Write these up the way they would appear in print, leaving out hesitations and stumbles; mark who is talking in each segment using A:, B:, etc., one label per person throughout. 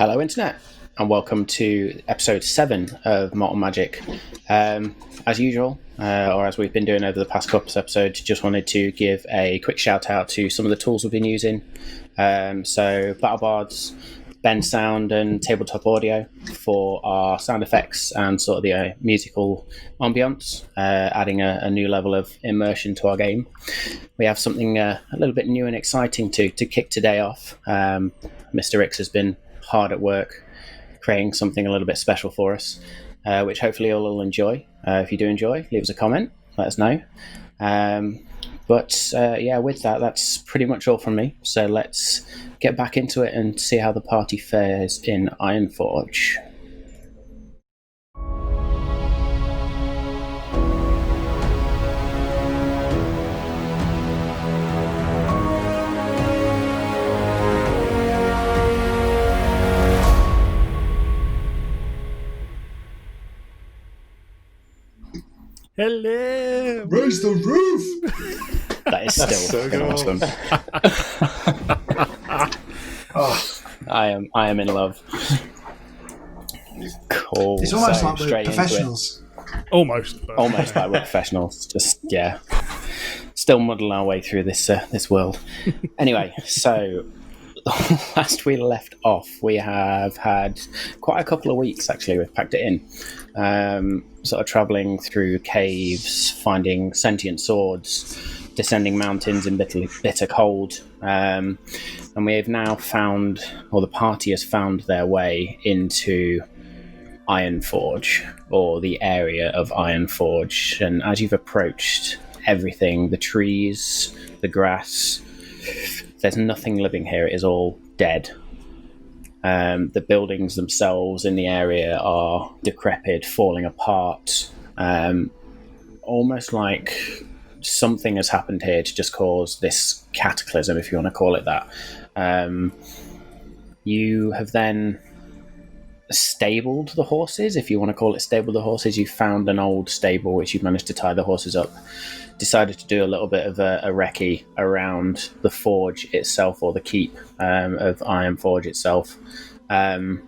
A: Hello, Internet, and welcome to episode 7 of Malt Magic. As usual, or as we've been doing over the past couple of episodes, just wanted to give a quick shout out to some of the tools we've been using. So, BattleBards, Ben Sound, and Tabletop Audio for our sound effects and sort of the musical ambience, adding a new level of immersion to our game. We have something a little bit new and exciting to kick today off. Mr. Rix has been hard at work creating something a little bit special for us, which hopefully you'll all enjoy. If you do enjoy, leave us a comment, let us know. But with that, that's pretty much all from me. So let's get back into it and see how the party fares in Ironforge.
B: Hello!
C: Raise the roof!
A: That is still awesome. I am in love. Cool.
C: It's almost
A: So,
C: like we're
A: straight into it.
C: professionals.
B: Almost.
A: Almost like we're professionals. Just still muddling our way through this world. Anyway, so last we left off, we have had quite a couple of weeks. Actually, we've packed it in. Sort of travelling through caves, finding sentient swords, descending mountains in bitter cold, and we have now found, or the party has found their way into Ironforge, or the area of Ironforge. And as you've approached everything, the trees, the grass, there's nothing living here. It is all dead. The buildings themselves in the area are decrepit, falling apart, almost like something has happened here to just cause this cataclysm, if you want to call it that. You have then stabled the horses, if you want to call it stabled the horses. You found an old stable which you've managed to tie the horses up. Decided to do a little bit of a recce around the forge itself, or the keep of Ironforge itself, and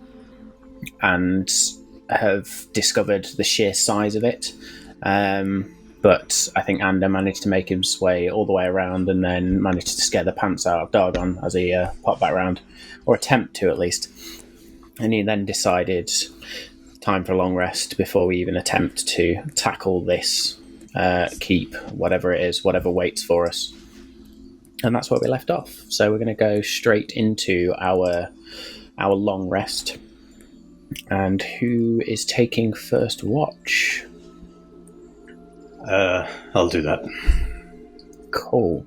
A: have discovered the sheer size of it. But I think Ander managed to make his way all the way around, and then managed to scare the pants out of Dargon as he popped back round, or attempt to at least. And he then decided, time for a long rest before we even attempt to tackle this keep, whatever it is, whatever waits for us. And that's where we left off. So we're going to go straight into our long rest. And who is taking first watch?
D: I'll do that.
A: Cool.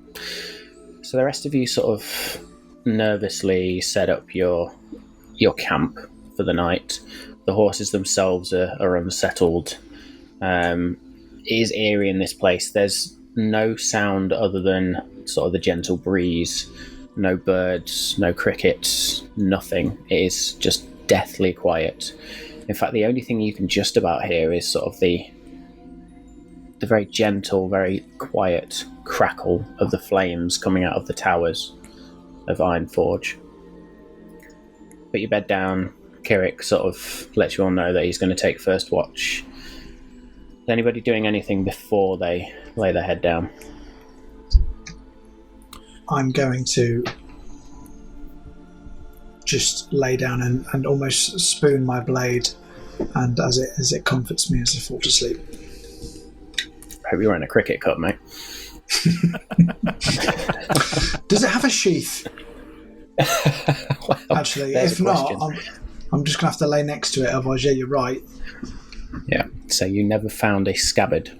A: So the rest of you sort of nervously set up your camp for the night. The horses themselves are unsettled. It is eerie in this place. There's no sound other than sort of the gentle breeze. No birds, no crickets, nothing. It is just deathly quiet. In fact, the only thing you can just about hear is sort of the very gentle, very quiet crackle of the flames coming out of the towers of Ironforge. Put your bed down. Kirik sort of lets you all know that he's going to take first watch. Is anybody doing anything before they lay their head down?
C: I'm going to just lay down and almost spoon my blade, and as it comforts me as I fall to sleep.
A: I hope you're wearing a cricket cup, mate.
C: Does it have a sheath?
A: Well,
C: Actually, if not, I'm just going to have to lay next to it, otherwise, yeah, you're right.
A: Yeah, so you never found a scabbard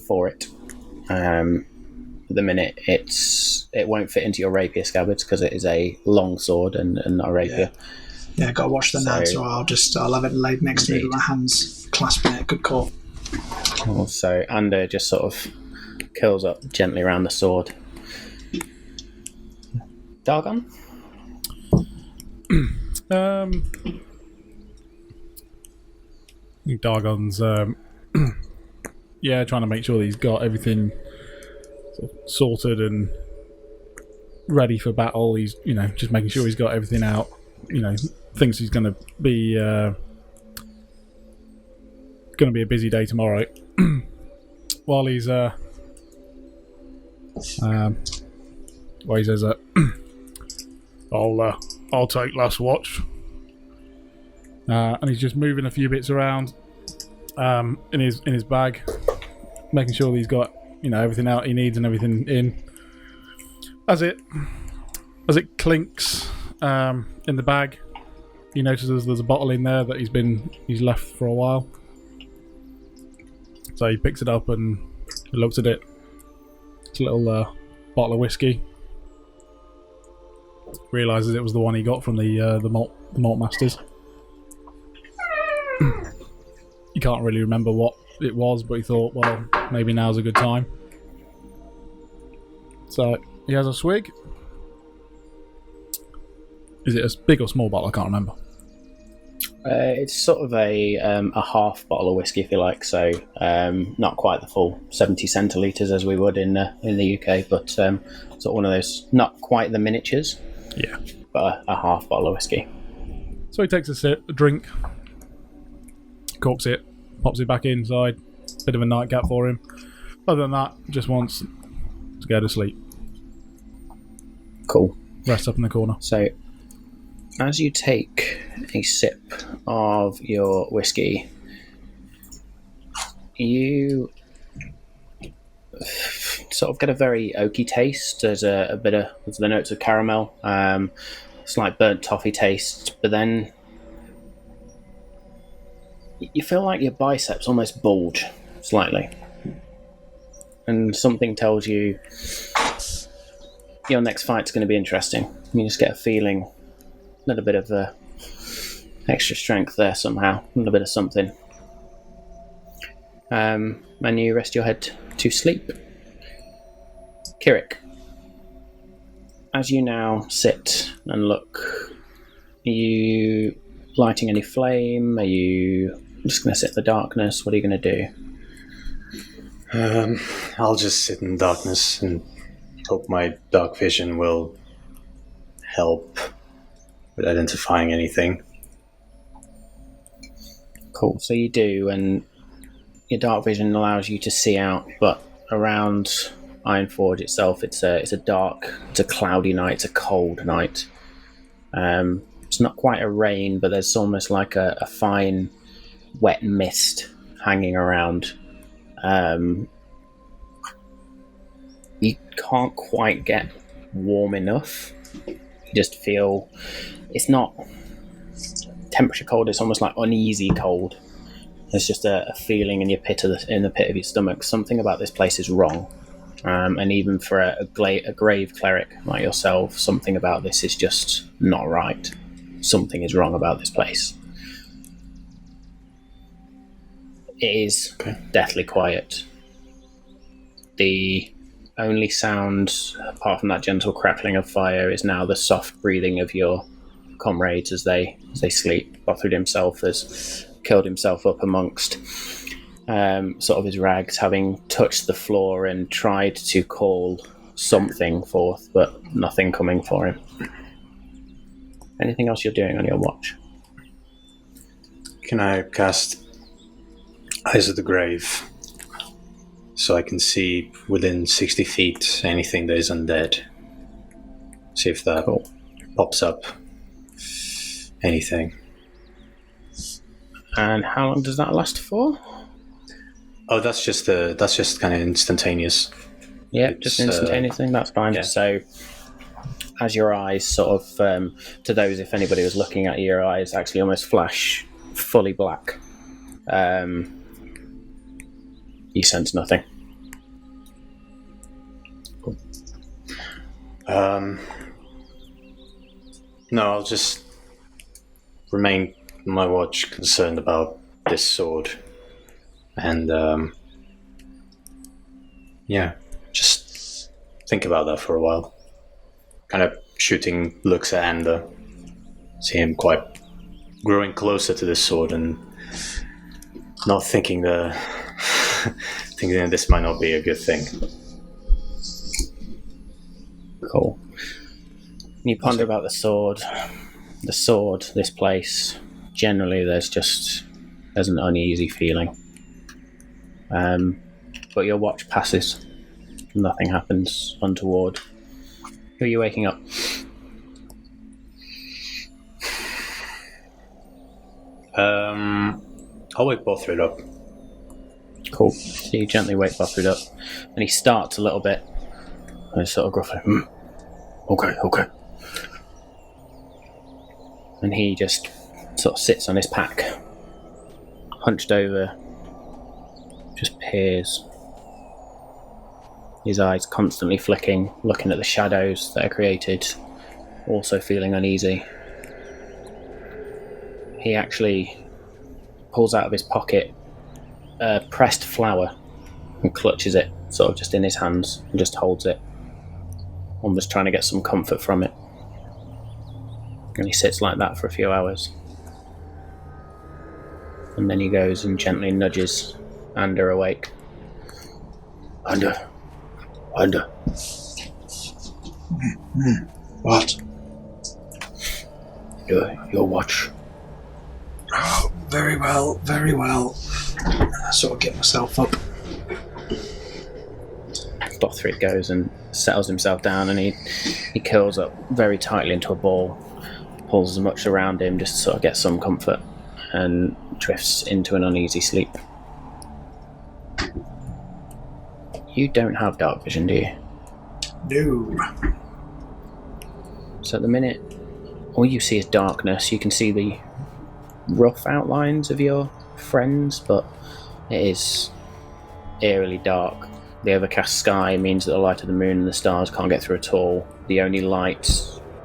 A: for it. At the minute, it won't fit into your rapier scabbards because it is a long sword and not a rapier.
C: Yeah, got to watch the nads, so I'll have it laid next to me with my hands clasping it. Good call.
A: Also, Ander just sort of curls up gently around the sword. Dargon?
B: I think Dargon's trying to make sure that he's got everything sort of sorted and ready for battle. He's, just making sure he's got everything out thinks he's going to be a busy day tomorrow. While he's he says I'll take last watch, and he's just moving a few bits around in his bag, making sure that he's got everything out he needs and everything in. As it clinks in the bag, he notices there's a bottle in there that he's left for a while. So he picks it up and looks at it. It's a little bottle of whiskey. Realizes it was the one he got from the malt masters. He can't really remember what it was, but he thought, well, maybe now's a good time. So he has a swig. Is it a big or small bottle? I can't remember.
A: It's sort of a half bottle of whiskey, if you like. So not quite the full 70 centilitres as we would in the UK, but sort of one of those, not quite the miniatures.
B: Yeah.
A: But a half bottle of whiskey.
B: So he takes a drink, corks it, pops it back inside. Bit of a nightcap for him. Other than that, just wants to go to sleep.
A: Cool.
B: Rest up in the corner.
A: So as you take a sip of your whiskey, you sort of get a very oaky taste. There's there's the notes of caramel, slight burnt toffee taste, but then you feel like your biceps almost bulge slightly, and something tells you your next fight's going to be interesting. You just get a feeling, a little bit of extra strength there somehow, a little bit of something. And you rest your head to sleep. Kirik, as you now sit and look, are you lighting any flame? Are you just going to sit in the darkness? What are you going to do?
D: I'll just sit in darkness and hope my dark vision will help with identifying anything.
A: Cool. So you do, and your dark vision allows you to see out, but around Ironforge itself, it's a dark, it's a cloudy night, it's a cold night. It's not quite a rain, but there's almost like a fine, wet mist hanging around. You can't quite get warm enough. You just feel it's not temperature cold. It's almost like uneasy cold. There's just a feeling in your in the pit of your stomach. Something about this place is wrong, and even for a grave cleric like yourself, something about this is just not right. Something is wrong about this place. It is deathly quiet. The only sound, apart from that gentle crackling of fire, is now the soft breathing of your comrades as they sleep. Bothrid himself has curled himself up amongst sort of his rags, having touched the floor and tried to call something forth, but nothing coming for him. Anything else you're doing on your watch?
D: Can I cast Eyes of the Grave so I can see within 60 feet anything that is undead? See if that pops up. Anything.
A: And how long does that last for?
D: Oh, that's just kind of instantaneous.
A: Yeah, just instantaneous thing. That's fine.
D: Yeah.
A: So, as your eyes sort of, to those, if anybody was looking at your eyes, actually almost flash fully black. You sense nothing.
D: Cool. No, I'll just remain on my watch, concerned about this sword, and just think about that for a while. Kind of shooting looks at Ander, see him quite growing closer to this sword, and not thinking thinking that this might not be a good thing.
A: Cool. You ponder about the sword. the sword, this place, generally there's an uneasy feeling. But your watch passes. Nothing happens untoward. Who are you waking up?
D: I'll wake Bothrid up.
A: Cool. So you gently wake Bothrid up, and he starts a little bit, and he's sort of gruffly, okay. And he just sort of sits on his pack, hunched over, just peers. His eyes constantly flicking, looking at the shadows that are created, also feeling uneasy. He actually pulls out of his pocket a pressed flower and clutches it, sort of just in his hands, and just holds it, almost trying to get some comfort from it. And he sits like that for a few hours. And then he goes and gently nudges Ander awake. Ander.
C: What?
A: Your watch.
C: Oh, very well. I sort of get myself up.
A: Bothrid goes and settles himself down, and he curls up very tightly into a ball, pulls as much around him just to sort of get some comfort, and drifts into an uneasy sleep. You don't have dark vision, do you?
C: No.
A: So at the minute, all you see is darkness. You can see the rough outlines of your friends, but it is eerily dark. The overcast sky means that the light of the moon and the stars can't get through at all. The only light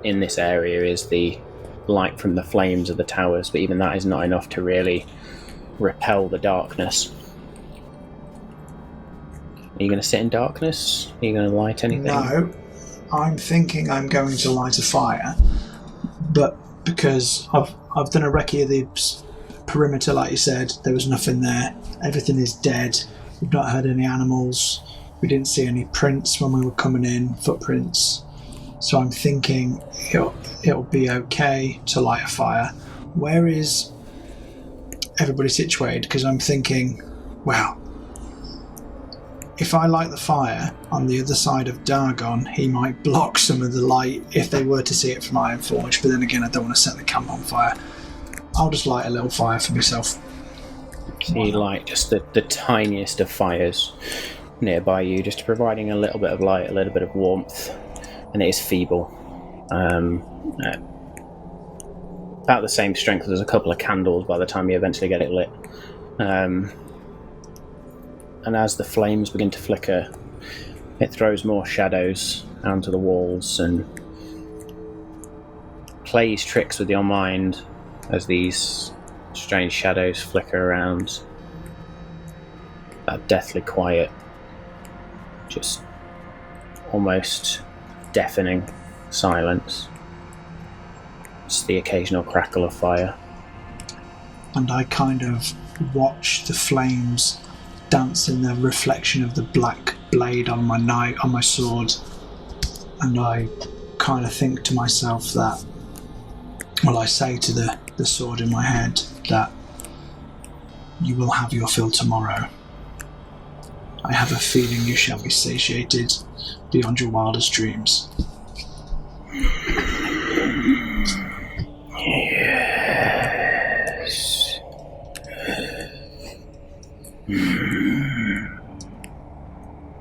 A: in this area is the light from the flames of the towers, but even that is not enough to really repel the darkness. Are you going to sit in darkness? Are you going to light anything?
C: No. I'm thinking I'm going to light a fire, but because I've done a recce of the perimeter, like you said, there was nothing there. Everything is dead. We've not heard any animals. We didn't see any prints when we were coming in, footprints. So I'm thinking it'll be okay to light a fire. Where is everybody situated? Because I'm thinking, well, if I light the fire on the other side of Dargon, he might block some of the light if they were to see it from Ironforge. But then again, I don't want to set the camp on fire. I'll just light a little fire for myself.
A: So you light just the tiniest of fires nearby you, just providing a little bit of light, a little bit of warmth, and it is feeble. About the same strength as a couple of candles by the time you eventually get it lit. And as the flames begin to flicker, it throws more shadows onto the walls and plays tricks with your mind as these strange shadows flicker around. That deathly quiet, just almost deafening silence. Just the occasional crackle of fire.
C: And I kind of watch the flames dance in the reflection of the black blade on my knife, on my sword, and I kind of think to myself that, well, I say to the sword in my head that you will have your fill tomorrow. I have a feeling you shall be satiated beyond your wildest dreams.
A: Yes.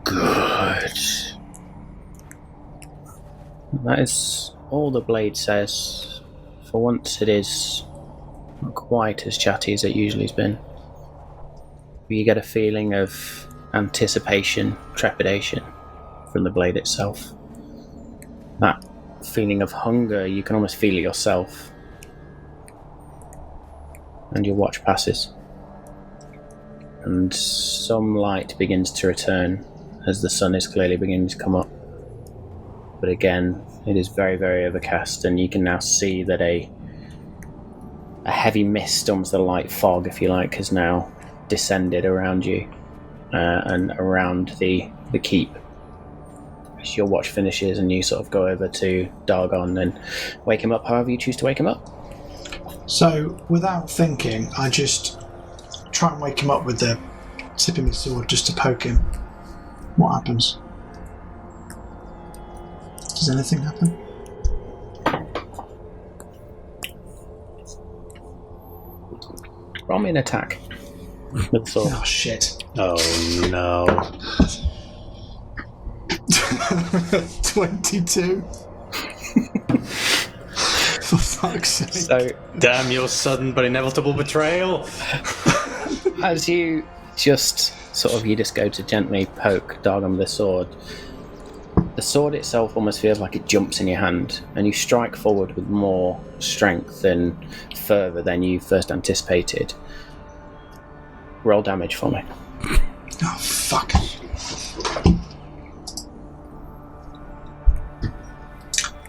A: Good. That is all the blade says. For once it is not quite as chatty as it usually has been. You get a feeling of anticipation, trepidation from the blade itself. That feeling of hunger, you can almost feel it yourself. And your watch passes. And some light begins to return as the sun is clearly beginning to come up. But again, it is very, very overcast, and you can now see that a heavy mist, almost a light fog, if you like, has now descended around you and around the keep. as your watch finishes and you sort of go over to Dargon and wake him up however you choose to wake him up.
C: So, without thinking, I just try and wake him up with the tip of my sword just to poke him. What happens? Does anything happen?
A: Roll me an attack with the sword.
C: Oh, shit.
D: Oh no.
C: 22. For fuck's sake.
A: So,
D: Damn your sudden but inevitable betrayal.
A: as you just you just go to gently poke Dargon with the sword itself almost feels like it jumps in your hand, and you strike forward with more strength and fervour than you first anticipated. Roll damage for me.
C: Oh, fuck.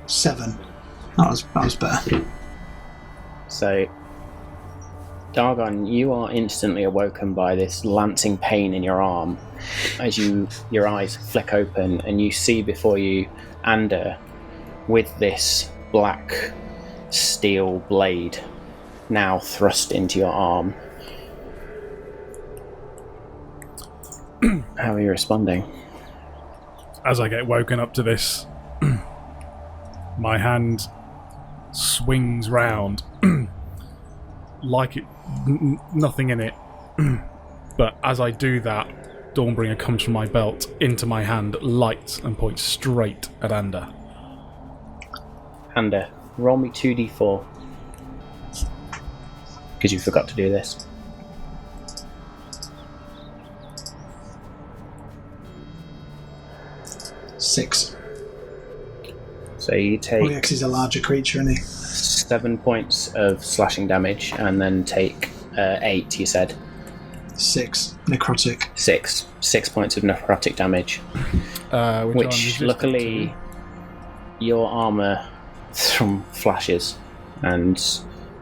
C: Seven. That was better.
A: So, Dargon, you are instantly awoken by this lancing pain in your arm as your eyes flick open and you see before you Ander with this black steel blade now thrust into your arm. How are you responding?
B: As I get woken up to this, my hand swings round like nothing in it. But as I do that, Dawnbringer comes from my belt into my hand, lights, and points straight at Ander.
A: Ander, roll me 2d4. Because you forgot to do this.
C: Six.
A: So you take...
C: Oh, yeah, 'cause he's a larger creature, isn't he?
A: 7 points of slashing damage, and then take 8, you said.
C: 6. Necrotic.
A: 6 points of necrotic damage. Which luckily, your armour flashes, and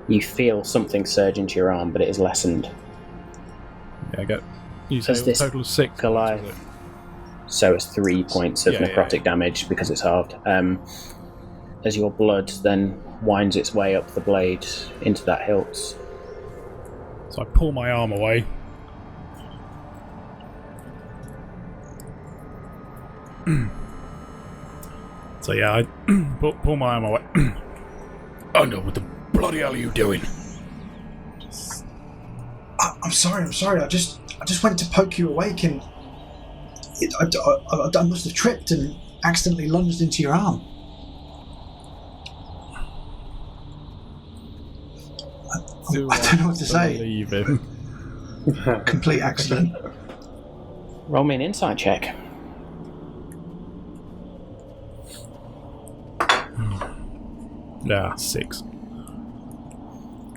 A: you feel something surge into your arm, but it is lessened.
B: Yeah, I get. You say
A: Does
B: a total of 6.
A: Goliath. So it's 3 points of necrotic damage because it's halved. As your blood then winds its way up the blade into that hilt.
B: So I pull my arm away. So yeah, I pull my arm away. Oh no, what the bloody hell are you doing?
C: I'm sorry. I just went to poke you awake, and I must have tripped and accidentally lunged into your arm. I don't know what to say.
B: Believe him.
C: Complete accident.
A: Roll me an insight check.
B: Yeah, 6.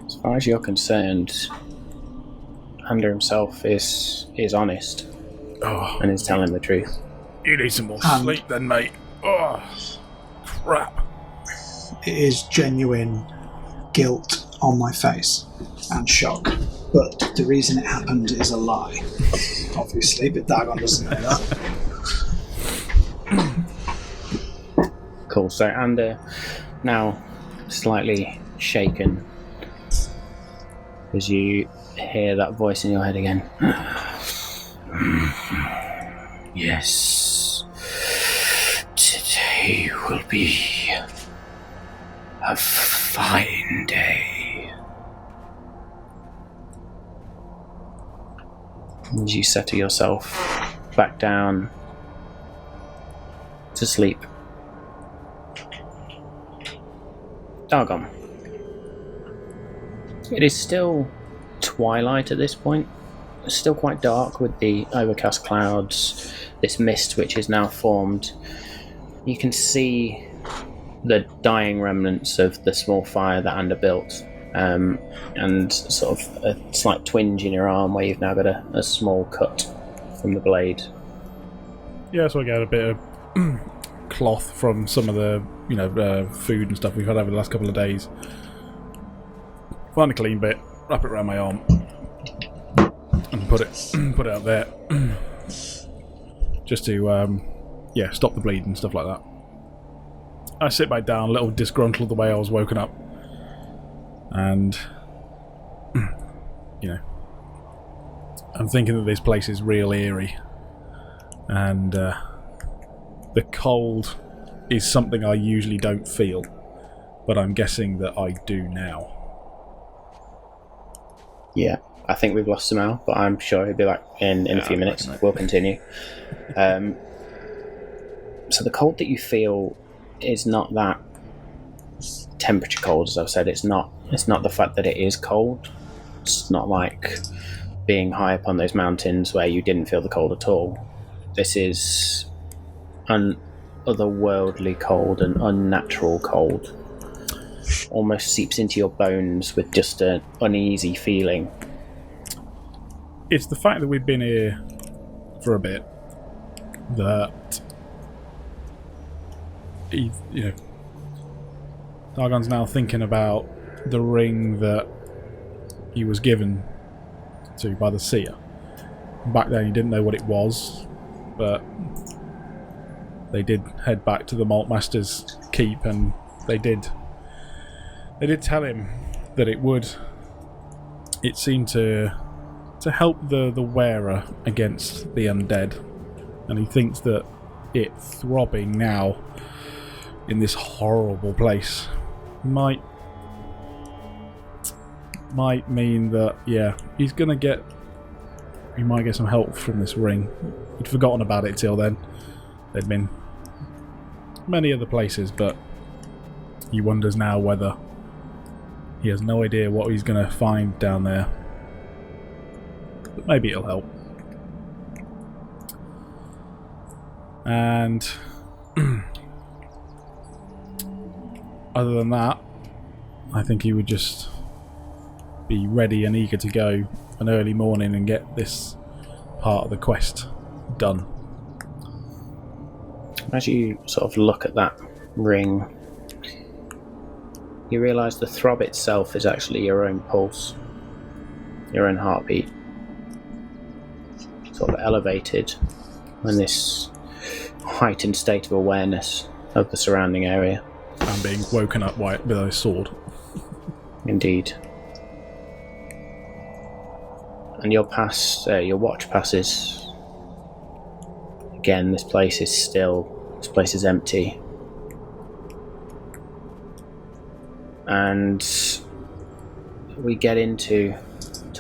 A: As far as you're concerned, Ander himself is honest and is telling the truth.
B: You need some more sleep then, mate. Oh, crap.
C: It is genuine guilt on my face and shock, but the reason it happened is a lie, obviously, but Dagon doesn't know that.
A: Cool, so Ander, now slightly shaken as you hear that voice in your head again. Yes, today will be a fine day. As you settle yourself back down to sleep. Dargon. It is still twilight at this point. It's still quite dark with the overcast clouds, this mist which is now formed. You can see the dying remnants of the small fire that Ander built, and sort of a slight twinge in your arm where you've now got a small cut from the blade.
B: Yeah, so I get a bit of cloth from some of the food and stuff we've had over the last couple of days. Find a clean bit, wrap it around my arm, and put it out there, just to stop the bleeding, stuff like that. I sit back down, a little disgruntled the way I was woken up, and I'm thinking that this place is real eerie, and the cold is something I usually don't feel, but I'm guessing that I do now.
A: Yeah, I think we've lost Samal, but I'm sure he'll be back in a few minutes. We'll continue. So the cold that you feel is not that temperature cold, as I've said. It's not the fact that it is cold. It's not like being high up on those mountains where you didn't feel the cold at all. This is an otherworldly cold, an unnatural cold. Almost seeps into your bones with just an uneasy feeling.
B: It's the fact that we've been here for a bit that Dargon's now thinking about the ring that he was given to by the seer. Back then he didn't know what it was, but they did head back to the Malt Master's keep, and they did tell him that it seemed to help the wearer against the undead, and he thinks that it throbbing now in this horrible place might mean that he might get some help from this ring. He'd forgotten about it till then. There'd been many other places, but he wonders now whether he has no idea what he's going to find down there. But maybe it'll help. And other than that, I think he would just be ready and eager to go an early morning and get this part of the quest done.
A: As you sort of look at that ring, you realise the throb itself is actually your own pulse, your own heartbeat, sort of elevated in this heightened state of awareness of the surrounding area.
B: And being woken up with a sword.
A: Indeed. And your watch passes. Again, this place is still. This place is empty. And we get into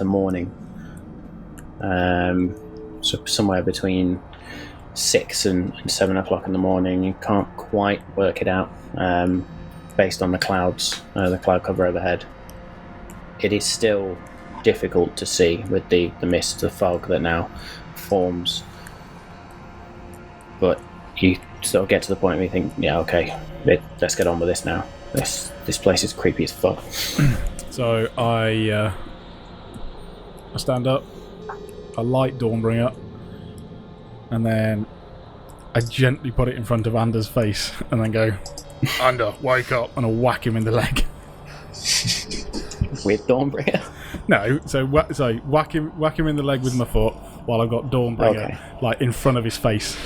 A: morning. So somewhere between 6 and 7 o'clock in the morning. You can't quite work it out based on the clouds, the cloud cover overhead. It is still difficult to see with the mist, the fog that now forms. But you sort of get to the point where you think, yeah, okay, let's get on with this now. This place is creepy as fuck.
B: So I stand up, I light Dawnbringer, and then I gently put it in front of Anders' face, and then go, Ander, wake up, and I'll whack him in the leg.
A: With Dawnbringer?
B: No, so whack him in the leg with my foot while I've got Dawnbringer like in front of his face.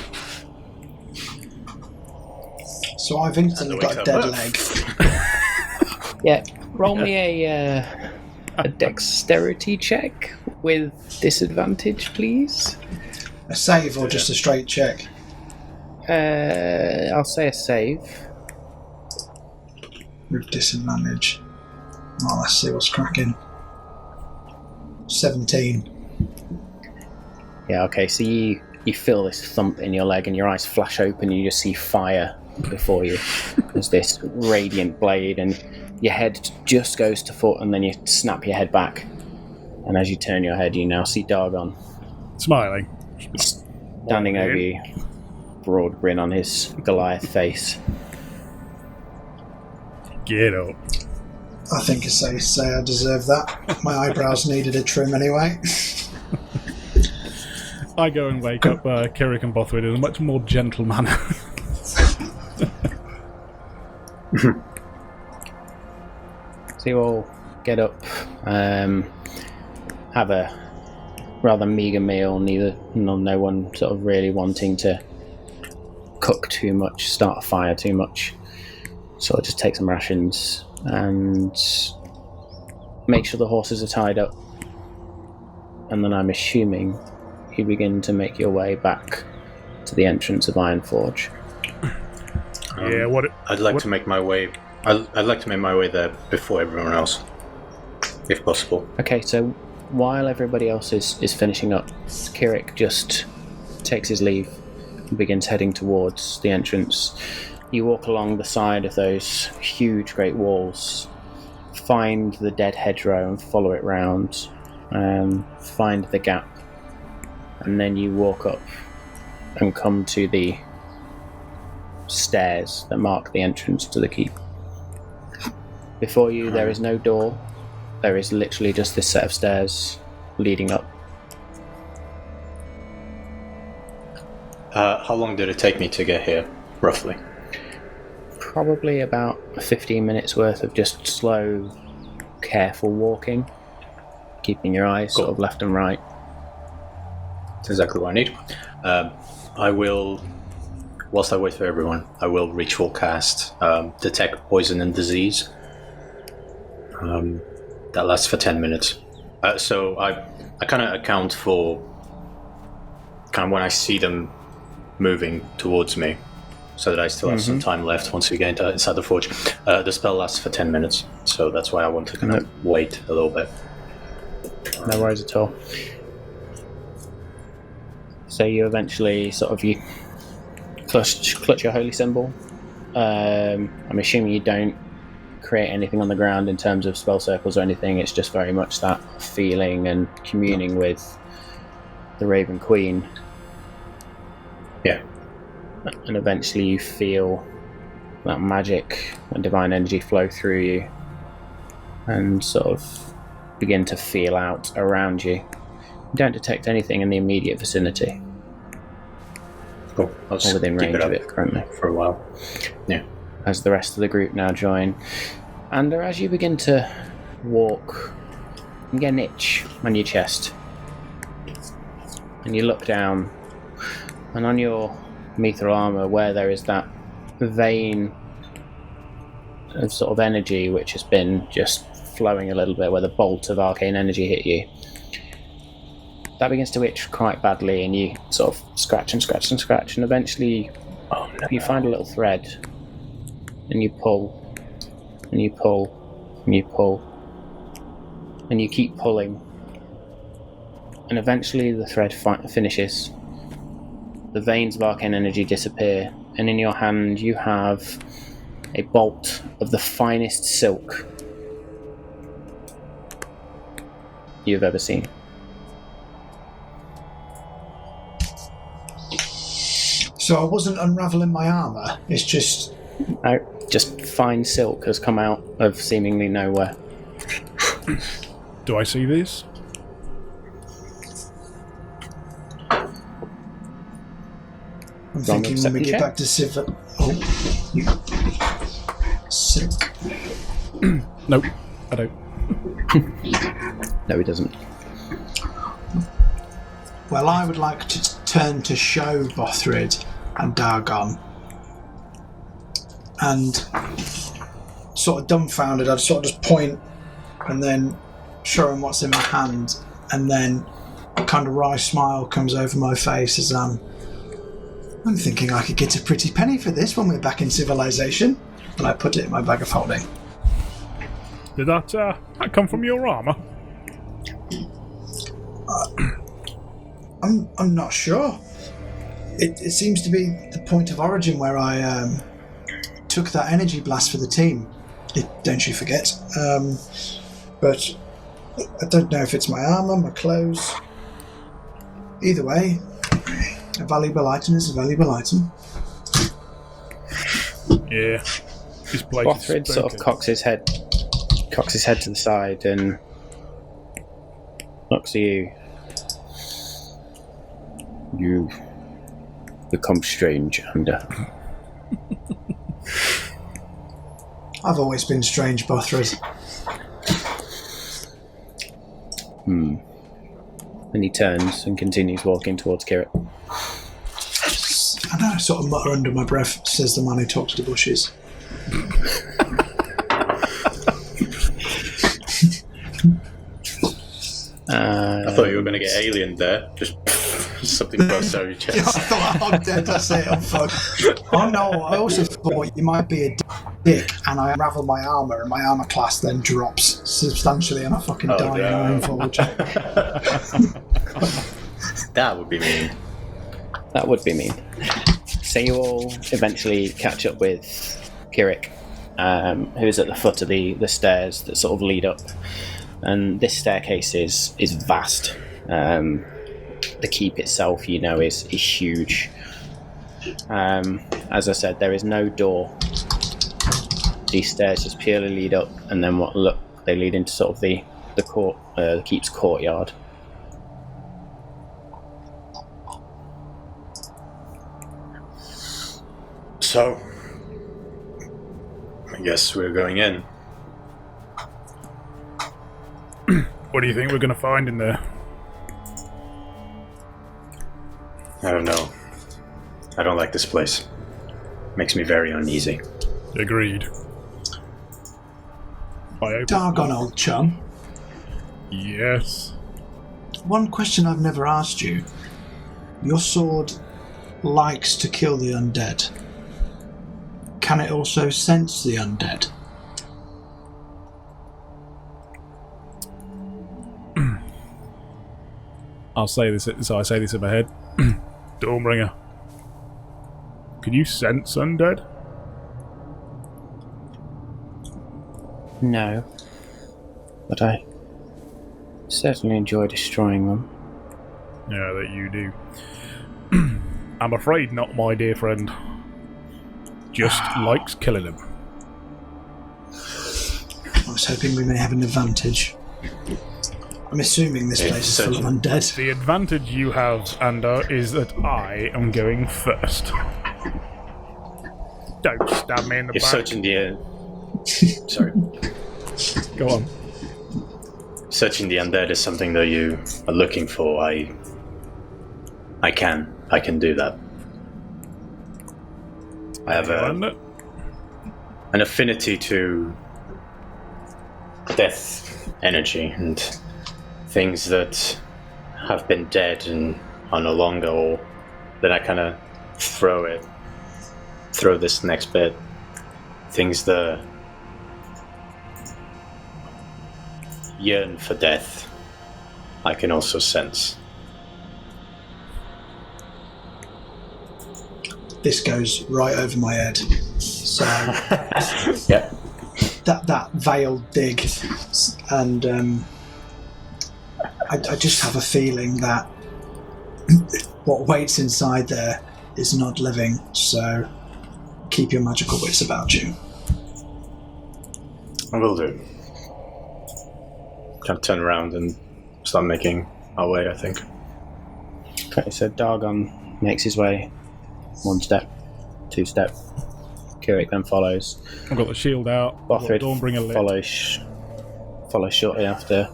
C: So I've instantly got a dead leg.
A: Yeah, roll me a dexterity check with disadvantage, please.
C: A save or just a straight check?
A: I'll say a save.
C: With disadvantage. Oh, let's see what's cracking. 17.
A: Yeah, okay, so you feel this thump in your leg and your eyes flash open and you just see fire before you. There's this radiant blade and your head just goes to foot and then you snap your head back. And as you turn your head, you now see Dargon.
B: Smiling.
A: Standing over you. Broad grin on his Goliath face.
B: Get up.
C: I think it's safe to say I deserve that. My eyebrows needed a trim anyway.
B: I go and wake up Kirik and Bothwyd in a much more gentle manner.
A: So you all get up, have a rather meagre meal, no one sort of really wanting to cook too much, start a fire too much. Sort of just take some rations and make sure the horses are tied up. And then I'm assuming you begin to make your way back to the entrance of Ironforge.
D: I'd like to make my way. I'd like to make my way there before everyone else, if possible.
A: Okay, so while everybody else is finishing up, Kirik just takes his leave and begins heading towards the entrance. You walk along the side of those huge great walls, find the dead hedgerow and follow it round, find the gap, and then you walk up and come to the stairs that mark the entrance to the keep. Before you, there is no door. There is literally just this set of stairs leading up.
D: How long did it take me to get here, roughly?
A: Probably about 15 minutes worth of just slow, careful walking, keeping your eyes sort of left and right.
D: That's exactly what I need. I will, whilst I wait for everyone, I will ritual cast Detect Poison and Disease. That lasts for 10 minutes. So I kind of account for kind of when I see them moving towards me, so that I still have some time left once we get inside the forge. The spell lasts for 10 minutes, so that's why I want to kind of wait a little bit.
A: No worries at all. So you eventually you clutch your holy symbol. I'm assuming you don't create anything on the ground in terms of spell circles or anything. It's just very much that feeling and communing with the Raven Queen.
D: Yeah.
A: And eventually you feel that magic and divine energy flow through you and sort of begin to feel out around you. You don't detect anything in the immediate vicinity.
D: Cool. I'll
A: or within range of it currently.
D: For a while. Yeah.
A: As the rest of the group now join. And as you begin to walk, you get an itch on your chest. And you look down, and on your mithril armour, where there is that vein of sort of energy which has been just flowing a little bit, where the bolt of arcane energy hit you, that begins to itch quite badly, and you sort of scratch and scratch and scratch, and eventually you find a little thread, and you pull, and you pull, and you pull, and you keep pulling, and eventually the thread finishes. The veins of arcane energy disappear, and in your hand you have a bolt of the finest silk you've ever seen.
C: So I wasn't unravelling my armour, it's just...
A: No, just fine silk has come out of seemingly nowhere.
B: Do I see this?
C: I'm thinking when we get back to Civ... Silk.
B: Nope, I don't.
A: No, he doesn't.
C: Well, I would like to turn to show Bothrid and Dargon. And sort of dumbfounded, I'd sort of just point and then show him what's in my hand, and then a kind of wry smile comes over my face as I'm thinking I could get a pretty penny for this when we're back in civilization. And I put it in my bag of holding.
B: Did that come from your armour?
C: I'm not sure. It seems to be the point of origin where I took that energy blast for the team. Don't you forget. But I don't know if it's my armour, my clothes. Either way, a valuable item is a valuable item.
B: Yeah. This place
A: Bothrid sort of cocks his head to the side and looks at you. You've become strange, Under.
C: I've always been strange, Bothrid.
A: And he turns and continues walking towards Kirit.
C: And I sort of mutter under my breath, says the man who talks to bushes.
D: I thought you were going to get alien there. Just something burst out of your chest.
C: I thought, I'm dead, that's it, I'm fucked. Oh no, I also thought you might be a dick, and I unravel my armour, and my armour class then drops substantially, and I fucking die in my own forge.
D: That would be mean.
A: That would be mean. So you all eventually catch up with Kirik, who's at the foot of the stairs that sort of lead up. And this staircase is vast. The keep itself, is huge. As I said, there is no door. These stairs just purely lead up, and then they lead into sort of the court, the keep's courtyard.
D: So, I guess we're going in.
B: What do you think we're going to find in there?
D: I don't know. I don't like this place. Makes me very uneasy.
B: Agreed.
C: Dargon, old chum.
B: Yes.
C: One question I've never asked you. Your sword likes to kill the undead. Can it also sense the undead?
B: I say this in my head. Dawnbringer. Can you sense undead?
A: No. But I certainly enjoy destroying them.
B: Yeah, that you do. I'm afraid not, my dear friend. Just likes killing them.
C: I was hoping we may have an advantage. I'm assuming this place is full of undead.
B: The advantage you have, Ander, is that I am going first. Don't stab me in the
D: You're
B: back.
D: searching the... Sorry.
B: Go on.
D: Searching the undead is something that you are looking for. I can do that. I have an affinity to death energy and things that have been dead and are no longer, or then I kind of throw this next bit. Things that yearn for death, I can also sense.
C: This goes right over my head. So
D: Yeah.
C: that veiled dig, and I just have a feeling that what waits inside there is not living. So keep your magical wits about you.
D: I will do. Kind of turn around and start making our way, I think.
A: Okay, so Dargon makes his way 1 step, 2 step. Kirik then follows.
B: I've got the shield out.
A: Bothrid
B: Dawnbringer lit.
A: follows shortly after.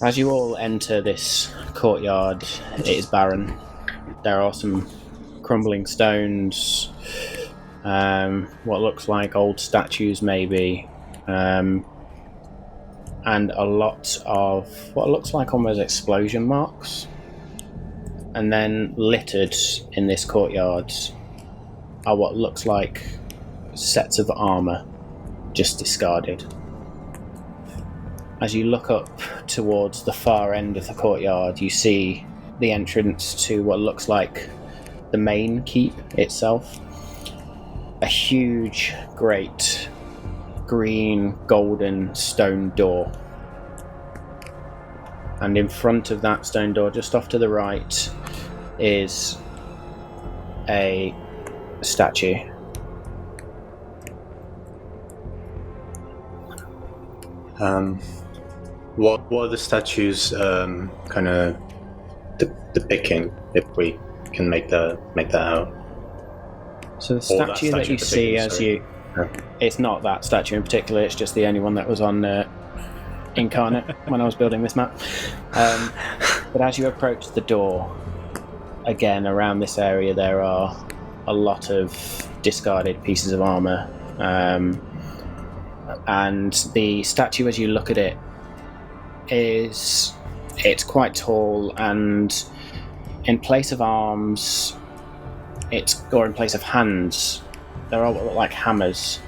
A: As you all enter this courtyard, it is barren. There are some crumbling stones, what looks like old statues maybe, and a lot of what looks like almost explosion marks. And then littered in this courtyard are what looks like sets of armour just discarded. As you look up towards the far end of the courtyard, you see the entrance to what looks like the main keep itself. A huge, great, green, golden stone door. And in front of that stone door, just off to the right, is a statue.
D: What are the statues kind of depicting, if we can make that out?
A: So the statue that you see as you... It's not that statue in particular, it's just the only one that was on Incarnate when I was building this map. But as you approach the door, again, around this area there are a lot of discarded pieces of armour. And the statue, as you look at it, it's quite tall, and in place of arms, or in place of hands, there are what look like hammers.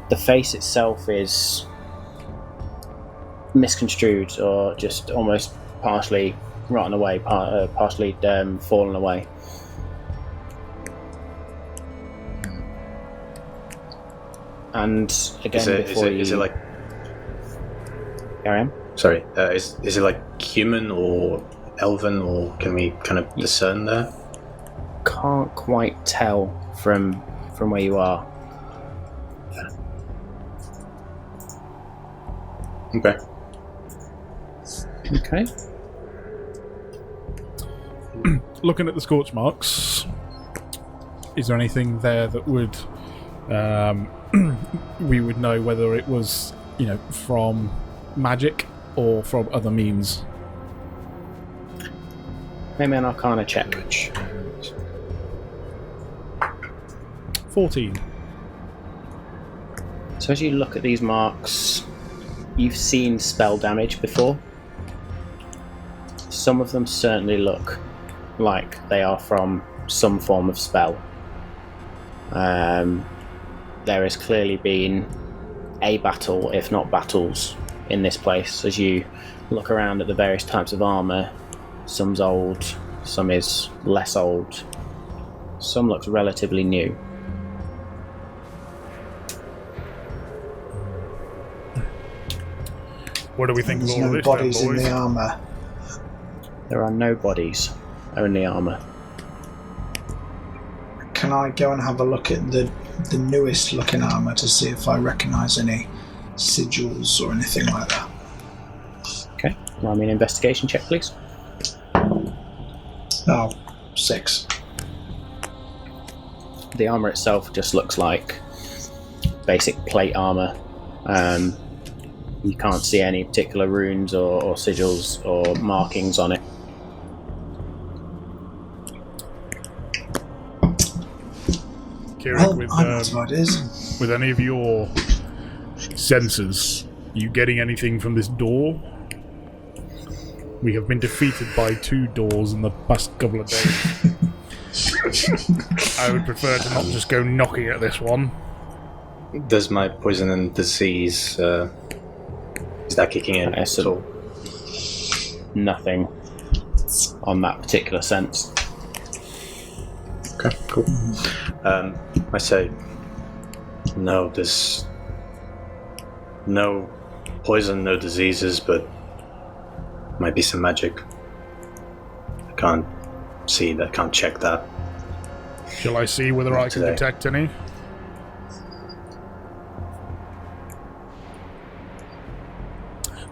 A: The face itself is misconstrued, or just almost partially rotten away, partially fallen away. And again,
D: is it like?
A: Carry on.
D: Sorry, is it like human or elven, or can we kind of discern there?
A: Can't quite tell from where you are.
D: Okay.
A: Okay.
B: Looking at the scorch marks, is there anything there that would we would know whether it was, from magic or from other means?
A: Maybe an Arcana check.
B: 14.
A: So as you look at these marks, you've seen spell damage before. Some of them certainly look like they are from some form of spell. There has clearly been a battle, if not battles, in this place. As you look around at the various types of armour, some's old, some is less old, some looks relatively new.
B: What do we think of
C: There's
B: all of
C: no
B: this,
C: bodies
B: then,
C: in
B: boys?
C: the armour.
A: There are no bodies, only armour.
C: Can I go and have a look at the newest looking armour to see if I recognise any sigils or anything like that?
A: Okay, roll me an investigation check, please.
C: Oh, 6.
A: The armour itself just looks like basic plate armour. You can't see any particular runes or sigils or markings on it.
B: Kieran,
C: Well, I know what it is.
B: with any of your sensors, are you getting anything from this door? We have been defeated by 2 doors in the past couple of days. I would prefer to not just go knocking at this one.
D: Does my poison and disease is that kicking in at all?
A: Nothing on that particular sense.
D: Okay, cool. I say no. There's no poison, no diseases, but might be some magic. I can't see that. Can't check that.
B: Shall I see whether I can
D: today.
B: detect any?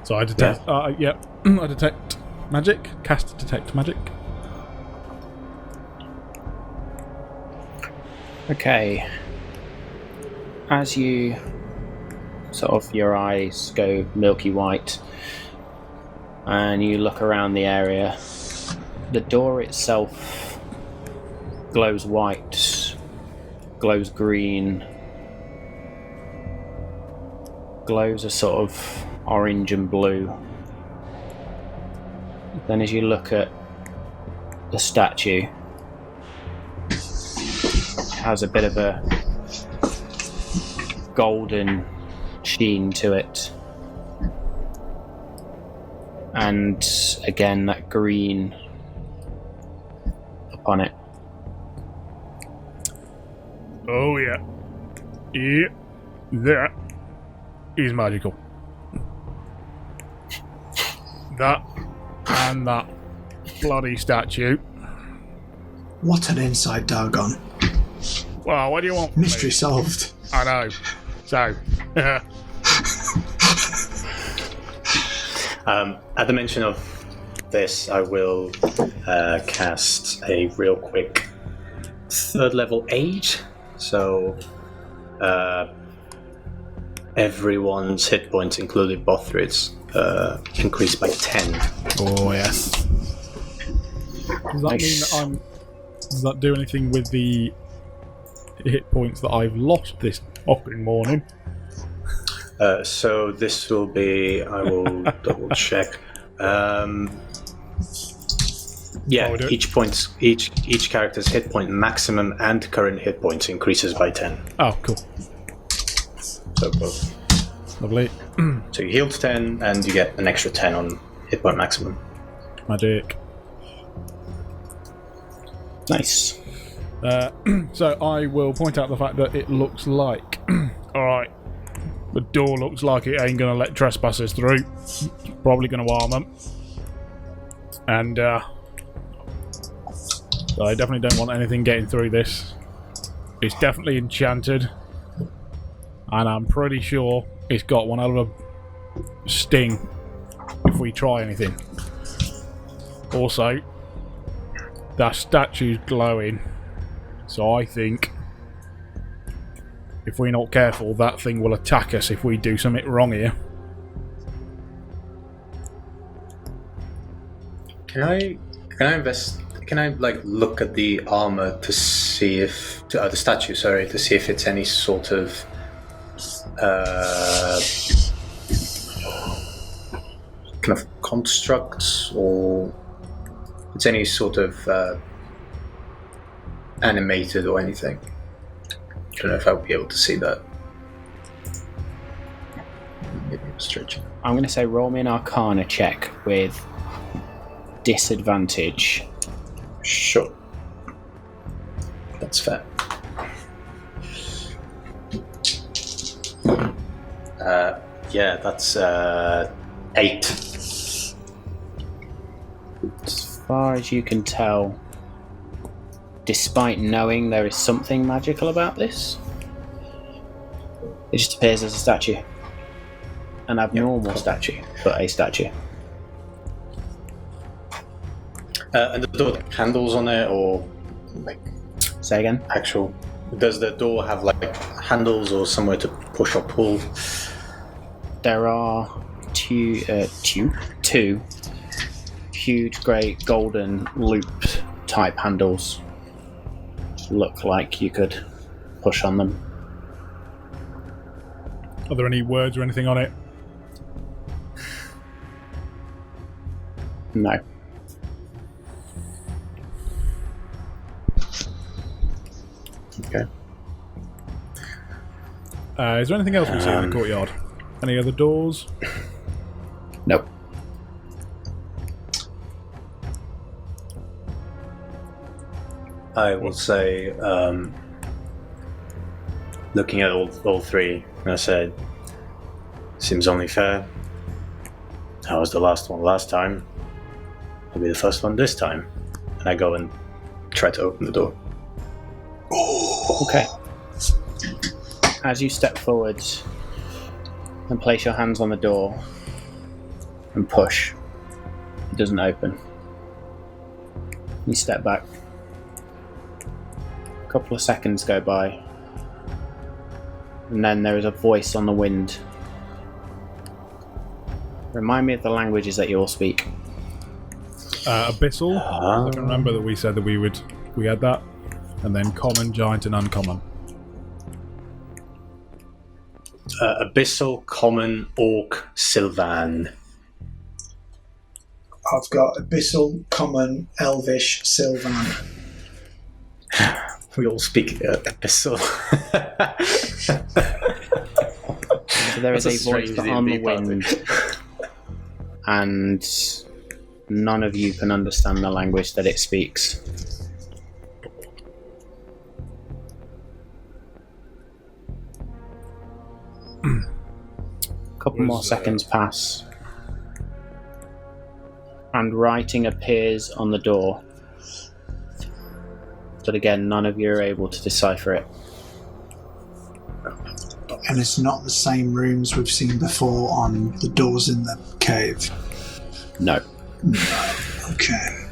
B: So I detect.
D: Yeah.
B: I detect magic. Cast detect magic.
A: Okay. As you your eyes go milky white and you look around the area, the door itself glows white, glows green, glows a sort of orange and blue. Then as you look at the statue, it has a bit of a golden sheen to it, and again that green upon it.
B: Oh yeah. Yeah. That is magical. That and that bloody statue.
C: What an inside Dargon.
B: Well, what do you want from
C: Mystery
B: me?
C: solved.
B: I know. So,
D: At the mention of this, I will cast a real quick 3rd level aid. So everyone's hit points, including Bothrid's, increased by 10.
B: oh yes. Does that mean that Does that do anything with the hit points that I've lost this fucking morning?
D: So this will be. I will double check. Yeah, each character's hit point maximum and current hit points increases by 10.
B: Oh, cool.
D: So both.
B: Lovely.
D: So you healed 10 and you get an extra 10 on hit point maximum.
B: Magic.
A: Nice.
B: So I will point out the fact that it looks like... Alright. The door looks like it ain't going to let trespassers through. Probably going to harm them. And so I definitely don't want anything getting through this. It's definitely enchanted. And I'm pretty sure it's got one hell of a sting if we try anything. Also, that statue's glowing. So I think if we're not careful, that thing will attack us if we do something wrong here.
D: Can I like look at the armor to see if the statue, sorry, to see if it's any sort of kind of constructs or it's any sort of animated or anything? I don't know if I'll be able to see that. Maybe I'm stretching.
A: I'm going to say roll me an Arcana check with disadvantage.
D: Sure. That's fair. Yeah, that's 8.
A: As far as you can tell, despite knowing there is something magical about this, it just appears as a statue. An abnormal statue, but a statue.
D: And the door have handles on it, or like
A: Say again?
D: actual? Does the door have like handles or somewhere to push or pull?
A: There are two huge grey golden looped type handles. Look like you could push on them.
B: Are there any words or anything on it?
A: No.
D: Okay.
B: Is there anything else we see in the courtyard? Any other doors?
A: Nope.
D: I will say, looking at all three, I said, seems only fair. I was the last one last time. I'll be the first one this time. And I go and try to open the door.
A: Okay. As you step forward and place your hands on the door and push, it doesn't open. You step back. A couple of seconds go by, and then there is a voice on the wind. Remind me of the languages that you all speak.
B: Abyssal. I can remember that we said that we had that, and then common, giant, and uncommon.
D: Abyssal, Common, Orc, Sylvan.
C: I've got Abyssal, Common, Elvish, Sylvan.
D: We all speak Abyssal.
A: So there is a voice on the wind, and none of you can understand the language that it speaks. A couple more seconds pass, and writing appears on the door. But again, none of you are able to decipher it.
C: And it's not the same rooms we've seen before on the doors in the cave.
A: No.
C: No. Okay.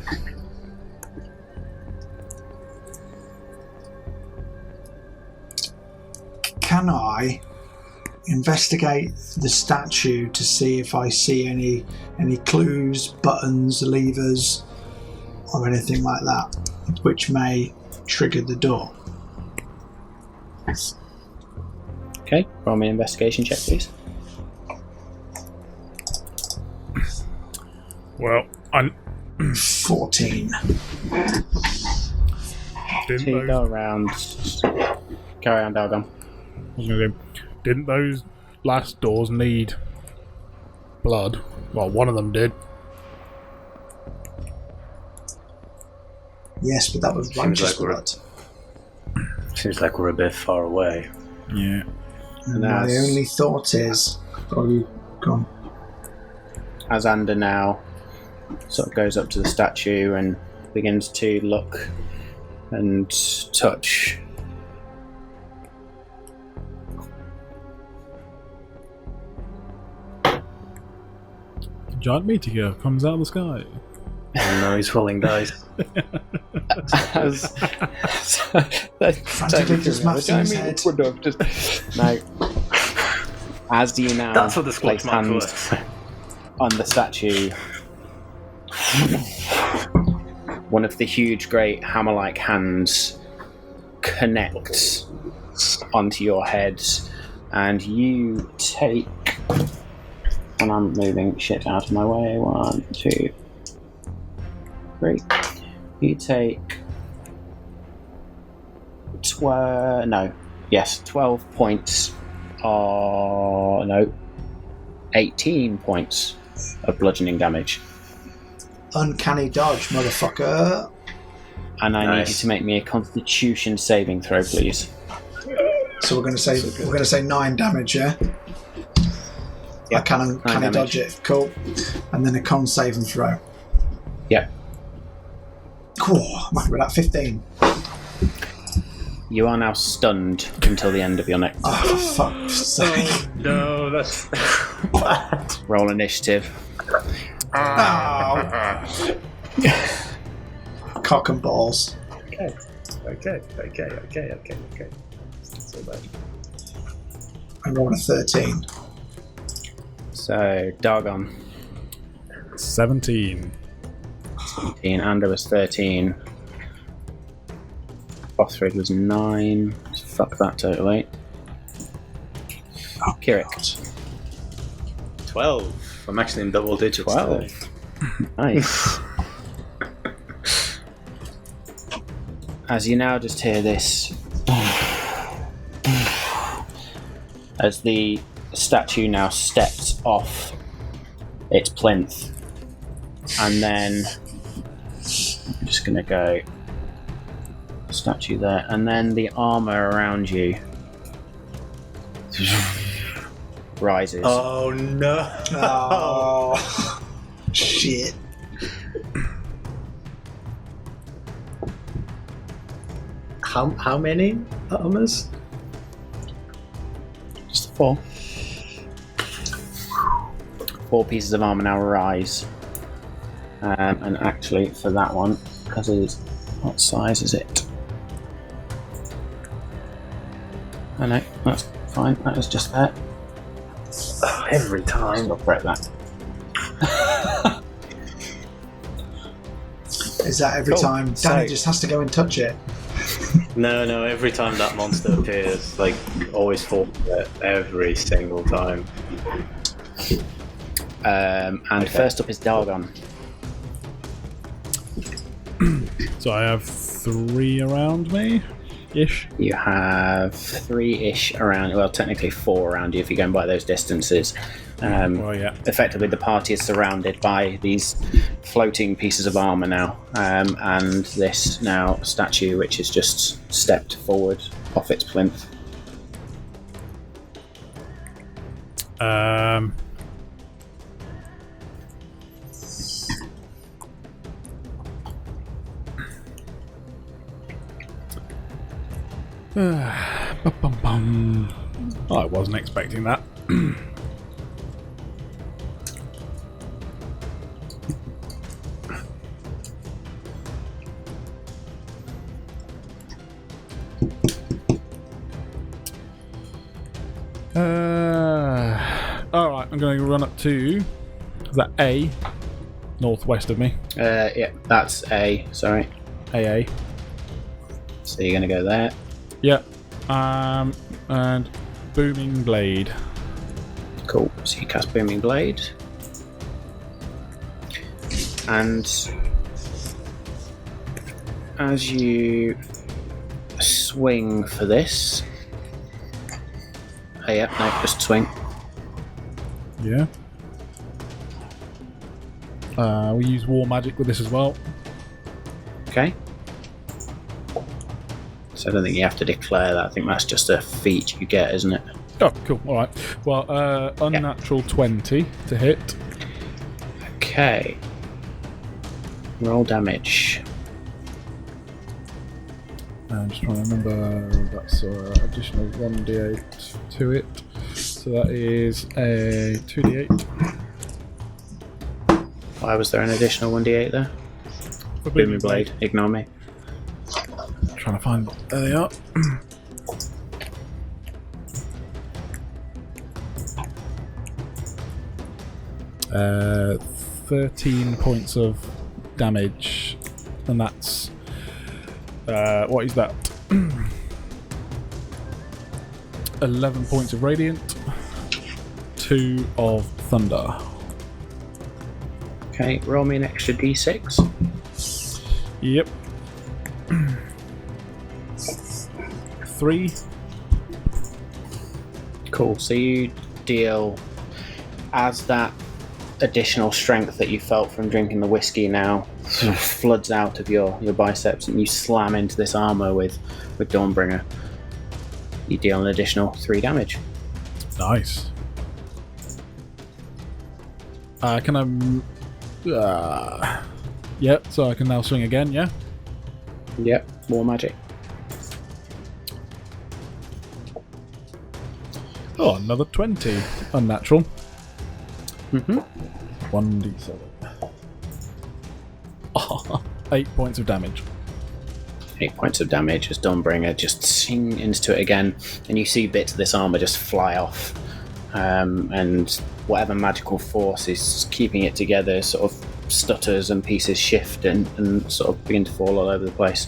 C: Can I investigate the statue to see if I see any clues, buttons, levers, or anything like that, which may trigger the door.
A: Okay, roll me an investigation check, please.
B: Well, I
C: 14.
B: didn't
A: So you
B: those,
A: go around. Carry on, Dalgon.
B: didn't those last doors need blood? Well, one of them did.
C: Yes, but that was
D: Seems
C: righteous
D: like we're-
C: blood.
D: Seems like we're a bit far away.
B: Yeah.
C: And
A: No,
C: my
A: it's-
C: only thought is... Oh, you gone.
A: As Ander now sort of goes up to the statue and begins to look and touch.
B: A giant meteor comes out of the sky.
D: Oh no, he's rolling dice.
A: As,
C: Frantically just maths in his head.
A: No. As you now
D: That's what the
A: place
D: squat mark
A: hands
D: was.
A: on the statue, one of the huge, great hammer-like hands connects onto your head, and you take. And I'm moving shit out of my way. 1, 2, 3. You take 12 points. 18 points of bludgeoning damage.
C: Uncanny dodge, motherfucker.
A: And I need you
D: Nice.
A: to make me a Constitution saving throw, please.
C: So we're going to say 9 damage, yeah?
A: Yeah,
C: I can uncanny
A: damage.
C: dodge it. Cool. And then a con save and throw.
A: Yep.
C: Cool. I'm happy with that. 15.
A: You are now stunned until the end of your next
C: Oh, for fuck's sake.
D: No, that's what?
A: roll initiative.
C: Oh. Cock and balls.
D: Okay. So bad.
C: I rolled a 13.
A: So, Dargon,
B: 17.
A: 17. Ander was 13. Bothrid was 9. Fuck that totally. Kirik,
D: 12. I'm actually in double digits.
A: 12.
D: today.
A: Nice. As you now just hear this, as the statue now steps off its plinth, and then I'm just gonna go statue there, and then the armor around you rises.
D: Oh no!
C: Oh. Shit.
D: How many armors?
A: Just 4. 4 pieces of armor now rise. And actually, for that one, because it is. What size is it? Oh no, that's fine. That is just there.
D: Every time.
A: I'll break that.
C: Is that every
D: Cool.
C: time?
D: So-
C: Danny just has to go and touch it.
D: No. Every time that monster appears, like always fall for it. Every single time.
A: And first up is Dargon.
B: So I have 3 around me, ish.
A: You have 3-ish around. Well, technically 4 around you if you're going by those distances.
B: Well, yeah.
A: Effectively, the party is surrounded by these floating pieces of armor now, and this now statue, which has just stepped forward off its plinth.
B: Bum. I wasn't expecting that. Alright, I'm going to run up to... Is that A? northwest of me.
A: Yeah, that's A. Sorry.
B: AA.
A: So you're going to go there.
B: Yeah. And Booming Blade.
A: Cool. So you cast Booming Blade. And as you swing for this... Oh, yeah, no, just swing.
B: Yeah. We use War Magic with this as well.
A: Okay. So I don't think you have to declare that. I think that's just a feat you get, isn't it?
B: Oh, cool. All right. Well, unnatural 20 to hit.
A: Okay. Roll damage.
B: I'm just trying to remember. That's additional 1d8 to it. So that is a 2d8.
A: Why was there an additional 1d8 there?
B: For
A: Booming Blade. Ignore me.
B: Trying to find. There they are. 13 points of damage, and that's what is that? 11 points of radiant, 2 of thunder.
A: Okay, roll me an extra d6.
B: Yep. 3.
A: Cool. So you deal, as that additional strength that you felt from drinking the whiskey now sort of floods out of your biceps, and you slam into this armor with Dawnbringer. You deal an additional 3 damage.
B: Nice. Can I? Yep. So I can now swing again. Yeah.
A: Yep. War magic.
B: Oh, another 20. Unnatural.
A: Mm-hmm.
B: 1d7. Oh, 8 points of damage.
A: 8 points of damage as Dawnbringer just sing into it again, and you see bits of this armor just fly off, and whatever magical force is keeping it together sort of stutters and pieces shift and sort of begin to fall all over the place.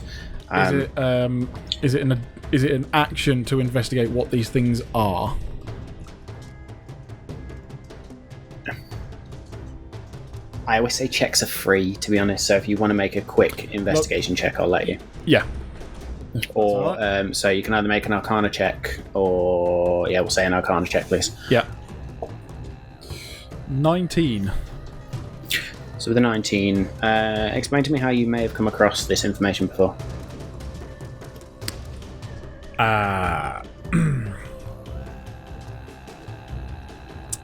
B: Is it an action to investigate what these things are?
A: I always say checks are free, to be honest, so if you want to make a quick investigation check, I'll let you.
B: Yeah.
A: Or, so you can either make an Arcana check, or, yeah, we'll say an Arcana check, please.
B: Yeah. 19.
A: So with a 19, explain to me how you may have come across this information before.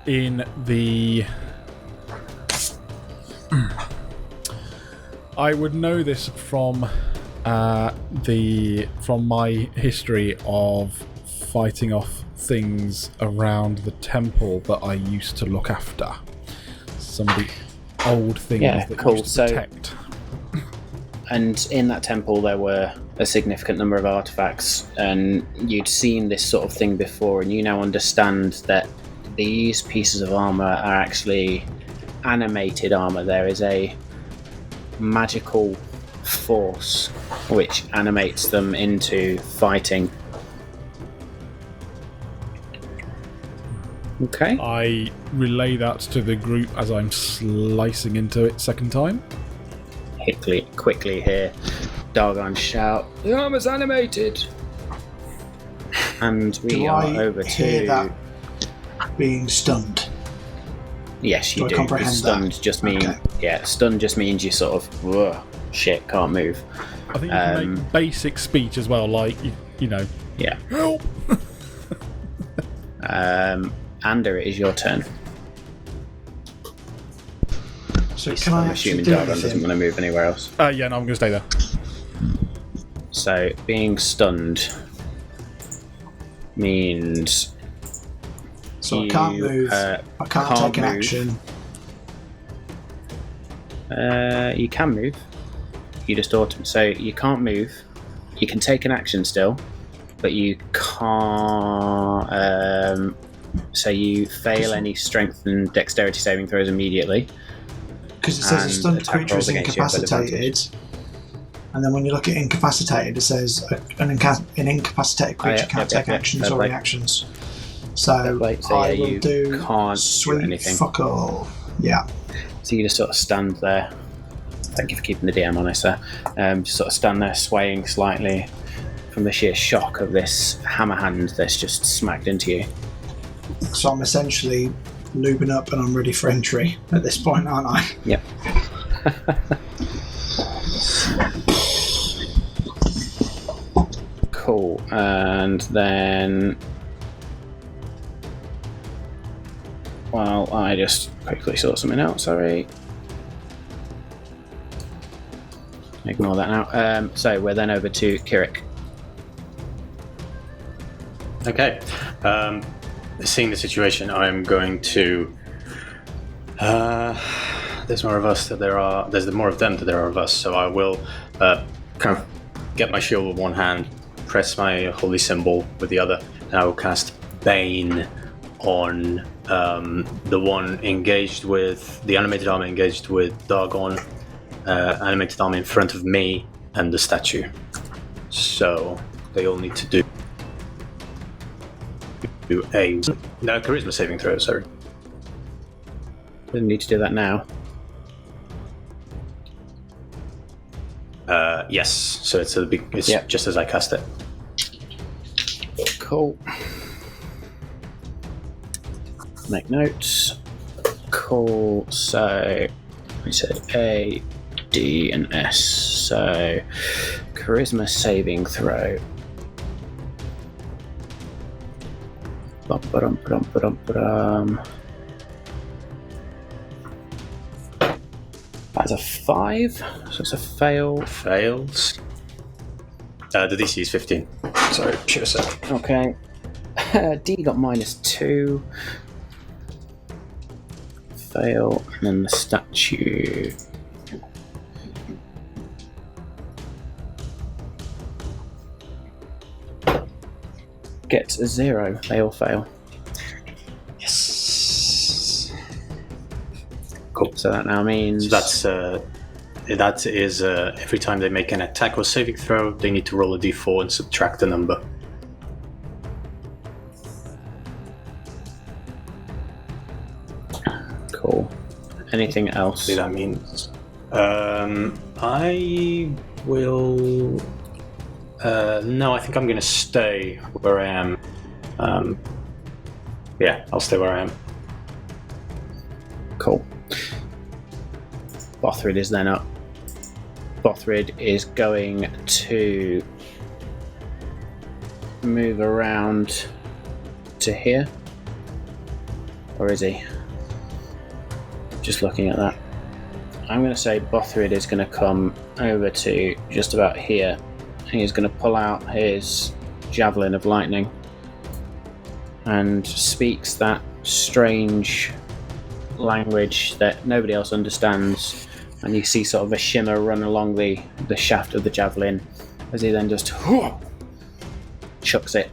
B: In the... I would know this from my history of fighting off things around the temple that I used to look after. Some of the old things that used to protect.
A: And in that temple there were a significant number of artifacts, and you'd seen this sort of thing before, and you now understand that these pieces of armor are actually animated armor. There is a magical force which animates them into fighting. Okay.
B: I relay that to the group as I'm slicing into it second time.
A: Quickly hear Dargon shout, "The armor's animated!" And we are over to
C: that being stunned.
A: Yes, you do.
C: Comprehend
A: stunned
C: that?
A: just mean stunned just means you sort of shit, can't move.
B: I think you can make basic speech as well, like you know.
A: Yeah.
B: Help.
A: Ander, it is your turn.
C: So can I
A: I'm
C: actually
A: assuming
C: do
A: Dargon doesn't
C: anything?
A: want to move anywhere else.
B: Yeah, no, I'm going to stay there.
A: So being means
C: So I can't move. I can't take an action.
A: You can move. You just so you can't move. You can take an action still, but you can't. So you fail any strength and dexterity saving throws immediately.
C: because it says a
A: And
C: stunned
A: attack
C: creature
A: rolls
C: is
A: against you have
C: incapacitated. And then when you look at incapacitated, it says an incapacitated creature can't take actions or reactions. So
A: So
C: I
A: yeah,
C: will
A: you
C: do
A: can't do
C: sweet
A: anything.
C: fuck all. Yeah.
A: So you just sort of stand there. Thank you for keeping the DM honest there. Just sort of stand there swaying slightly from the sheer shock of this hammer hand that's just smacked into you.
C: So I'm essentially lubing up and I'm ready for entry at this point, aren't I?
A: Yep. Cool. And then... Well, I just quickly sort something out, sorry. Ignore that now. So we're then over to Kirik.
D: Okay. Seeing the situation, I'm going to. There's more of us that there are. There's more of them than there are of us. So I will kind of get my shield with one hand, press my holy symbol with the other, and I will cast Bane on the one engaged with the animated army engaged with Dagon, animated army in front of me and the statue. So they all need to do a charisma saving throw. Sorry.
A: Didn't need to do that now.
D: Yes. So it's just as I cast it.
A: Cool. Make notes. Cool. So we said A, D, and S. So charisma saving throw. That's a 5, so it's a fail.
D: Fails. The DC is 15. Sorry, should have said.
A: Okay. D got -2. Fail, and then the statue. Gets a 0. They all fail.
D: Yes. Cool.
A: So that now means
D: So that is every time they make an attack or saving throw, they need to roll a d4 and subtract the number.
A: cool. Anything else?
D: That means I will. No, I think I'm going to stay where I am. Yeah, I'll stay where I am.
A: Cool. Bothrid is then up. Bothrid is going to move around to here. Or is he? Just looking at that. I'm going to say Bothrid is going to come over to just about here. And he's going to pull out his javelin of lightning and speaks that strange language that nobody else understands, and you see sort of a shimmer run along the shaft of the javelin as he then just chucks it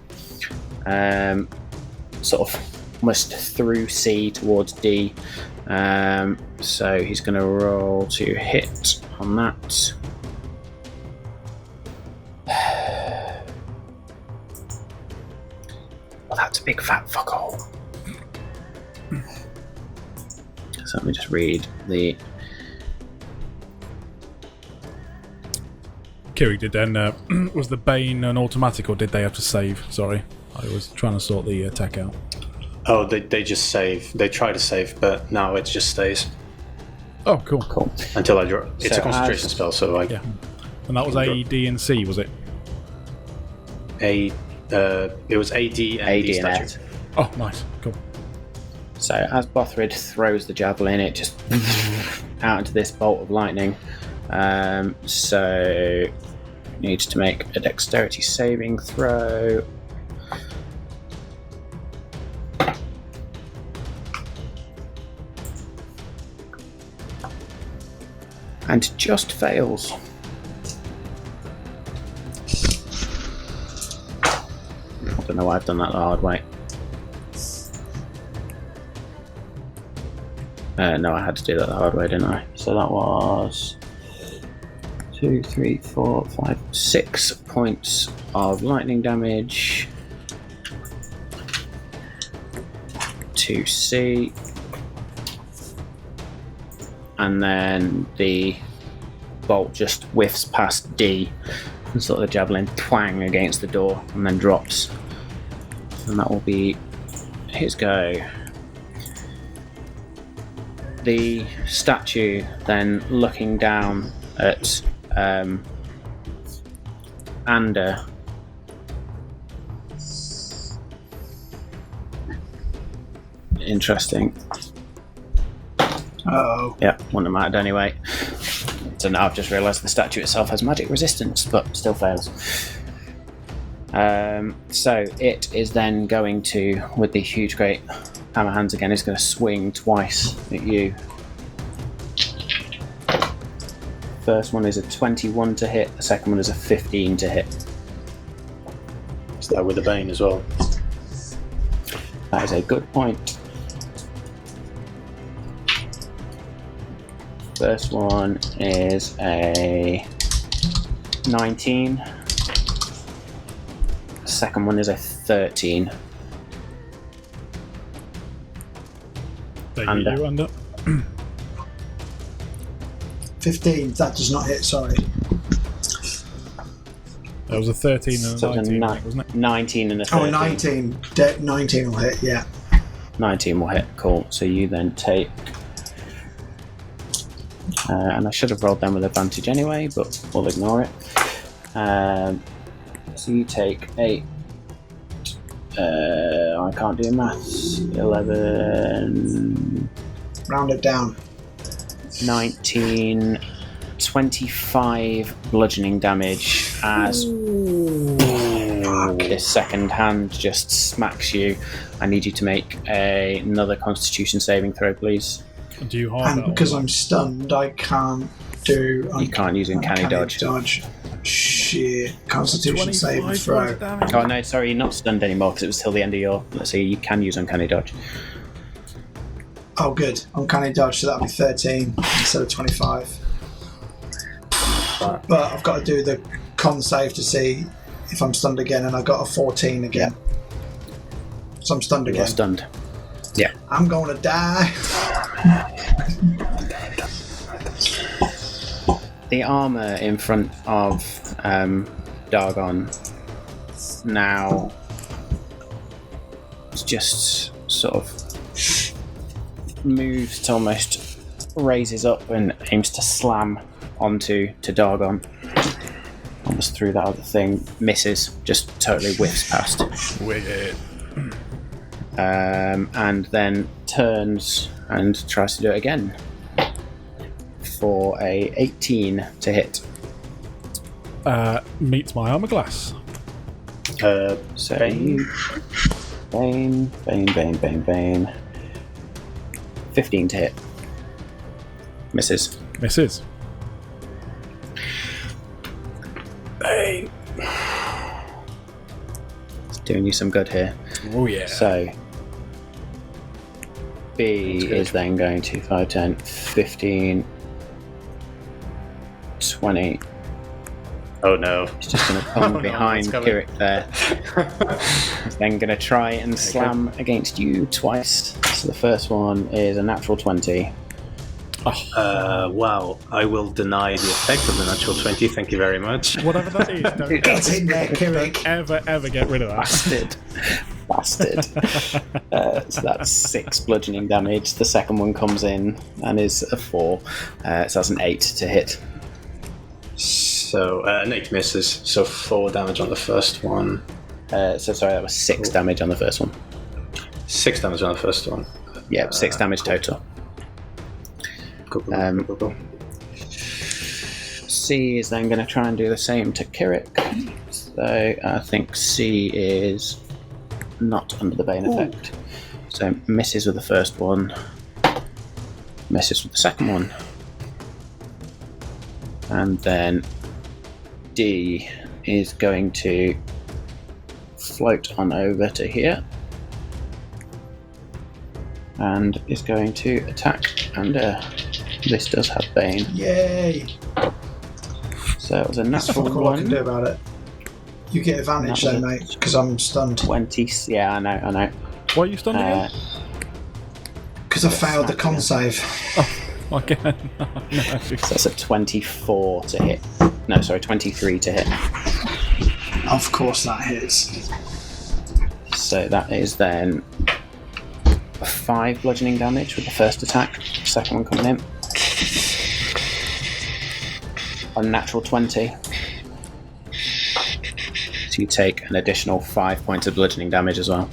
A: sort of almost through C towards D. So he's going to roll to hit on that. Well, that's a big fat fuckhole. So let me just read the...
B: Kiri, did then was the Bane an automatic, or did they have to save? Sorry, I was trying to sort the attack out.
D: Oh, they just save. They try to save, but now it just stays
B: Oh, cool.
A: Cool.
D: until I draw. It's
A: So
D: a concentration
A: as-
D: spell, so I
B: Yeah, and that was A, D, and C, was it?
D: it was AD and
A: AD
D: D
A: and
D: statue.
B: Oh, nice, cool.
A: So as Bothrid throws the javelin, it just out into this bolt of lightning. So needs to make a dexterity saving throw. And just fails. I don't know why I've done that the hard way. No, I had to do that the hard way, didn't I? So that was 2, 3, 4, 5, 6 points of lightning damage to C. And then the bolt just whiffs past D and sort of the javelin twang against the door and then drops. And that will be his go. The statue then looking down at Ander. Interesting.
C: Oh.
A: Yeah, wouldn't have mattered anyway. So now I've just realised the statue itself has magic resistance, but still fails. So it is then going to, with the huge great hammer hands again, it's going to swing twice at you. First one is a 21 to hit, the second one is a 15 to hit.
D: Is that with the Bane as well?
A: That is a good point. First one is a 19. Second one is a 13.
B: They
A: Under.
B: get you under.
C: 15. That does not hit, sorry.
B: There was a 13 and a
A: So it's
B: 19,
A: a
B: I think, wasn't it?
A: 19 and a 13.
C: Oh, 19. 19 will hit, yeah.
A: 19 will hit, cool. So you then take... and I should have rolled them with advantage anyway, but we'll ignore it. So you take 8... I can't do maths. 11...
C: Round it down.
A: 19... 25 bludgeoning damage as this second hand just smacks you. I need you to make another Constitution saving throw, please.
B: Do you hold
C: And
B: that
C: because
B: on?
C: I'm stunned, I can't do...
A: You can't use uncanny dodge.
C: Shit. Constitution saving
B: 25
C: throw.
B: points of damage.
A: Oh no, sorry, you're not stunned anymore because it was till the end of your... Let's see, you can use uncanny dodge.
C: Oh, good. Uncanny dodge, so that'll be 13 instead of 25. But I've got to do the con save to see if I'm stunned again, and I got a 14 again. So I'm stunned
A: You're
C: again.
A: stunned. Yeah.
C: I'm going to die.
A: The armour in front of Dargon now just sort of moves to almost raises up and aims to slam onto Dargon. Almost through that other thing. Misses. Just totally whiffs past.
B: Wicked.
A: And then turns and tries to do it again. For a 18 to hit.
B: Meets my armor glass.
A: So
D: Bane.
A: Bane. 15 to hit. Misses.
B: Misses.
A: Bane. It's doing you some good here.
B: Oh yeah.
A: So B is then going to 5, 10, 15, 20.
D: Oh no.
A: He's just going to come behind
D: what's coming?
A: Kirik there. He's then going to try and slam against you twice. So the first one is a natural 20.
D: Wow. I will deny the effect of the natural 20. Thank you very much.
B: Whatever that is, don't
C: Get in there, Kirik.
B: ever get rid of that.
A: Bastard. So that's 6 bludgeoning damage. The second one comes in and is a 4. So that's an 8 to hit.
D: So, an 8 misses. So 4 damage on the first one.
A: So sorry, that was 6 damage on the first one.
D: 6 damage on the first one.
A: Yeah, 6 damage total.
D: Cool.
A: C is then going to try and do the same to Kirik. So I think C is not under the Bane effect. So misses with the first one. Misses with the second one. And then D is going to float on over to here. And is going to attack And this does have Bane.
C: Yay!
A: So it was a
C: That's
A: natural
C: fuck all I can do
A: one.
C: about it. You get advantage
A: That was
C: though, mate, because I'm stunned.
A: 20. Yeah, I know.
B: Why are you stunned again?
C: Because I failed the con save.
B: Again. No.
A: So that's a 24 to hit. No, sorry, 23 to hit.
C: Of course that hits.
A: So that is then 5 bludgeoning damage with the first attack. Second one coming in. Unnatural 20. So you take an additional 5 points of bludgeoning damage as well.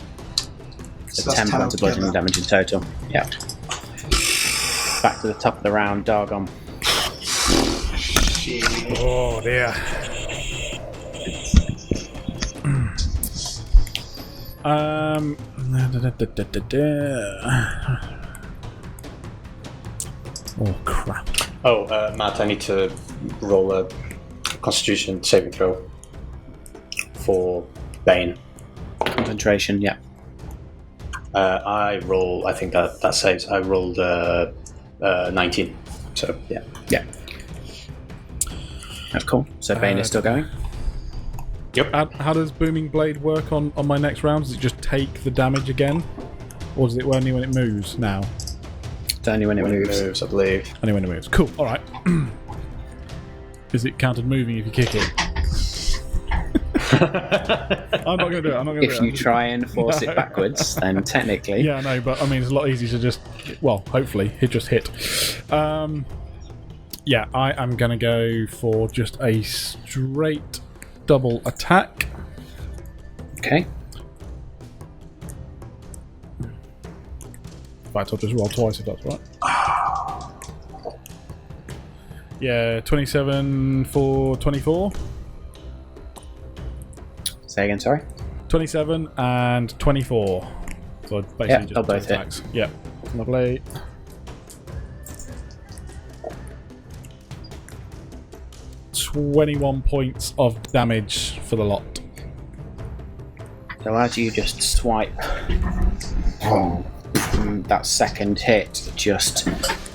A: So
C: that's
A: 10 points of bludgeoning damage in total. Yeah. Back to the top of the round, Dargon.
B: Oh dear. Oh crap.
D: Oh, Matt, I need to roll a Constitution saving throw for Bane.
A: Concentration, yeah.
D: I think that saves. I rolled 19. So, yeah.
A: Yeah. That's cool. So Bane is still going.
D: Yep.
B: How does Booming Blade work on my next round? Does it just take the damage again? Or does it only when it moves now?
A: It's only when it moves.
D: I believe.
B: Only when it moves. Cool, alright. Is it counted moving if you kick it? I'm not going to do it. I'm not going to do it.
A: If you try and force it backwards, then technically...
B: Yeah, no, but I mean, it's a lot easier to just... Well, hopefully, just hit. Yeah, I am going to go for just a straight double attack.
A: Okay.
B: In fact, I'll just roll twice if that's right. Yeah, 27 for 24.
A: Say again, sorry?
B: 27 and 24. So basically
A: Yeah,
B: just
A: they'll both hit.
B: attacks. Yeah, lovely. $21 points of damage for the lot.
A: So as you just swipe, that second hit just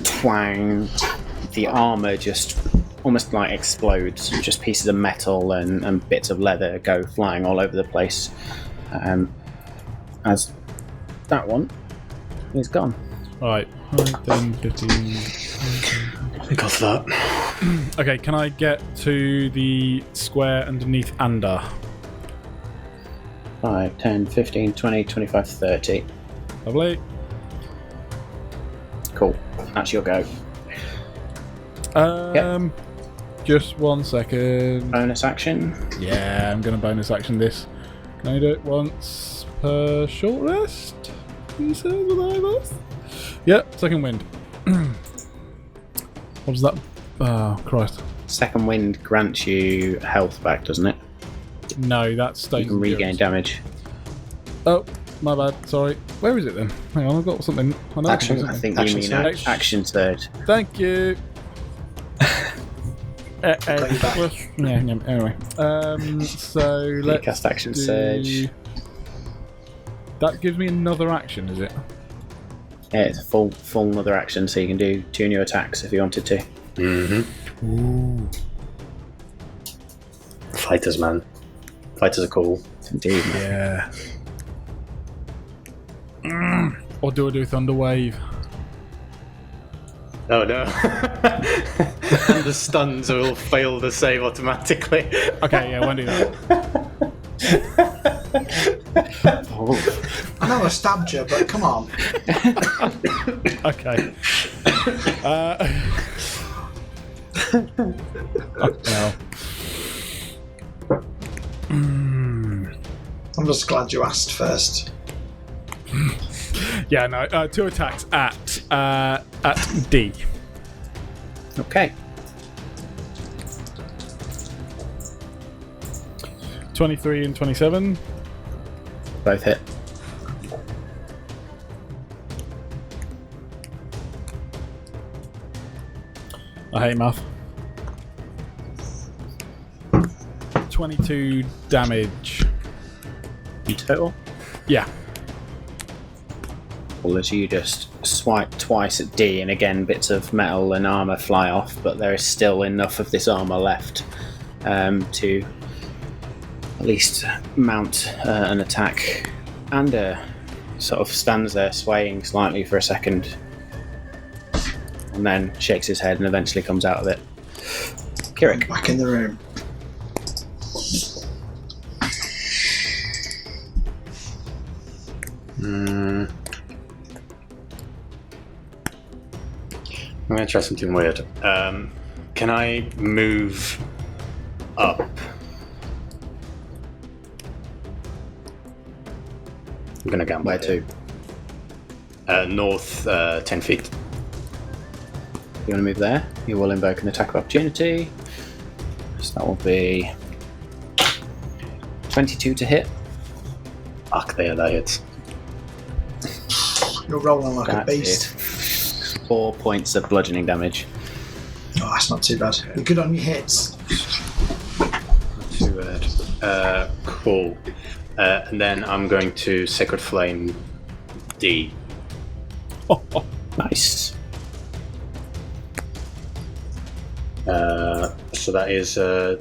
A: twang, the armour just almost like explodes. Just pieces of metal and bits of leather go flying all over the place. As that one is gone.
B: Alright, 10, 15.
D: I think off that.
B: Okay, can I get to the square underneath Ander?
A: 5, 10, 15, 20, 25, 30.
B: Lovely.
A: Cool. That's your go.
B: Just 1 second.
A: Bonus action.
B: Yeah, I'm going to bonus action this. Can I do it once per short rest? He says with either. Yep, second wind. What was that? Oh, Christ.
A: Second wind grants you health back, doesn't it?
B: No, that's stays.
A: You can regain damage.
B: Oh, my bad. Sorry. Where is it then? Hang on, I've got something. I know
D: Action.
B: something.
A: I think
D: Action
A: you mean
B: surge.
A: action surge.
B: Thank you. Well, yeah, anyway. So let's
A: cast action
B: do...
A: surge.
B: That gives me another action, is it?
A: Yeah, it's a full another action, so you can do 2 new attacks if you wanted to.
D: Mm-hmm.
B: Ooh.
D: Fighters, man. Fighters are cool.
A: Indeed, man.
B: Yeah. Or do I do Thunder Wave?
D: Oh no. And the stuns will fail the save automatically.
B: Okay, yeah, I won't do that.
C: I know I stabbed you, but come on.
B: Okay. Well.
C: I'm just glad you asked first.
B: Yeah, no. 2 attacks at D.
A: Okay.
B: 23 and 27.
A: Both hit.
B: I hate math. 22 damage.
A: In total.
B: Yeah.
A: Well, as you just swipe twice at D, and again bits of metal and armour fly off, but there is still enough of this armour left to at least mount an attack. And sort of stands there swaying slightly for a second, and then shakes his head and eventually comes out of it. Kirik.
C: Back in the room.
D: I'm going to try something weird. Can I move up? I'm going to gamble.
A: Where to?
D: North, 10 feet.
A: You want to move there? You will invoke an attack of opportunity. So that will be 22 to hit.
D: Fuck, there, that hits.
C: You're rolling like a
A: That
C: beast.
A: is 4 points of bludgeoning damage.
C: Oh, that's not too bad. You're good on your hits.
D: Too bad. Cool. And then I'm going to Sacred Flame D.
A: Nice.
D: So that is a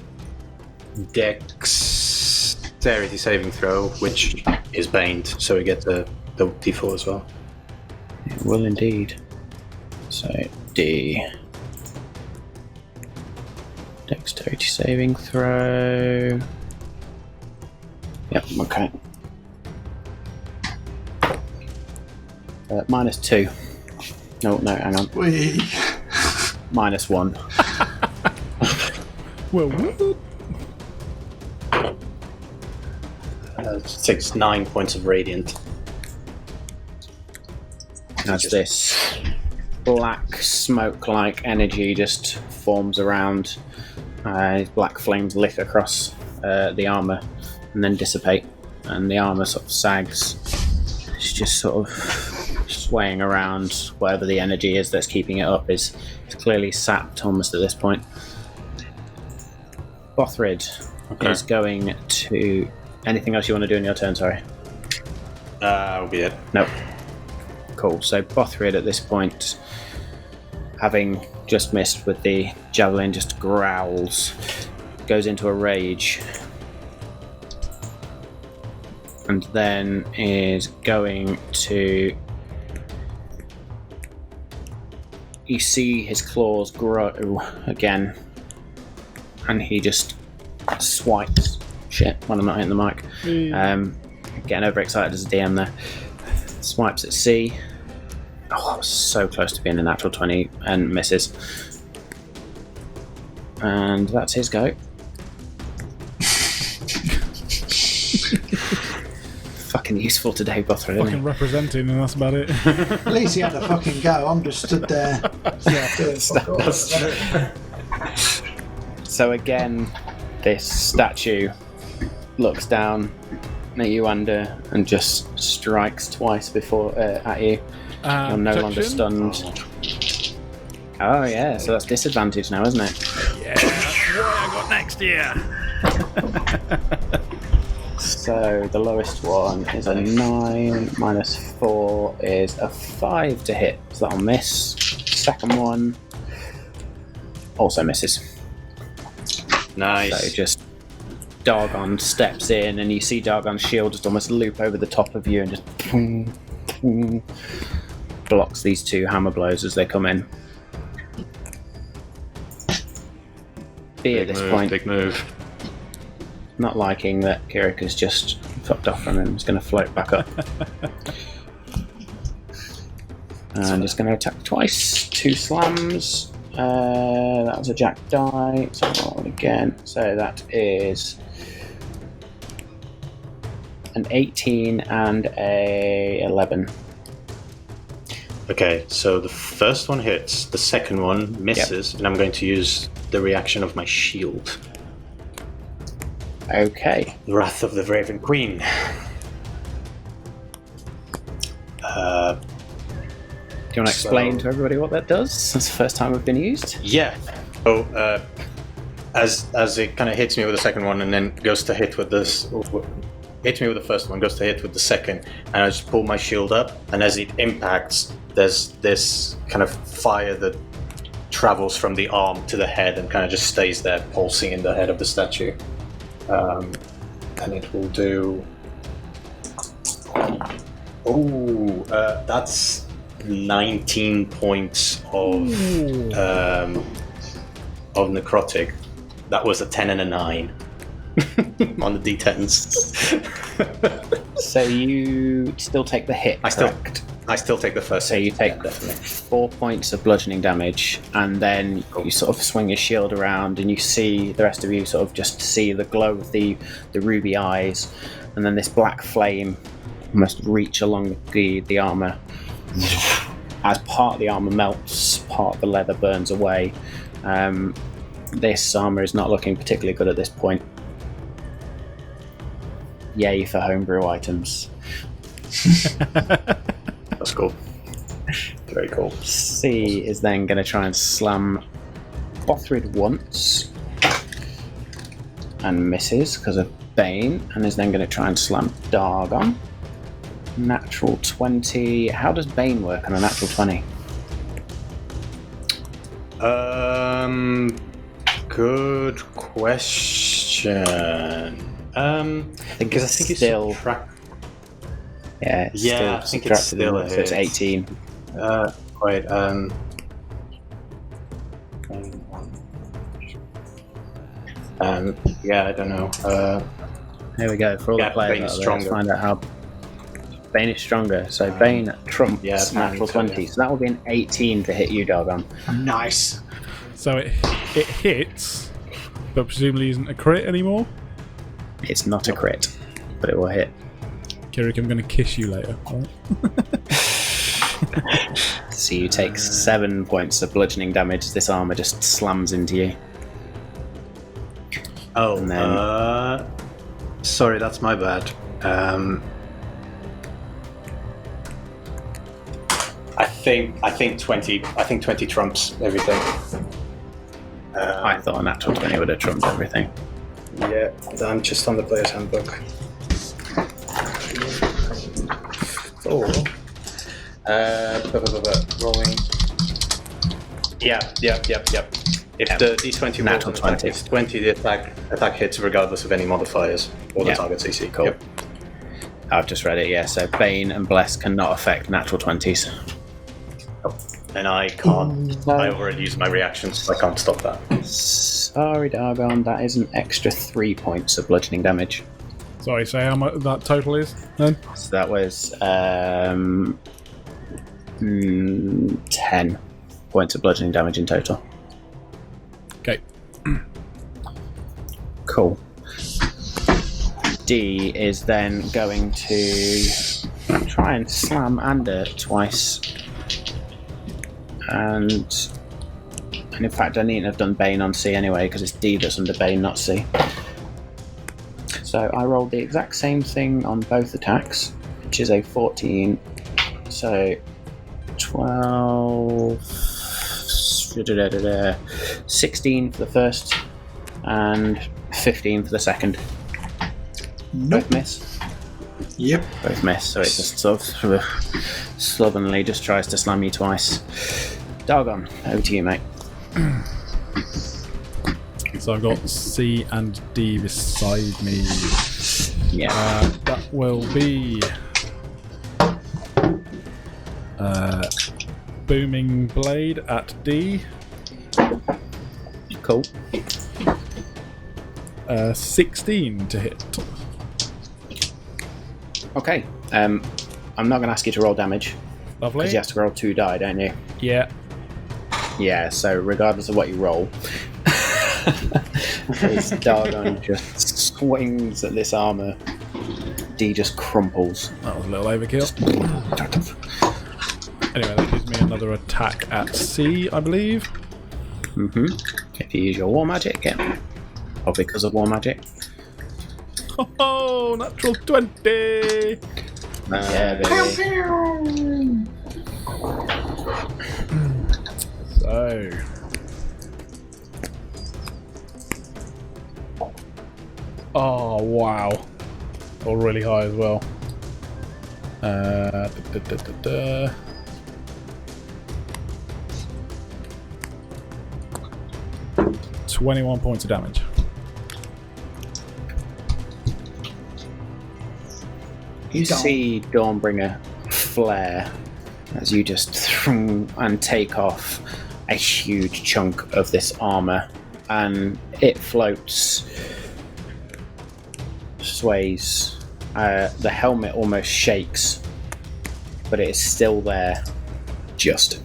D: Dexterity saving throw, which is baned, so we get the D4 as well.
A: It will indeed. So D. Dexterity saving throw. Yep, okay. -2. No, hang on.
C: Whee!
A: -1.
B: Well, what?
D: Takes 9 points of radiant.
A: As this black smoke-like energy just forms around, black flames lick across the armour and then dissipate, and the armour sort of sags. It's just sort of swaying around. Whatever the energy is that's keeping it up is clearly sapped almost at this point. Bothrid is going to... Anything else you want to do in your turn, sorry?
D: That'll be it.
A: Nope. Cool. So Bothrid at this point, having just missed with the javelin, just growls, goes into a rage, and then is going to... You see his claws grow again, and he just swipes. Shit, when I'm not hitting the mic. Getting overexcited as a DM there. Swipes at C. Oh, I was so close to being a natural 20 and misses. And that's his go. Fucking useful today, Bothrid, isn't
B: Fucking representing, and that's about it.
C: At least he had a fucking go. I'm just stood there. Doing fuck all.
A: So again, this statue looks down at you, Ander, and just strikes twice before at you. You're no longer stunned. Oh yeah, so that's disadvantage now, isn't it?
B: Yeah, that's what I got next year.
A: So the lowest one is a 9, -4 is a 5 to hit, so that'll miss. Second one also misses.
D: Nice.
A: So just Dargon steps in, and you see Dargon's shield just almost loop over the top of you and just blocks these two hammer blows as they come in. B at this point,
D: Big move.
A: not liking that Kirik has just fucked off from him, is going to float back up. And just going to attack twice. 2 slams. That was a jack die, so I'll roll again. So that is an 18 and a 11.
D: Okay, so the first one hits, the second one misses, and I'm going to use the reaction of my shield.
A: Okay.
D: The Wrath of the Raven Queen.
A: Do you want to explain to everybody what that does? It's the first time we've been used.
D: Yeah. So, as it kind of hits me with the second one and then goes to hit with this hits me with the first one, goes to hit with the second, and I just pull my shield up, and as it impacts, there's this kind of fire that travels from the arm to the head and kind of just stays there, pulsing in the head of the statue. And it will do... that's 19 points of necrotic. That was a 10 and a 9 on the d10s.
A: So you still take the hit, correct?
D: I still take the first.
A: So you take
D: yeah, definitely
A: 4 points of bludgeoning damage, and then you sort of swing your shield around, and you see the rest of you sort of just see the glow of the ruby eyes, and then this black flame must reach along the armor. As part of the armor melts, part of the leather burns away. This armor is not looking particularly good at this point. Yay for homebrew items.
D: That's cool. Very cool.
A: C is then going to try and slam Bothrid once and misses because of Bane, and is then going to try and slam Dargon. Natural 20. How does Bane work on a natural 20?
D: Good question.
A: I think it's still. Yeah, it's
D: I think it's still
A: so it's 18.
D: Wait, yeah, I don't know.
A: Here we go. For all the players
D: Bane is
A: out there, let's
D: stronger.
A: find out how Bane is stronger. So Bane trumps
D: yeah,
A: natural 20.
D: yeah.
A: So that will be an 18 to hit you, Dargon.
C: Nice.
B: So it hits, but presumably isn't a crit anymore.
A: It's not a crit, but it will hit.
B: Kirik, I'm going to kiss you later. Right?
A: So you take 7 points of bludgeoning damage. This armor just slams into you.
D: Oh,
A: And then-
D: sorry, that's my bad. I think 20 trumps everything.
A: I thought a natural 20 would have trumped everything.
D: Yeah, I'm just on the player's handbook. Oh. Rolling. Yeah. If the D20
A: Natural
D: rolls
A: 20.
D: It's 20, the attack hits regardless of any modifiers or the
A: Yeah.
D: target's AC.
A: Cool.
D: Yep.
A: I've just read it, yeah. So Bane and Bless cannot affect natural 20s.
D: And I can't. I already used my reactions, so I can't stop that.
A: Sorry, Dargon, that is an extra 3 points of bludgeoning damage.
B: Sorry, say how much that total is then?
A: So that was 10 points of bludgeoning damage in total.
B: Okay.
A: Cool. D is then going to try and slam Ander twice. And in fact, I needn't have done Bane on C anyway, because it's D that's under Bane, not C. So I rolled the exact same thing on both attacks, which is a 14. So 12, 16 for the first, and 15 for the second.
C: Nope.
A: Both miss.
C: Yep.
A: Both miss, so it just sort of slovenly just tries to slam you twice. Dargon, over to you, mate.
B: So I've got C and D beside me.
A: Yeah.
B: That will be Booming Blade at D.
A: Cool.
B: 16 to hit.
A: Okay. I'm not going to ask you to roll damage,
B: Lovely.
A: because you have to roll 2 die, don't you?
B: Yeah.
A: Yeah, so regardless of what you roll, this Dargon just swings at this armor. D just crumples.
B: That was a little overkill. Anyway, that gives me another attack at C, I believe.
A: If you use your war magic, yeah. Or because of war magic.
B: Oh, natural 20!
A: Yeah, baby.
B: So. Oh, wow. or really high as well. 21 points of damage.
A: You see Dawnbringer flare as you just and take off a huge chunk of this armor, and it floats, sways. The helmet almost shakes, but it is still there. Just.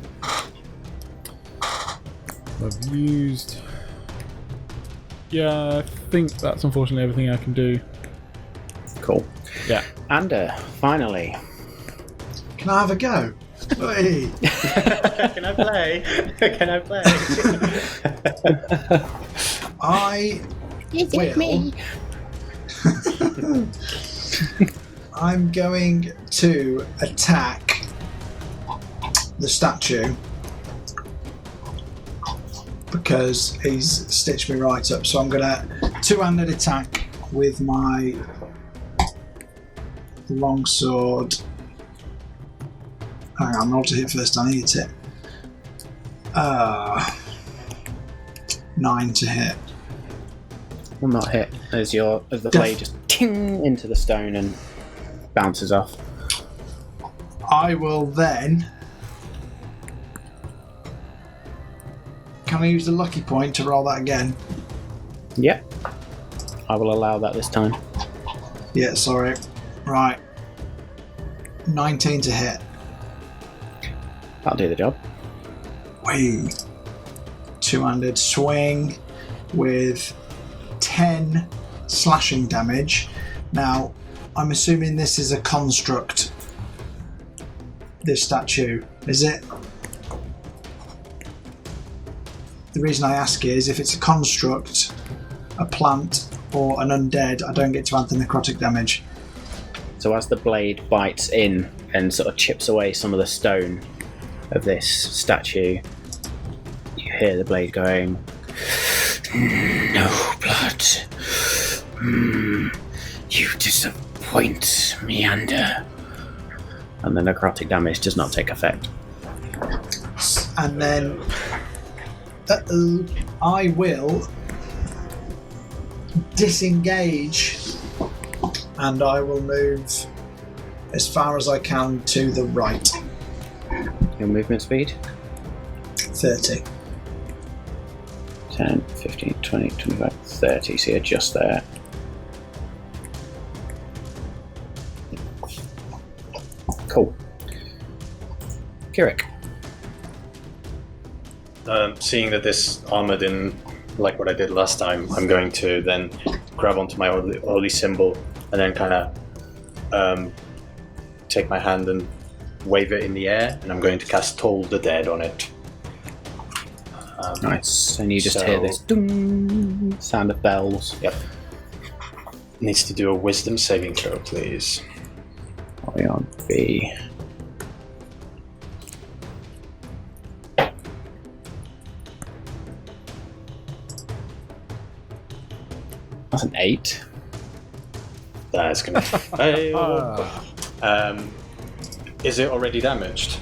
B: I've used. Yeah, I think that's unfortunately everything I can do.
A: Cool.
B: Yeah.
A: And finally.
C: Can I have a go? Hey.
D: Can I play? Can I play?
C: I
A: Is
C: will.
A: it me?
C: I'm going to attack the statue because he's stitched me right up. So I'm going to two-handed attack with my longsword. Hang on, roll to hit first. I need it. 9 to hit.
A: Will not hit as the blade just ting into the stone and bounces off.
C: I will then. Can I use the lucky point to roll that again?
A: Yep. I will allow that this time.
C: Yeah, sorry. Right. 19 to hit.
A: That'll do the job.
C: Whee. Two-handed swing with 10 slashing damage. Now, I'm assuming this is a construct. This statue, is it? The reason I ask is if it's a construct, a plant, or an undead, I don't get to add the necrotic damage.
A: So as the blade bites in and sort of chips away some of the stone of this statue, you hear the blade going, "No blood. You disappoint, Meander." And the necrotic damage does not take effect.
C: And then I will disengage and I will move as far as I can to the right.
A: Your movement speed?
C: 30.
A: 10, 15, 20, 25, 30. So you're just there. Cool. Kirik.
D: Seeing that this armor didn't like what I did last time, I'm going to then grab onto my holy symbol and then kind of take my hand and wave it in the air, and I'm going to cast Toll the Dead on it.
A: Nice. And you just hear this ding sound of bells.
D: Yep. Needs to do a wisdom saving throw, please.
A: Are we on B? That's an 8.
D: That's gonna fail. Is it already damaged?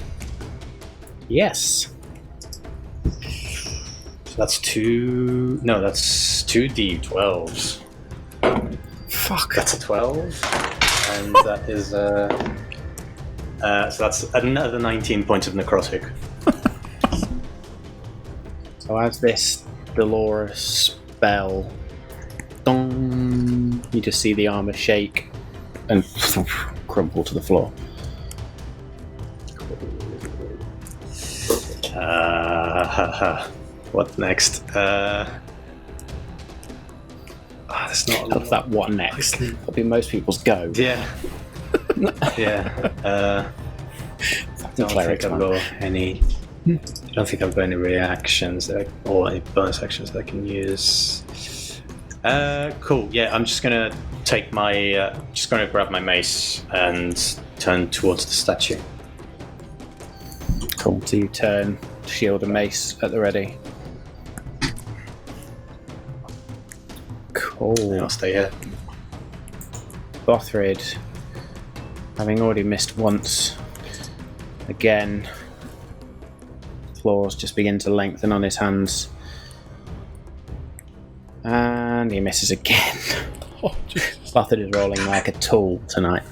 A: Yes.
D: So that's 2. No, that's 2d12s.
A: Fuck.
D: That's a 12, and that is so that's another 19 points of necrotic.
A: So as this Dolores bell, dong, you just see the armor shake and crumple to the floor.
D: What next? That's not.
A: I love that. What next? That'll be most people's go.
D: Yeah. Yeah. Don't think I've got any. I don't think I've got any reactions or any bonus actions that I can use. Cool. Yeah, I'm just gonna take my. Just gonna grab my mace and turn towards the statue.
A: Cool. So you turn, shield and mace at the ready. Cool.
D: I'll stay here.
A: Bothrid, having already missed once, again, claws just begin to lengthen on his hands. And he misses again.
B: Oh, Jesus.
A: Bothrid is rolling like a tool tonight.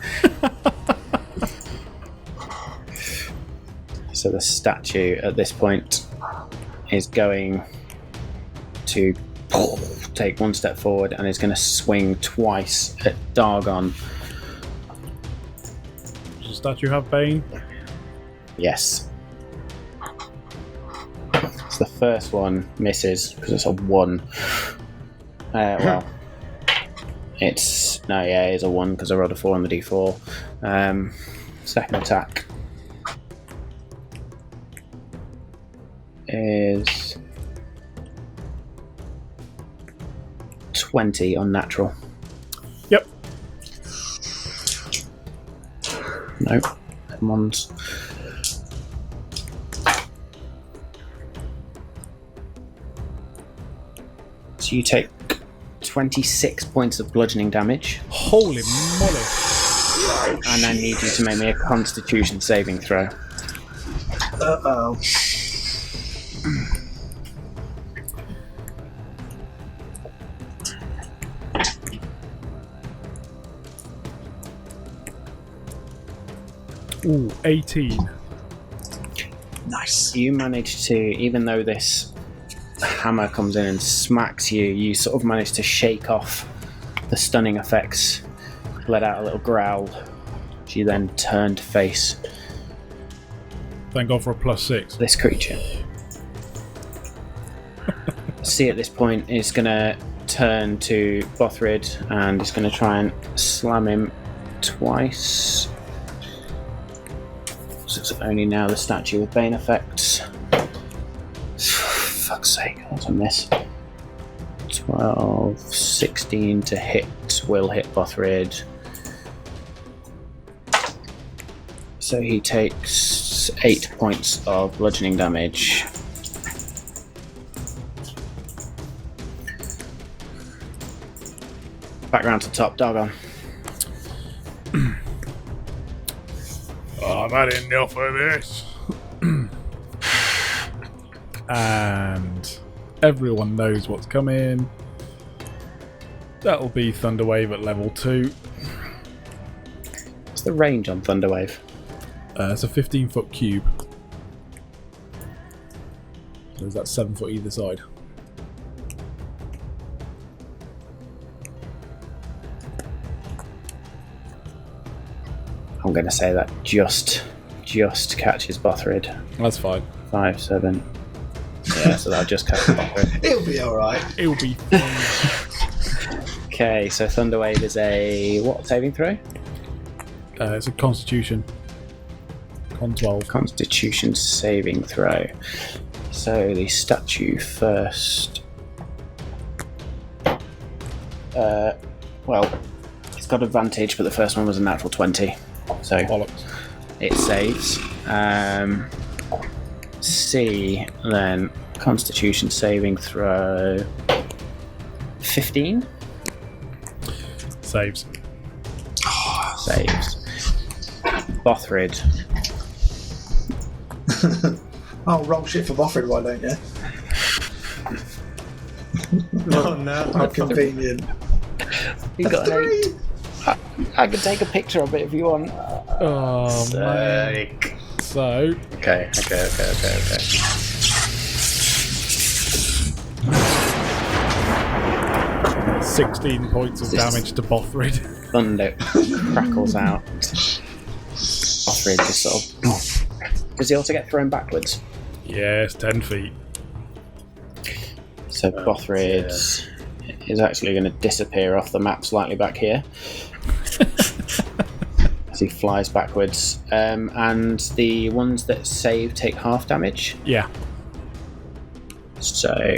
A: So the statue at this point is going to take one step forward and is going to swing twice at Dargon.
B: Does the statue have Bane?
A: Yes. So the first one misses because it's a 1. Well, it's a 1 because I rolled a 4 on the d4. Second attack is 20 unnatural.
B: Yep.
A: Nope. Them ones. So you take 26 points of bludgeoning damage,
B: Holy moly.
A: and I need you to make me a Constitution saving throw.
C: Uh-oh.
B: Ooh, 18.
C: Nice.
A: You manage to, even though this hammer comes in and smacks you, you sort of manage to shake off the stunning effects, let out a little growl. She then turned to face
B: Thank God for a +6.
A: this creature. See, at this point, is going to turn to Bothrid and is going to try and slam him twice. So it's only now the statue with Bane effects. Fuck's sake, that's a miss. 12, 16 to hit, will hit Bothrid. So he takes 8 points of bludgeoning damage. Back round to top, Dargon.
B: I've had enough of this. And everyone knows what's coming. That'll be Thunderwave at level 2.
A: What's the range on Thunderwave?
B: It's a 15-foot cube. So there's that 7 foot either side.
A: I'm going to say that just catches Bothrid.
B: That's fine.
A: 5, 7. Yeah, so that'll just catch Bothrid.
C: It'll be alright.
B: It'll be fine.
A: Okay, so Thunderwave is a what saving throw?
B: It's a Constitution. Con 12.
A: Constitution saving throw. So the statue first. Well, it's got advantage, but the first one was a natural 20. So
B: Bollocks.
A: it saves. C, then Constitution saving throw 15.
B: Saves.
A: Saves. Bothrid.
C: Oh, roll shit for Bofford, why don't you?
D: Oh no.
C: How convenient.
A: You got an 8. I can take a picture of it if you want.
B: Oh, man.
D: Sick.
B: So,
D: Okay.
B: 16 points of damage to Bothrid.
A: Thunder crackles out. Bothrid just sort of. Does he also get thrown backwards?
B: Yes, 10 feet.
A: So Bothrid is actually going to disappear off the map slightly back here. As he flies backwards. And the ones that save take half damage.
B: Yeah.
A: So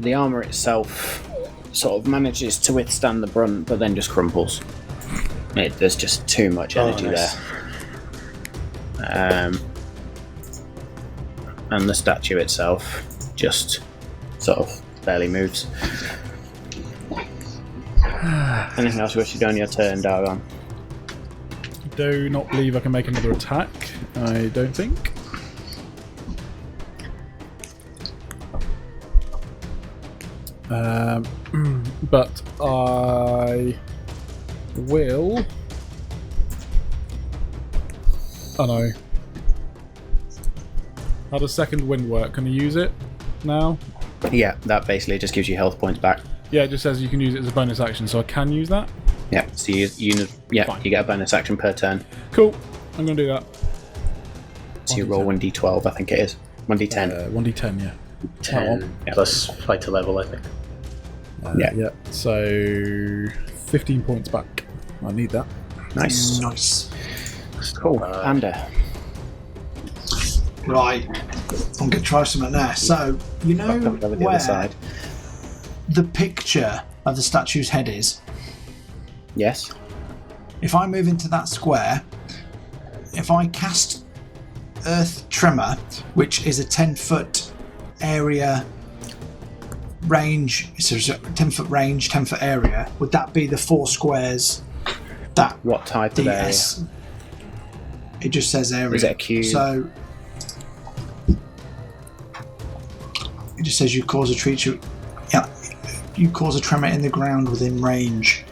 A: the armour itself sort of manages to withstand the brunt, but then just crumples. There's just too much energy
D: nice.
A: there. And the statue itself just sort of barely moves. Anything else you wish to do on your turn, Dargon?
B: Do not believe I can make another attack. I don't think. But I will. Oh no. How does second wind work? Can I use it now?
A: Yeah, that basically just gives you health points back.
B: Yeah, it just says you can use it as a bonus action, so I can use that.
A: Yeah, so you get a bonus action per turn.
B: Cool. I'm gonna do that.
A: So you roll 1d12, I think it is. 1d10.
B: 1d10, yeah.
D: 10
A: Yeah.
D: plus fighter level, I think.
B: Yeah. So 15 points back. I need that.
A: Nice.
C: Nice.
A: Cool. Ander.
C: Right. I'm going to try something there. So, you know
A: Over the
C: where
A: other side.
C: the picture of the statue's head is?
A: Yes.
C: If I move into that square, if I cast Earth Tremor, which is a 10-foot area range, so it's a 10-foot range, 10-foot area, would that be the 4 squares that
A: What type of area?
C: DS? It just says area.
A: Is it a cube?
C: So it just says you cause a creature. Yeah, you cause a tremor in the ground within range,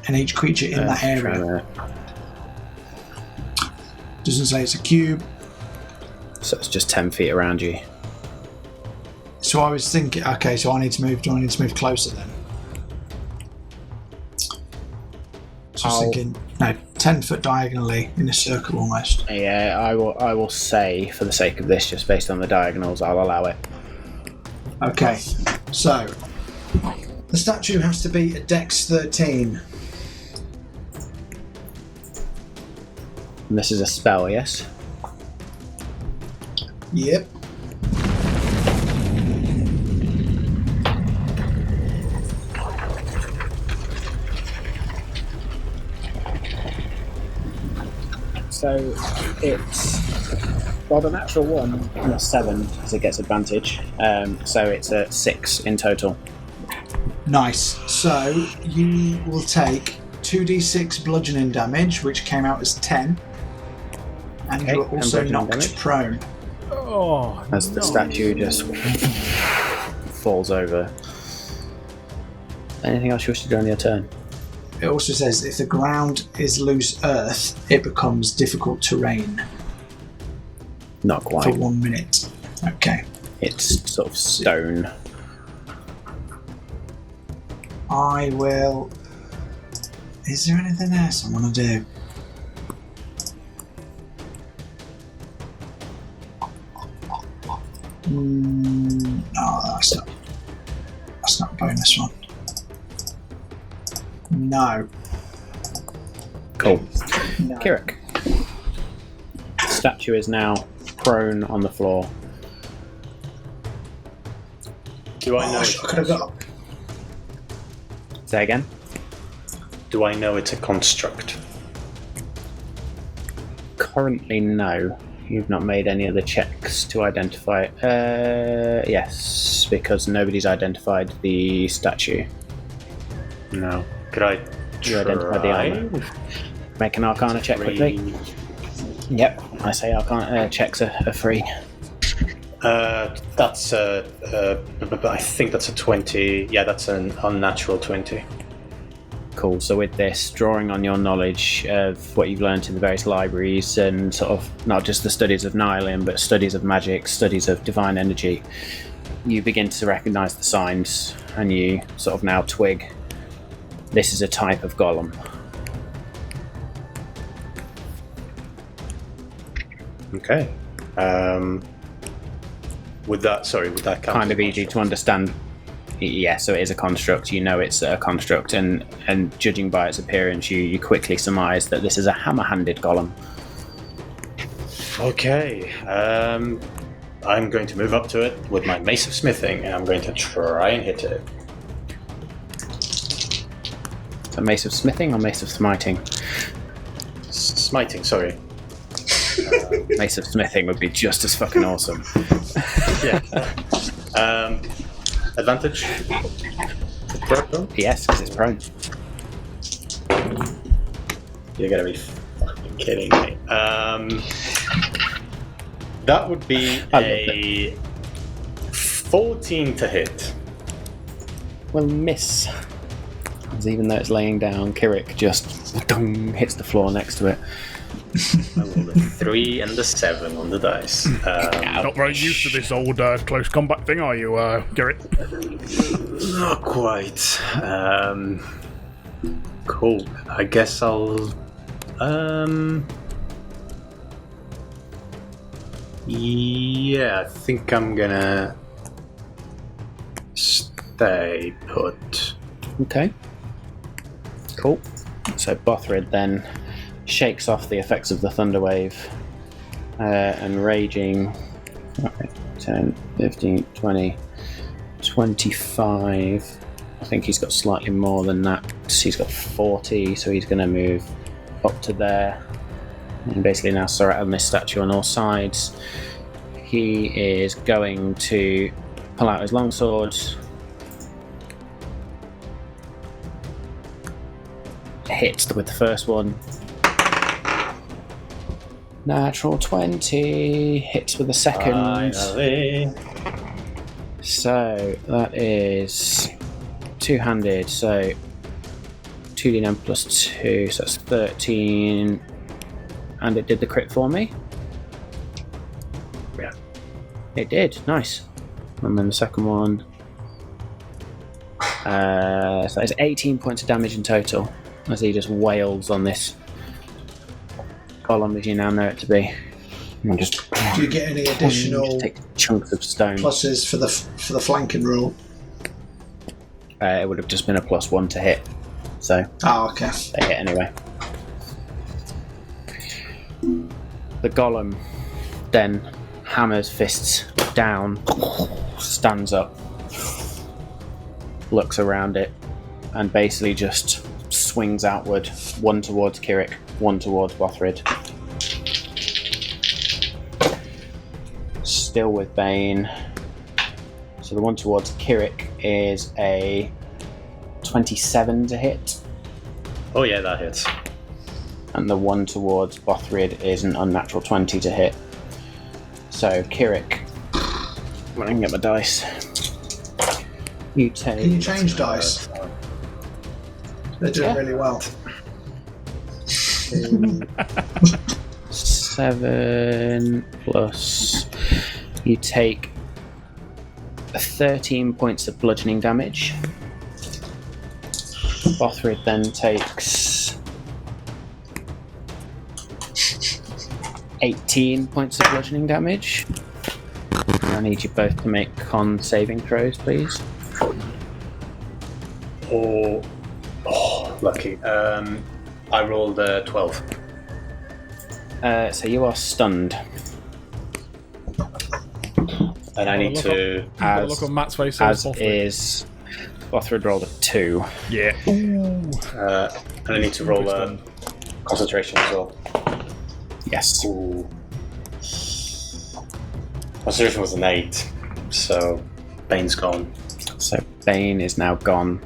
C: and each creature in that area.
A: Tremor.
C: Doesn't say it's a cube.
A: So it's just 10 feet around you.
C: So I was thinking, okay, so I need to move. Do I need to move closer then? So I was thinking, no, 10-foot diagonally in a circle almost.
A: Yeah, I will say, for the sake of this, just based on the diagonals, I'll allow it.
C: Okay, so the statue has to be a Dex 13.
A: And this is a spell, yes?
C: Yep.
A: So it's the natural one and a 7 because it gets advantage. So it's a 6 in total.
C: Nice. So you will take 2d6 bludgeoning damage, which came out as 10, and
A: Okay,
C: you are
A: and
C: also
A: bludgeoning
C: knocked
A: damage.
C: prone.
B: Oh,
A: As the statue just falls over. Anything else you wish to do on your turn?
C: It also says if the ground is loose earth, it becomes difficult terrain
A: Not
C: for
A: quite.
C: 1 minute. Okay.
A: It's sort of stone.
C: I will. Is there anything else I want to do? No, that's not a bonus one. No.
A: Cool.
C: No.
A: Kirik. The statue is now prone on the floor.
D: Do I know?
C: I could have got.
A: Say again?
D: Do I know it's a construct?
A: Currently, no. You've not made any other checks to identify it. Yes, because nobody's identified the statue.
D: No. Could I?
A: You identified the armor. Make an Arcana check quickly. Yep, I say Arcana checks are free.
D: That's I think that's a 20. Yeah, that's an unnatural 20.
A: Cool. So with this, drawing on your knowledge of what you've learned in the various libraries and sort of not just the studies of Nihilium, but studies of magic, studies of divine energy, you begin to recognise the signs and you sort of now twig this is a type of golem.
D: Okay. Would that count?
A: Kind
D: as
A: of
D: a
A: easy
D: construct?
A: to understand. Yeah, so it is a construct. You know it's a construct, and judging by its appearance, you quickly surmise that this is a hammer-handed golem.
D: Okay. I'm going to move up to it with my mace of smithing, and I'm going to try and hit it.
A: So mace of smithing or mace of smiting?
D: Smiting, sorry.
A: Mace of smithing would be just as fucking awesome.
D: Yeah. Advantage? Prone?
A: Yes, because it's prone.
D: You're gonna be fucking kidding me. That would be a 14 to hit.
A: Will miss. As even though it's laying down, Kirik just hits the floor next to it.
D: I rolled a 3 and a 7 on the dice.
B: Not very used to this old close combat thing, are you, Garrett?
D: Not quite. Cool. I guess I'll. Yeah, I think I'm gonna stay put.
A: Okay. Cool. So Bothrid then shakes off the effects of the Thunderwave and raging 10, 15, 20, 25. I think he's got slightly more than that. He's got 40, so he's going to move up to there. And basically now surround this statue on all sides. He is going to pull out his longsword. Hits with the first one. Natural 20. Hits with the second.
D: Finally.
A: So that is two-handed. So 2d9 plus 2. So that's 13. And it did the crit for me.
D: Yeah.
A: It did. Nice. And then the second one. So that's 18 points of damage in total. As he just wails on this column, as you now know it to be. And just
C: Do you get any additional
A: just take chunks of stone.
C: pluses for the flanking roll?
A: It would have just been a +1 to hit. So
C: Oh, okay.
A: they hit anyway. The golem then hammers fists down, stands up, looks around it, and basically just swings outward, one towards Kirik, one towards Bothrid. Still with Bane. So the one towards Kirik is a 27 to hit,
D: Oh yeah, that hits.
A: and the one towards Bothrid is an unnatural 20 to hit. So Kirik, when I can get my dice, you take.
C: Can you change dice? They're doing
A: Yeah.
C: really well.
A: 7 plus. You take 13 points of bludgeoning damage. Bothrid then takes 18 points of bludgeoning damage. I need you both to make con saving throws, please.
D: Oh, lucky. I rolled a 12.
A: So you are stunned.
D: And I need to.
B: You've got a look on Matt's face.
A: As is Bothrid rolled a 2.
B: Yeah.
D: And I need to roll a concentration as well.
A: Yes.
D: Ooh. Concentration was an 8, so Bane's gone.
A: So Bane is now gone.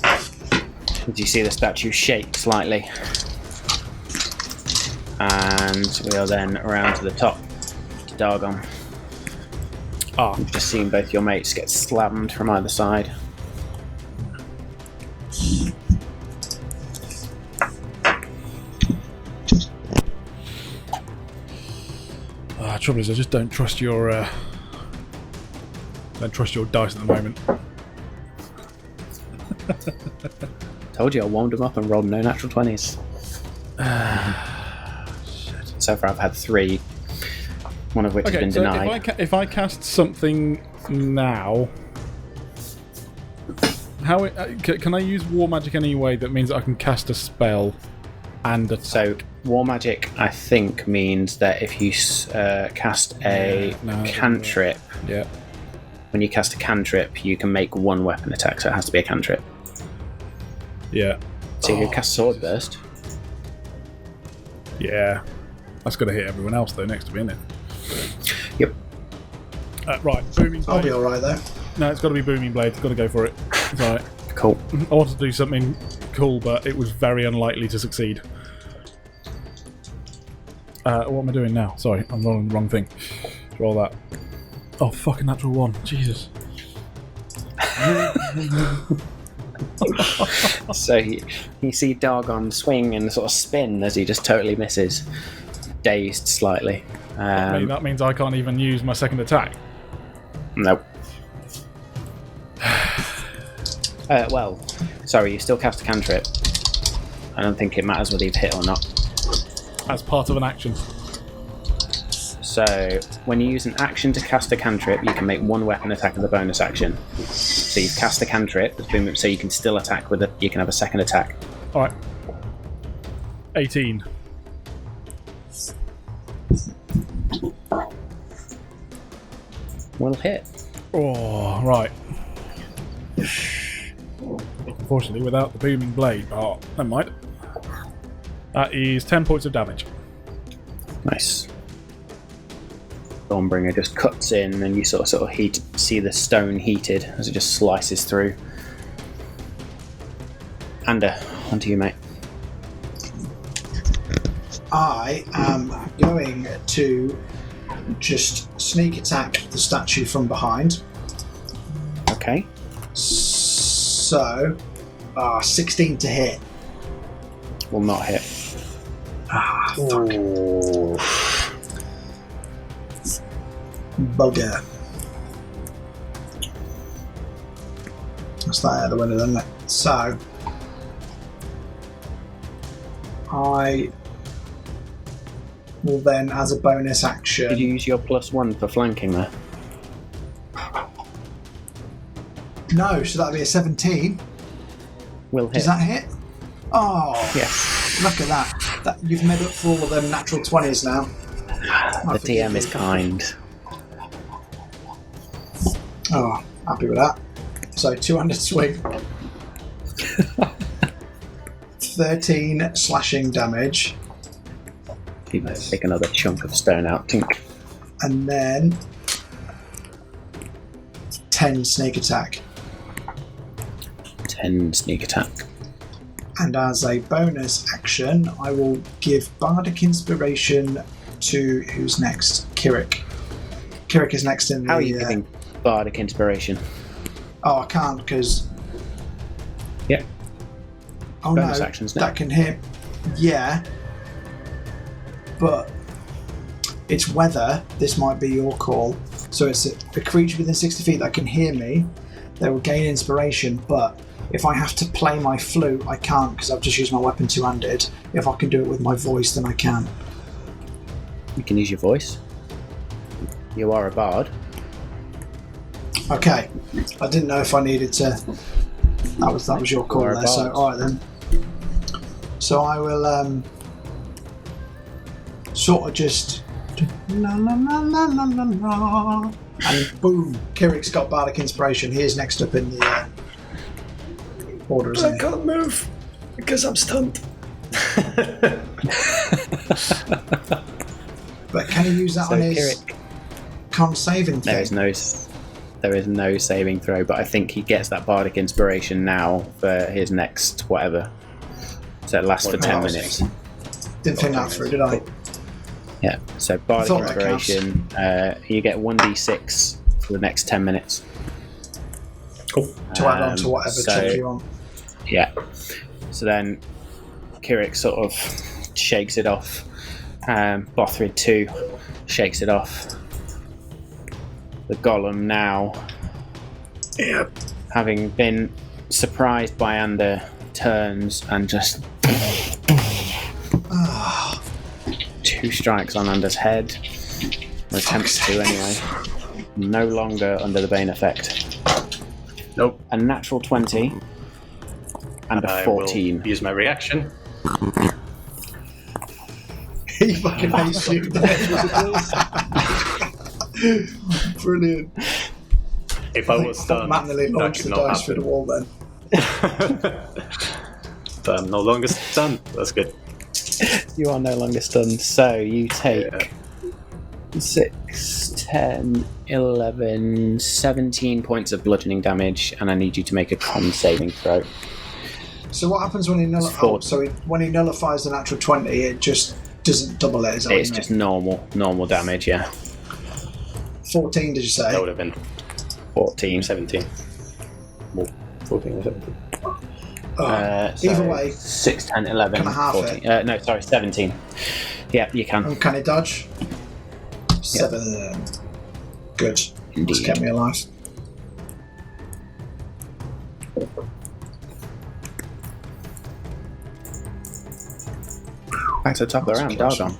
A: As you see the statue shake slightly. And we are then around to the top to Dargon.
B: Ah.
A: You've just seen both your mates get slammed from either side.
B: Trouble is, I just don't trust your dice at the moment.
A: Told you I warmed them up and rolled no natural 20s. So far I've had 3, one of which has
B: Okay,
A: been
B: so
A: denied.
B: if I cast something now, can I use War Magic anyway? That means that I can cast a spell and attack.
A: So War Magic, I think, means that if you cast a cantrip,
B: Yeah.
A: when you cast a cantrip, you can make one weapon attack, so it has to be a cantrip.
B: Yeah.
A: So you can cast Sword Burst.
B: Yeah. That's got to hit everyone else, though, next to me, isn't it?
A: Yep.
B: Right, Booming Blade.
C: I'll be alright though.
B: No, it's got to be Booming Blade. It's got to go for it. It's alright.
A: Cool.
B: I wanted to do something cool, but it was very unlikely to succeed. What am I doing now? Sorry, I'm rolling the wrong thing. Roll that. Oh, fucking natural 1. Jesus.
A: So you see Dargon swing and sort of spin as he just totally misses, dazed slightly.
B: That means I can't even use my second attack.
A: Nope. Well, sorry, you still cast a cantrip. I don't think it matters whether you've hit or not.
B: As part of an action.
A: So, when you use an action to cast a cantrip, you can make one weapon attack as a bonus action. So you've cast a cantrip, so you can still attack with it. You can have a second attack.
B: Alright. 18.
A: Will hit.
B: Oh, right. Unfortunately, without the booming blade. Oh, never mind. That is 10 points of damage.
A: Nice. Dawnbringer just cuts in, and you sort of see the stone heated as it just slices through. Ander, onto you, mate.
C: I am going to just sneak attack the statue from behind.
A: Okay.
C: So, 16 to hit.
A: Will not hit.
C: Fuck. Bugger. That's that out of the window, isn't it? So, I will then, as a bonus action...
A: Did you use your +1 for flanking there?
C: No, so that'd be a 17.
A: Will hit.
C: Does that hit? Oh,
A: Yes.
C: look at that. You've made up for all of them natural 20s now.
A: The DM is kind.
C: Oh, happy with that. So 200 swing. 13 slashing damage.
A: You take another chunk of stone out. Tink.
C: And then 10 sneak attack.
A: 10 sneak attack.
C: And as a bonus action, I will give Bardic Inspiration to who's next? Kirik. Kirik is next in the...
A: How are you giving Bardic Inspiration?
C: Oh, I can't because...
A: Yeah.
C: Oh
A: Bonus
C: no,
A: actions now.
C: that can hit. Yeah. But it's whether, this might be your call, so it's a creature within 60 feet that can hear me, they will gain inspiration, but if I have to play my flute, I can't because I've just used my weapon two-handed. If I can do it with my voice, then I can.
A: You can use your voice. You are a bard.
C: Okay. I didn't know if I needed to... That was your call there, so alright then. So I will sort of just... La, la, la, la, la, la, la, and boom, Kirik's got Bardic Inspiration. He is next up in the order, isn't
D: I
C: he?
D: can't move because I'm stunned.
C: But can he use that
A: So
C: on his
A: Kirik,
C: con saving thing?
A: there is no saving throw, but I think he gets that Bardic Inspiration now for his next whatever. So it lasts for 10 minutes.
C: Didn't think that through, did I?
A: Yeah. So Bardic
C: thought that
A: Inspiration, you get 1d6 for the next 10 minutes.
D: Cool.
C: To add on to whatever
A: so-
C: check you want.
A: Yeah. So then Kirik sort of shakes it off. Bothrid 2 shakes it off. The golem now, having been surprised by Ander, turns and just 2 strikes on Ander's head. Or attempts to anyway. No longer under the Bane effect.
D: Nope.
A: A natural 20 and a 14.
D: Will use my reaction.
C: He fucking hates you. Brilliant.
D: If I was stunned,
C: manually
D: that
C: launch
D: could
C: the
D: not
C: dice through the
D: happen.
C: wall then.
D: But I'm no longer stunned. That's good.
A: You are no longer stunned, so you take 6, 10, 11, 17 points of bludgeoning damage, and I need you to make a con saving throw.
C: So what happens when he
A: It's 40.
C: when he nullifies the natural 20? It just doesn't double it, is that what
A: It's
C: you mean?
A: just normal damage, yeah.
C: 14, did you say?
D: That would have been
A: 14.
D: 17. Well, 14 or 17.
C: Either way,
A: 6, 10, 11,
C: can I half
A: 14. No, sorry, 17. Yeah, you can.
C: uncanny dodge. 7. Good. That's
A: Indeed.
C: kept me alive.
A: Back to the top of the round, Dargon.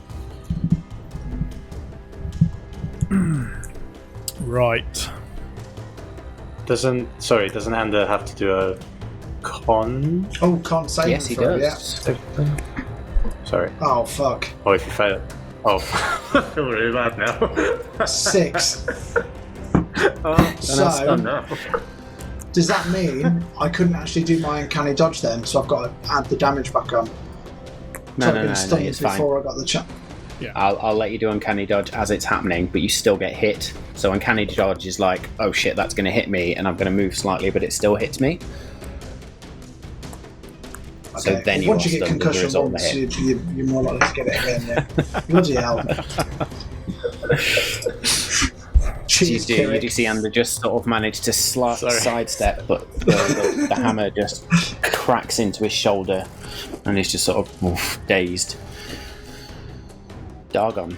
B: Right.
D: Doesn't Ander have to do a con?
C: Oh, can't save
A: Yes, he
C: throw,
A: does.
D: Sorry.
C: Yeah. Oh, fuck.
D: Oh, if you fail. Oh, I feel really bad now.
C: 6.
D: Oh,
C: So,
D: no.
C: does that mean I couldn't actually do my uncanny dodge then? So I've got to add the damage back on.
A: No,
C: I've been stunned
A: it's fine.
C: before I got the chance.
A: I'll let you do uncanny dodge as it's happening, but you still get hit. So uncanny dodge is like, oh shit, that's going to hit me, and I'm going to move slightly, but it still hits me. So then you
C: once
A: are
C: you get
A: stunned as a
C: concussion
A: result of the
C: once,
A: hit.
C: you're more likely to get it again. Yeah. Bloody hell.
A: So you
C: Cheers,
A: do
C: Kirik.
A: see Ander just sort of manage to sidestep, but the hammer just cracks into his shoulder, and he's just sort of dazed. Dargon.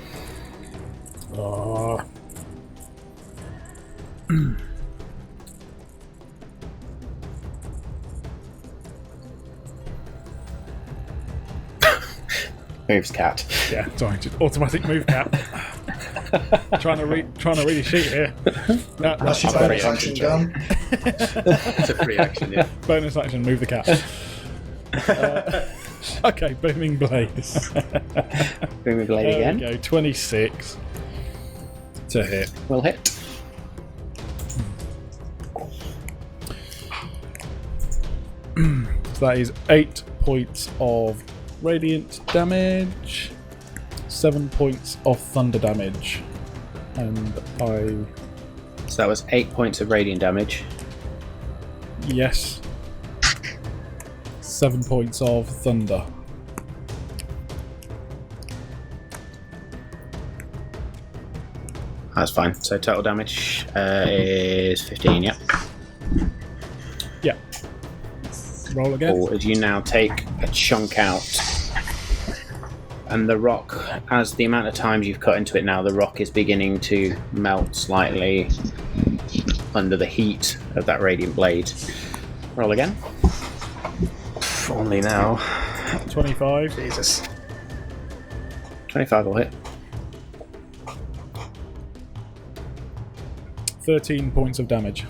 A: Moves cat.
B: Yeah, sorry, just automatic move cap. trying to read a sheet here. No,
C: That's your
A: I've got
C: bonus
A: it.
C: action done.
D: It's a free action, yeah.
B: bonus action, move the cat. Okay, booming blaze.
A: Booming blade
B: There
A: again.
B: we go, 26 to hit.
A: Will hit.
B: So that is 8 points of radiant damage, 7 points of thunder damage, and
A: So that was 8 points of radiant damage.
B: yes, 7 points of thunder.
A: That's fine. So total damage is 15, yep.
B: Yeah. Roll again.
A: Or as you now take a chunk out, and the rock, as the amount of times you've cut into it now, the rock is beginning to melt slightly under the heat of that radiant blade. Roll again.
D: If only now.
B: 25.
D: Jesus.
A: 25 will hit.
B: 13 points of damage.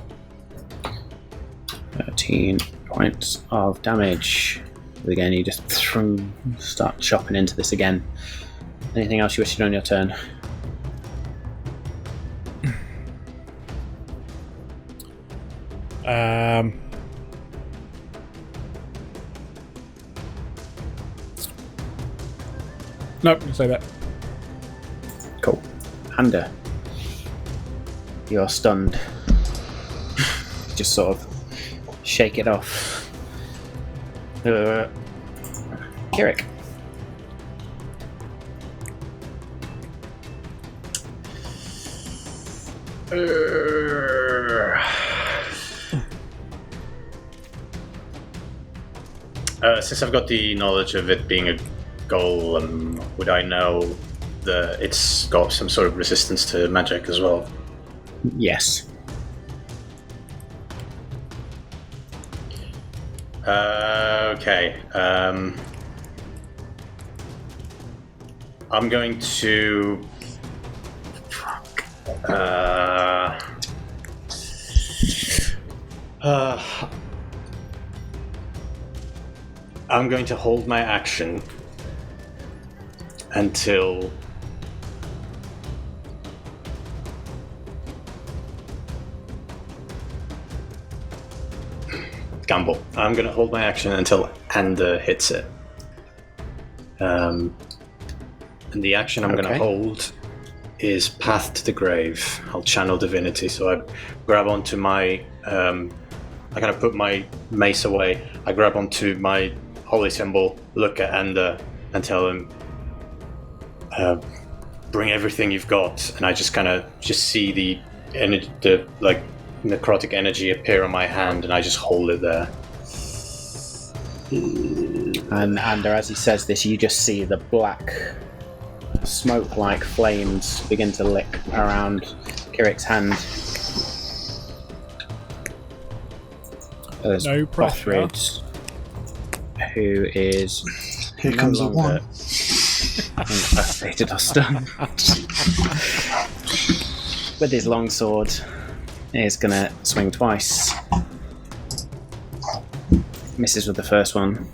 A: 13 points of damage. Again, you just start chopping into this again. Anything else you wish to do on your turn?
B: Nope, say that.
A: Cool. Ander, you're stunned. Just sort of shake it off. Kirik.
D: Since I've got the knowledge of it being a golem, would I know that it's got some sort of resistance to magic as well?
A: Yes.
D: Okay. I'm going to. Fuck. I'm going to hold my action until gamble. I'm going to hold my action until Ander hits it. And the action I'm going to hold is Path to the Grave. I'll channel divinity, so I grab onto my... I kind of put my mace away. I grab onto my holy symbol, look at Ander, and tell him, bring everything you've got, and I just kind of see the energy, the like necrotic energy appear on my hand, and I just hold it there.
A: And as he says this, you just see the black smoke-like flames begin to lick around Kirik's hand. There's
B: No pressure.
A: Bothrid, who is
C: Here
A: no
C: comes a
A: longer
C: one.
A: incapacitated or stunned. With his longsword, he's gonna swing twice. Misses with the first one.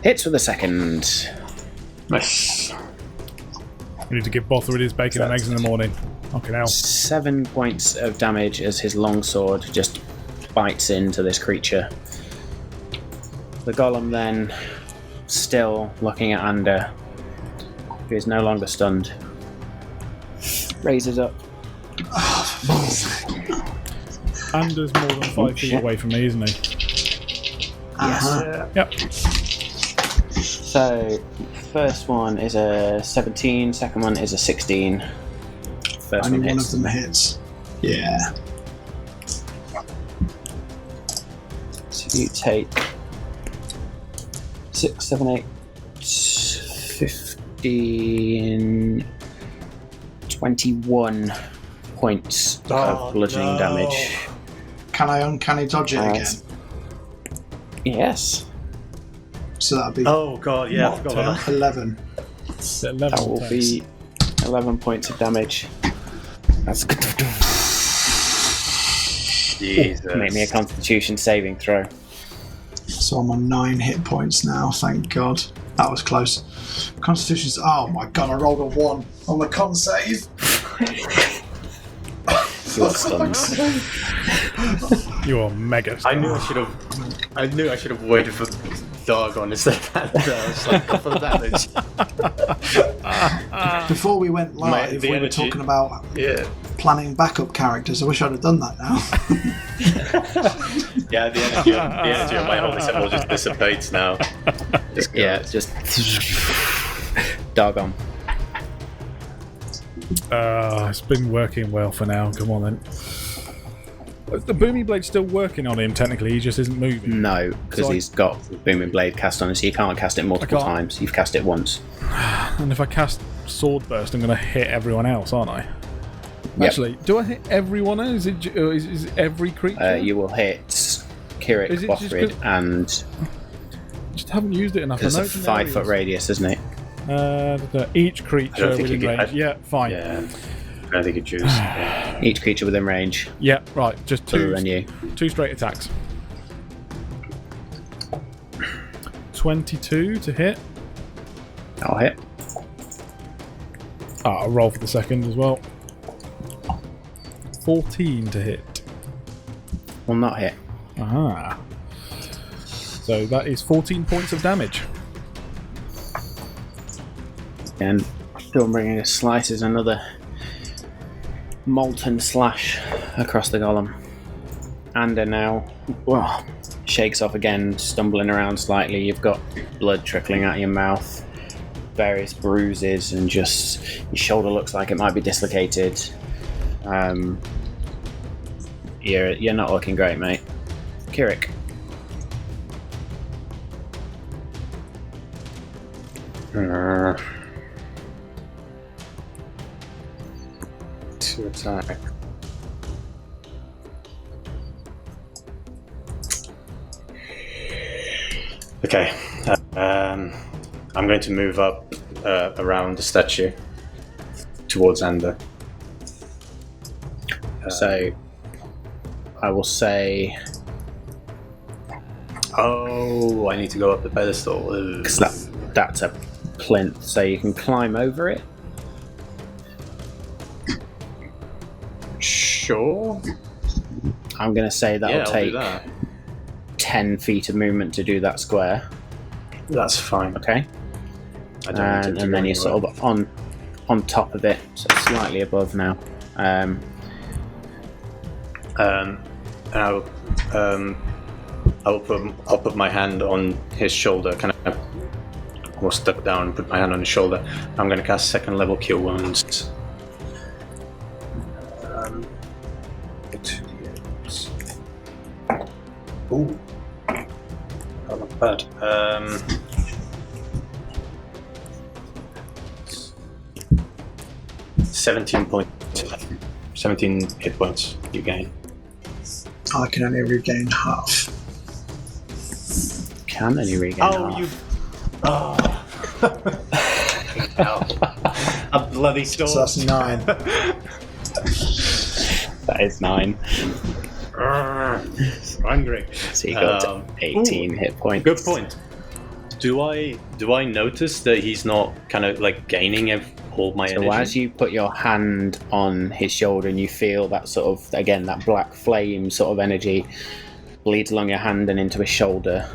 A: Hits with the second.
D: Nice.
B: We need to give Bothrid his bacon and eggs in the morning. Okay, now.
A: 7 points of damage as his longsword just bites into this creature. The golem then, still looking at Ander, who is no longer stunned, raises up.
B: Anders more than 5 feet
A: shit.
B: away from me, isn't he?
C: Uh-huh.
B: Yep.
A: So, first one is a 17, second one is a 16. First
C: Only
A: one
C: one
A: hits.
C: of them hits. Yeah.
A: So you take 6, 7, 8, 15, 21 points of bludgeoning damage.
C: Can I uncanny dodge it again?
A: Yes,
C: So that'd be
D: Oh god, yeah, I forgot about that.
C: 11.
B: It's at 11
A: that will be 11 points of damage. That's good.
D: Jesus.
A: Make me a Constitution saving throw.
C: So I'm on 9 hit points now, thank God. That was close. Constitution's. Oh my God, I rolled a 1 on the con save.
A: You're stunned.
B: You are mega
D: I knew I should have waited for Dargon instead of that. It's like couple of damage.
C: Before we went live,
D: the
C: we were
D: energy.
C: talking about
D: Yeah.
C: planning backup characters. I wish I'd have done that now.
D: Yeah, the energy of my holy symbol just dissipates now. Just
A: Yeah, just Dargon.
B: It's been working well for now. Come on then. The booming blade's still working on him. Technically, he just isn't moving.
A: No, because
B: So I-
A: he's got Booming Blade cast on it, so you can't cast it multiple
B: I can't.
A: times. You've cast it once.
B: And if I cast Sword Burst, I'm going to hit everyone else, aren't I?
A: Yep.
B: Actually, do I hit everyone else? Is it every creature?
A: You will hit Kirik,
B: Is it just
A: Bothrid, and
B: Just haven't used it enough.
A: it's
B: I
A: a
B: know it's in
A: 5 foot
B: areas.
A: radius, isn't it?
B: Each
D: I
B: creature
D: don't think
B: within
D: you can-
B: range. Yeah, fine.
D: Yeah. I don't think you choose. Yeah.
A: Each creature within range,
B: Yeah, right. Just
A: other than you.
B: 2 straight attacks. 22 to hit.
A: I'll hit.
B: I'll roll for the second as well. 14 to hit.
A: Will not hit.
B: Ah. So that is 14 points of damage.
A: And Stormbringing slices another molten slash across the golem. Ander now shakes off again, stumbling around slightly. You've got blood trickling out your mouth, various bruises, and just your shoulder looks like it might be dislocated. You're not looking great, mate. Kirik.
D: To attack. Okay. I'm going to move up around the statue towards Ander.
A: So I will say,
D: Oh, I need to go up the pedestal. Ugh.
A: because that's a plinth, so you can climb over it.
D: Sure.
A: I'm going to say that'll
D: Yeah, I'll do
A: take
D: that.
A: 10 feet of movement to do that square.
D: That's fine.
A: Okay.
D: I don't need to
A: And
D: go
A: then you're sort
D: anywhere.
A: of on top of it, so slightly above now.
D: And I'll put my hand on his shoulder, kind of almost duck down and put my hand on his shoulder. I'm going to cast second level Cure Wounds. 2d8. Ooh. Oh, not bad. 17 points. 17 hit points you gain.
C: I can only regain half.
A: Can only regain half.
D: A bloody storm.
C: So that's 9.
A: That is 9.
D: Angry.
A: So you got 18 hit points.
D: Good point. Do I notice that he's not kind of like gaining all my energy?
A: So as you put your hand on his shoulder and you feel that sort of, again, that black flame sort of energy bleeds along your hand and into his shoulder,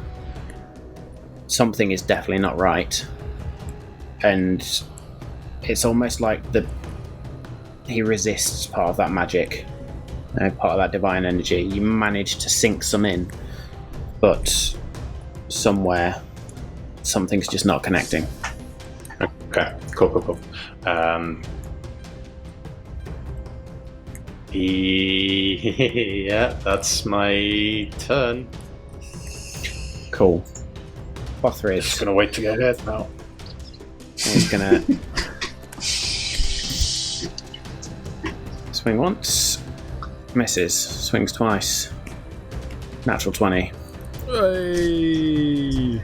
A: something is definitely not right. And it's almost like he resists part of that magic, part of that divine energy. You manage to sink some in, but somewhere something's just not connecting.
D: Okay, cool. Yeah, that's my turn.
A: Cool. Bothrid.
D: Just gonna wait to get hit now.
A: He's gonna swing once, misses, swings twice. Natural 20.
B: Hey.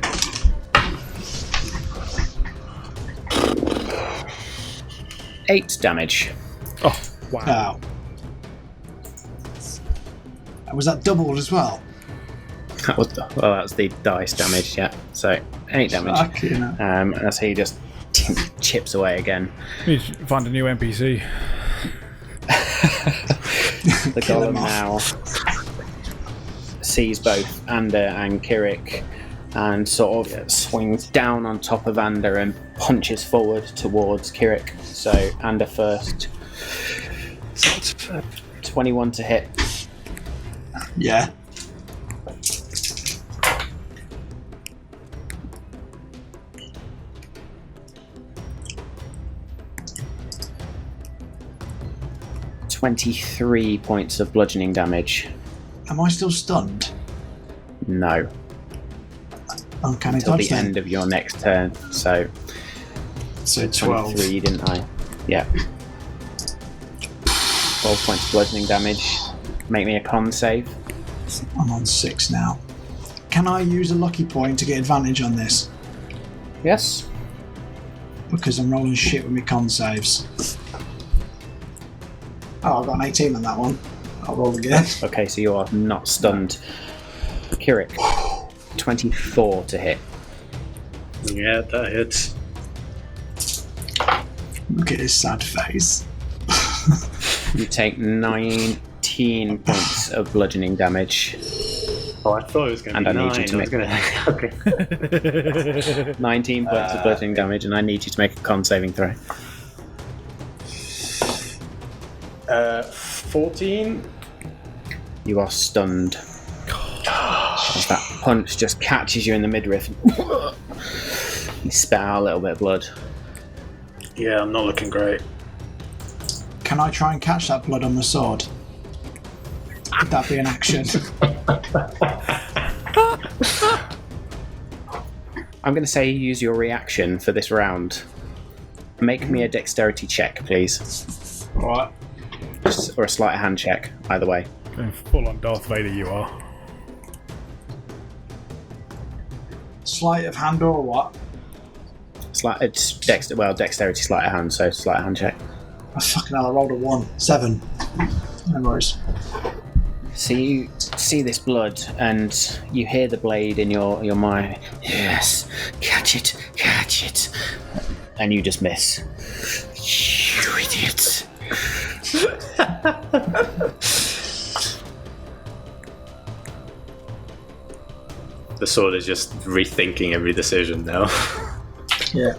A: 8 damage.
B: Oh, wow.
C: Wow. Was that doubled as well?
A: That's the dice damage, yeah. So 8 damage.
C: Fucking hell.
A: As he just chips away again.
B: You need to find a new NPC.
A: The
C: Kill
A: golem
C: him off.
A: now sees both Ander and Kirik and sort of swings down on top of Ander and punches forward towards Kirik. So Ander first. 21 to hit.
C: Yeah.
A: "23 points of bludgeoning damage."
C: Am I still stunned?
A: No.
C: Uncanny
A: Until
C: dodge
A: the
C: then.
A: end of your next turn. So
C: So 12.
A: 23, didn't I? Yeah. 12 points of bludgeoning damage. Make me a con save.
C: I'm on 6 now. Can I use a lucky point to get advantage on this?
A: Yes.
C: Because I'm rolling shit with my con saves. Oh, I got an 18 on that one. I'll roll again.
A: Okay, so you are not stunned. Kirik, 24 to hit.
D: Yeah, that hits.
C: Look at his sad face.
A: You take 19 points of bludgeoning damage.
D: Oh, I thought it was going to
A: And
D: be
A: I
D: 9.
A: need you to make-
D: Okay.
A: 19 points of bludgeoning damage, and I need you to make a con saving throw.
D: 14.
A: You are stunned. As that punch just catches you in the midriff. You spit out a little bit of blood.
D: Yeah, I'm not looking great.
C: Can I try and catch that blood on the sword? Would that be an action?
A: I'm going to say use your reaction for this round. Make me a dexterity check, please.
C: Alright.
A: Or a sleight of hand check, either way.
B: Going full on Darth Vader you are.
C: Sleight of hand or what?
A: It's dexterity sleight of hand, so sleight of hand check.
C: Oh, fucking hell, I rolled a 1. 7. No worries.
A: So you see this blood, and you hear the blade in your mind. Yes, catch it, and you just miss. You idiot!
D: The sword is just rethinking every decision now.
C: Yeah.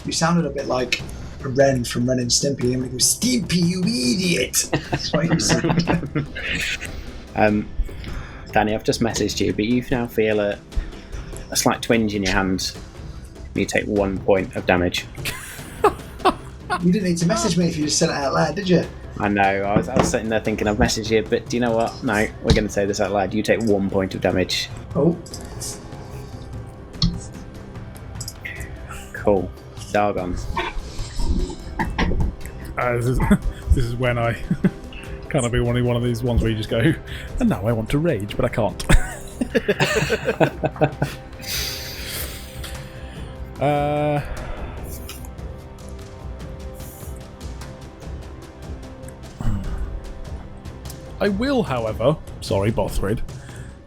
C: You sounded a bit like Ren from Ren and Stimpy, and we go, Stimpy, you idiot! That's what he said.
A: Danny, I've just messaged you, but you now feel a slight twinge in your hands. You take 1 point of damage.
C: You didn't need to message me if you just said it out loud, did you?
A: I know, I was sitting there thinking I've messaged you, but do you know what? No, we're going to say this out loud. You take 1 point of damage.
C: Oh.
A: Cool. Dargon.
B: This is when I kind of be one of these ones where you just go, and now I want to rage, but I can't. I will, however, sorry, Bothrid,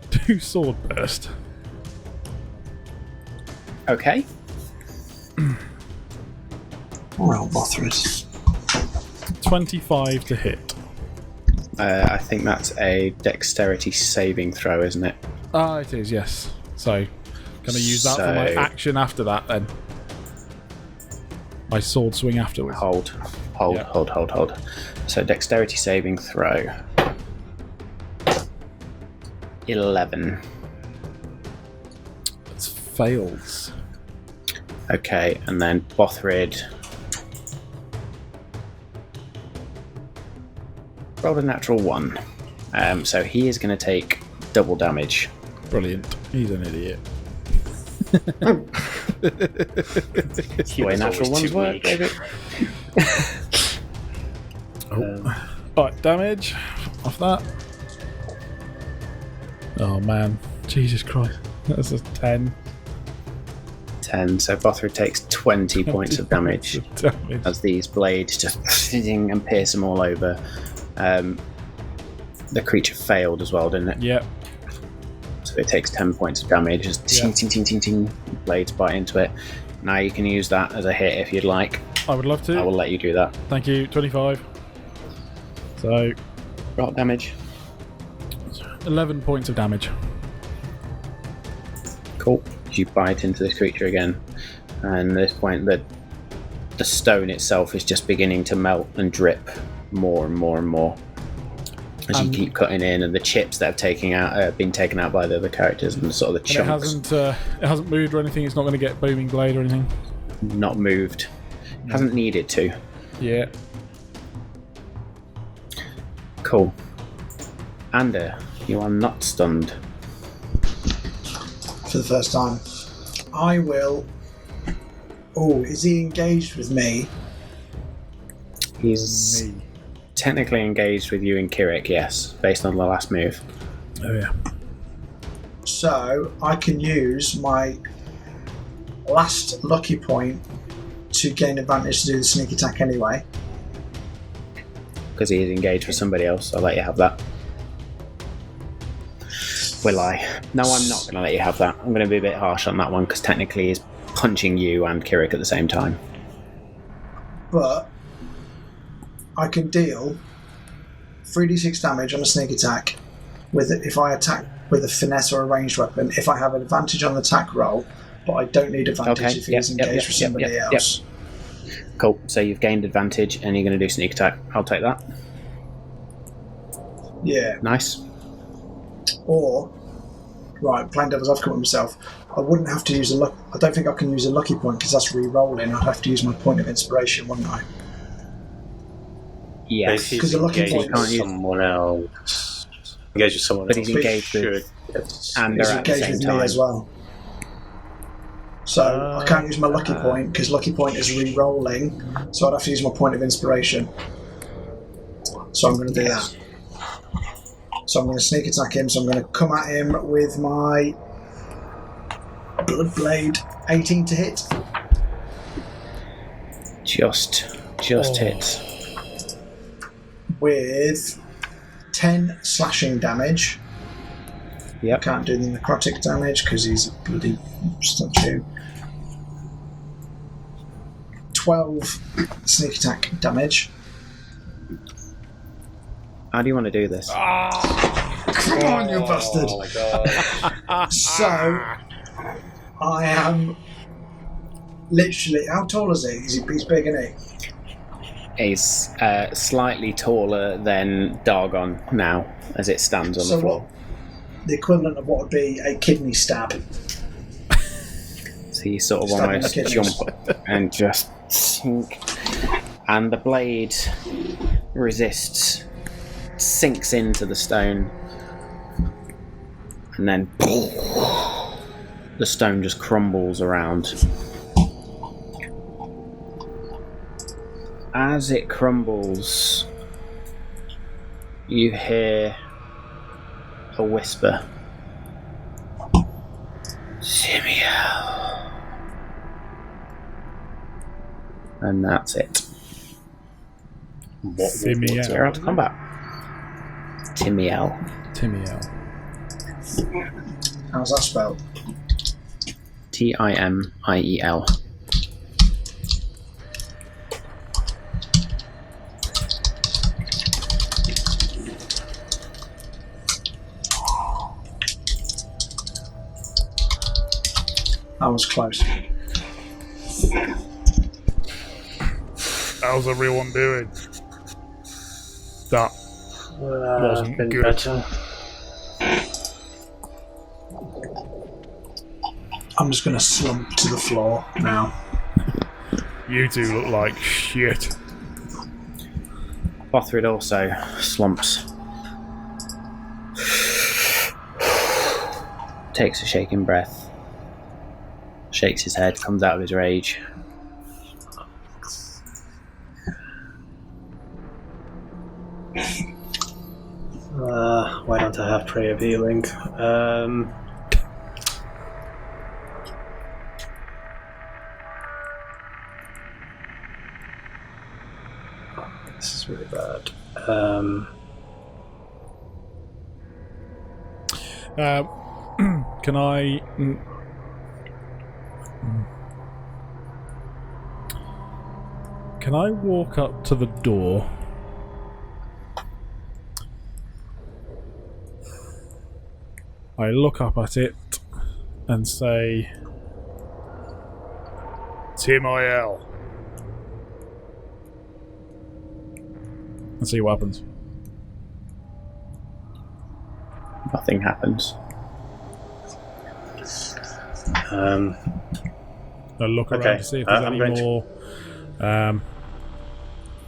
B: do Sword Burst.
A: Okay.
C: Well, Bothrid.
B: 25 to hit.
A: I think that's a dexterity saving throw, isn't it?
B: Ah, it is, yes. So, can I use that for my action after that, then? My sword swing afterwards.
A: Hold. So dexterity saving throw. 11.
B: It's fails.
A: Okay, and then Bothrid rolled a natural 1. So he is going to take double damage.
B: Brilliant. He's an idiot.
A: The way natural ones work, baby.
B: Alright, damage off that. Oh man, Jesus Christ. That's a 10.
A: 10. So Bothrid takes 20 points of damage as these blades just and pierce him all over. The creature failed as well, didn't it?
B: Yep.
A: So it takes 10 points of damage. Just ting, ting, ting, ting, ting. Blades bite into it. Now you can use that as a hit if you'd like.
B: I would love to.
A: I will let you do that.
B: Thank you. 25. So,
A: Roll damage.
B: 11 points of damage.
A: Cool. You bite into this creature again, and at this point the stone itself is just beginning to melt and drip more and more and more as you keep cutting in, and the chips that have been taken out by the other characters and sort of the chunks.
B: It hasn't moved or anything. It's not going to get booming blade or anything.
A: Not moved. Hasn't needed to.
B: Yeah.
A: Cool. Ander, you are not stunned.
C: For the first time. I will... Oh, is he engaged with me?
A: He's technically engaged with you and Kirik, yes, based on the last move.
B: Oh yeah.
C: So, I can use my last lucky point to gain advantage to do the sneak attack anyway.
A: Because he is engaged with somebody else, I'll let you have that. Will I? No, I'm not going to let you have that. I'm going to be a bit harsh on that one, because technically he's punching you and Kirik at the same time.
C: But I can deal 3d6 damage on a sneak attack if I attack with a finesse or a ranged weapon, if I have an advantage on the attack roll, but I don't need advantage if he's engaged with somebody else.
A: Cool, so you've gained advantage and you're going to do sneak attack. I'll take that.
C: Yeah.
A: Nice.
C: Or, right, playing devil's advocate with myself, I wouldn't have to use I don't think I can use a lucky point because that's re-rolling. I'd have to use my point of inspiration, wouldn't I?
A: Yes.
C: Because the lucky point
D: can't use someone else. Engage with someone
A: but
D: else.
A: He's engaged with Ander
C: he's
A: at the
C: engaged
A: same
C: with
A: time.
C: me as well. So I can't use my lucky point because lucky point is re-rolling, so I'd have to use my point of inspiration. So I'm going to do that. So I'm going to sneak attack him, so I'm going to come at him with my Blood Blade. 18 to hit.
A: Just hits.
C: With 10 slashing damage.
A: Yep.
C: Can't do the necrotic damage because he's a bloody statue. 12 sneak attack damage.
A: How do you want to do this?
C: Come on, you bastard!
D: Oh my god.
C: So, I am literally, how tall is he? He's big, isn't he?
A: He's slightly taller than Dargon now, as it stands on the floor.
C: What, the equivalent of what would be a kidney stab.
A: So you sort of
C: Stab
A: almost
C: in the kidneys.
A: jump and just sink. And the blade resists, sinks into the stone, and then the stone just crumbles around. As it crumbles, you hear a whisper. Simiel. And that's it.
B: Simiel.
A: We're out of combat. Timiel.
C: How's that spelled?
A: Timiel.
C: That was close.
B: How's everyone doing? That wasn't
D: been
B: good.
D: better.
C: I'm just going to slump to the floor now.
B: You two look like shit.
A: Bothrid also slumps. Takes a shaking breath. Shakes his head, comes out of his rage.
D: Why don't I have prayer of healing? This is really bad.
B: Can I... Can I walk up to the door? I look up at it and say, Timiel. And see what happens.
A: Nothing happens.
B: I look around
D: Okay,
B: to see if there's
D: I'm
B: any
D: going to-
B: more.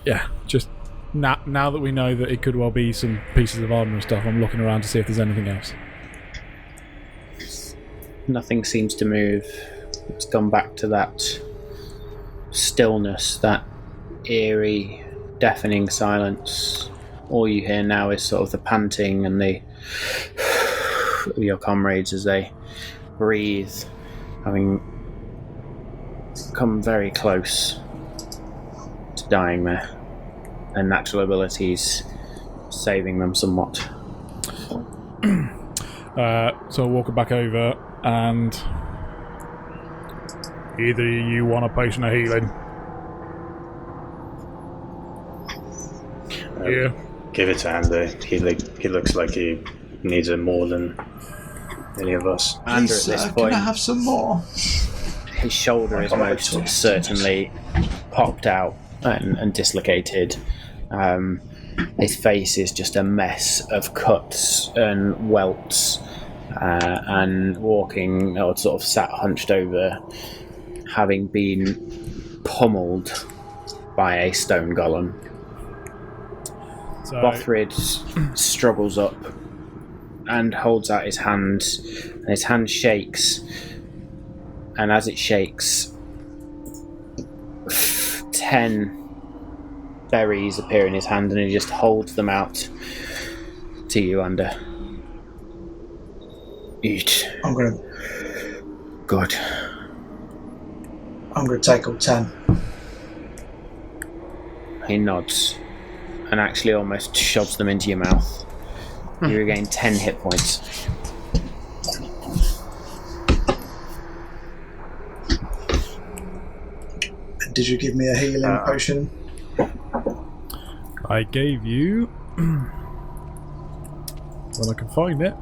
B: Yeah, just now that we know that it could well be some pieces of armor and stuff, I'm looking around to see if there's anything else.
A: Nothing seems to move. It's gone back to that stillness, that eerie, deafening silence. All you hear now is sort of the panting and the of your comrades as they breathe, having come very close to dying there. And natural abilities saving them somewhat.
B: So I'll walk back over and either you want a potion of healing. Yeah.
D: Give it to Andy. He looks like he needs it more than any of us.
A: Andrew,
C: Please,
A: at this
C: can
A: point,
C: I have some more?
A: his shoulder is most certainly popped out and dislocated. His face is just a mess of cuts and welts, and walking or sort of sat hunched over, having been pummeled by a stone golem.
B: So
A: Bothrid struggles up and holds out his hand, and his hand shakes, and as it shakes, 10 berries appear in his hand, and he just holds them out to you, Ander. Eat.
C: I'm gonna
A: Good.
C: take all 10.
A: He nods and actually almost shoves them into your mouth. You regain 10 hit points.
C: Did you give me a healing potion?
B: I gave you, when I can find it,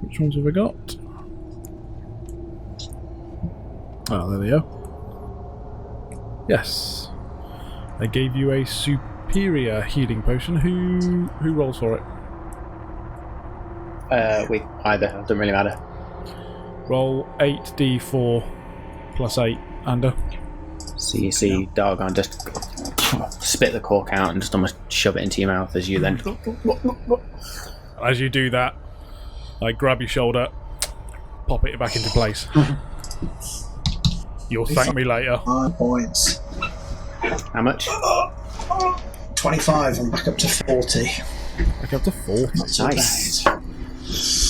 B: Which ones have I got? Oh, there they are. Yes. I gave you a superior healing potion. Who rolls for it?
A: We either. It doesn't really matter.
B: Roll 8d4 plus 8 under.
A: So you see Dargon just spit the cork out and just almost shove it into your mouth as you then...
B: As you do that, I grab your shoulder, pop it back into place. You'll thank me later.
C: 5 points.
A: How much?
C: 25. I'm back up to 40.
B: Back up to 40.
C: Not so
A: Nice.
C: bad.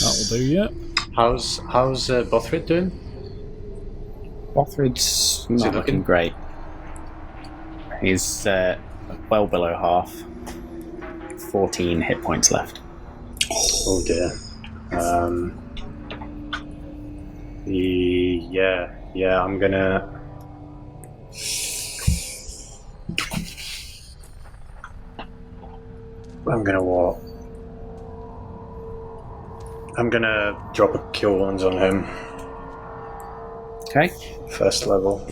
B: That'll do, yeah.
D: How's Bothrid doing?
A: Bothrid's
D: he
A: not
D: looking?
A: looking great. He's well below half. 14 hit points left.
D: Oh dear. Yeah, I'm gonna... what? I'm gonna drop a Cure Wounds on him.
A: Okay.
D: First level.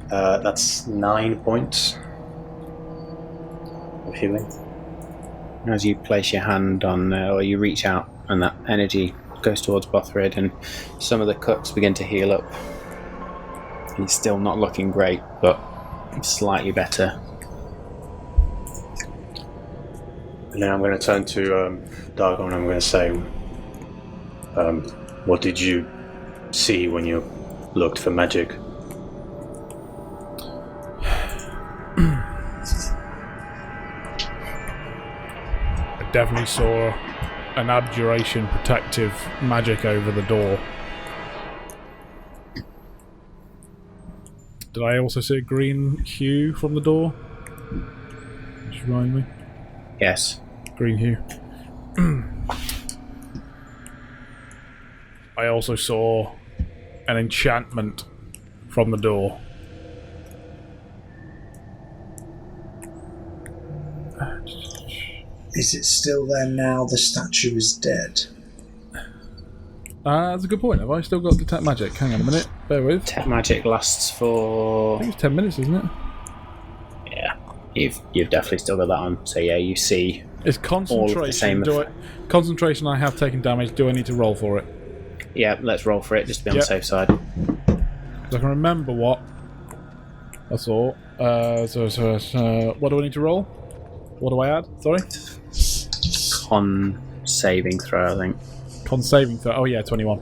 D: That's 9 points of healing.
A: As you place your hand on, or you reach out, and that energy goes towards Bothrid, and some of the cuts begin to heal up. He's still not looking great, but slightly better.
D: And then I'm going to turn to Dargon and I'm going to say, what did you see when you looked for magic?
B: I definitely saw an abjuration protective magic over the door. Did I also see a green hue from the door? Just remind me.
A: Yes.
B: Green hue. I also saw an enchantment from the door.
C: Is it still there now the statue is dead?
B: That's a good point. Have I still got detect magic? Hang on a minute. Bear with.
A: Tech magic lasts
B: I
A: for...
B: think it's 10 minutes, isn't it?
A: Yeah. You've definitely still got that on. So yeah, you see...
B: It's
A: All of the same
B: concentration. Concentration, I have taken damage. Do I need to roll for it?
A: Yeah, let's roll for it, just to be on the
B: Yep.
A: safe side.
B: 'Cause I can remember what I saw. What do I need to roll? What do I add? Sorry?
A: Con saving throw, I think.
B: Con saving throw. Oh yeah, 21.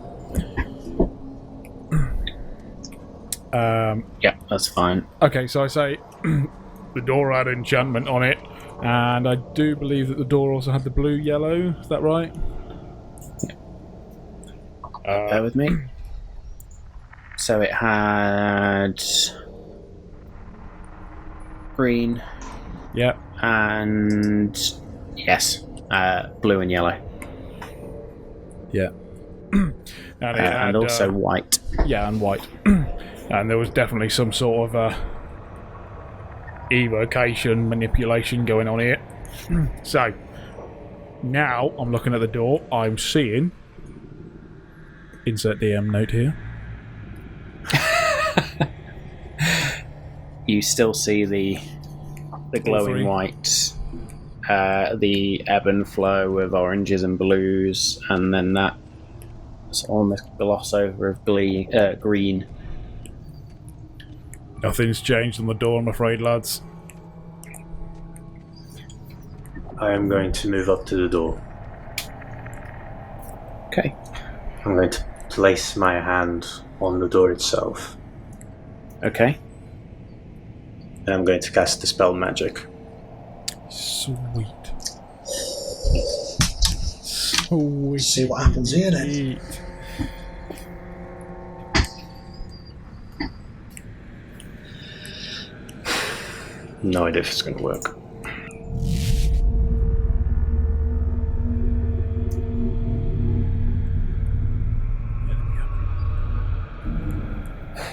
A: Yeah, that's fine.
B: Okay, so I say the door had enchantment on it, and I do believe that the door also had the blue-yellow. Is that right?
A: Bear with me. So it had... green
B: Yeah.
A: and... yes, blue and yellow.
B: Yeah. And, it had,
A: And also white.
B: yeah, and white. And there was definitely some sort of evocation manipulation going on here. So now I'm looking at the door. I'm seeing. Insert DM note here.
A: You still see the glowing
B: three.
A: white, the ebb and flow of oranges and blues, and then that almost gloss over of green.
B: Nothing's changed on the door, I'm afraid, lads.
D: I am going to move up to the door.
A: Okay.
D: I'm going to place my hand on the door itself.
A: Okay.
D: And I'm going to cast Dispel Magic.
B: Sweet. Sweet.
C: See what happens here then.
D: No idea if it's going to work.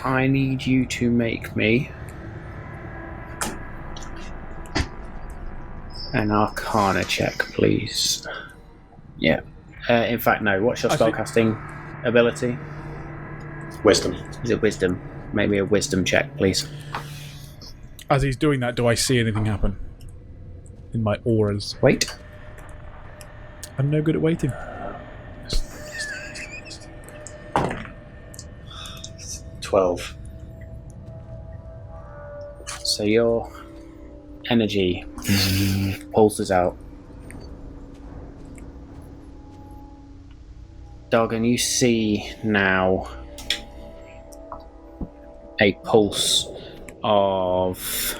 A: I need you to make me An Arcana check, please. Yeah. In fact, no. What's your spellcasting ability?
D: Wisdom.
A: Is it Wisdom? Maybe a Wisdom check, please.
B: As he's doing that, do I see anything happen? In my auras.
A: Wait.
B: I'm no good at waiting.
D: 12.
A: So your energy pulses out. Dog, and you see now a pulse of...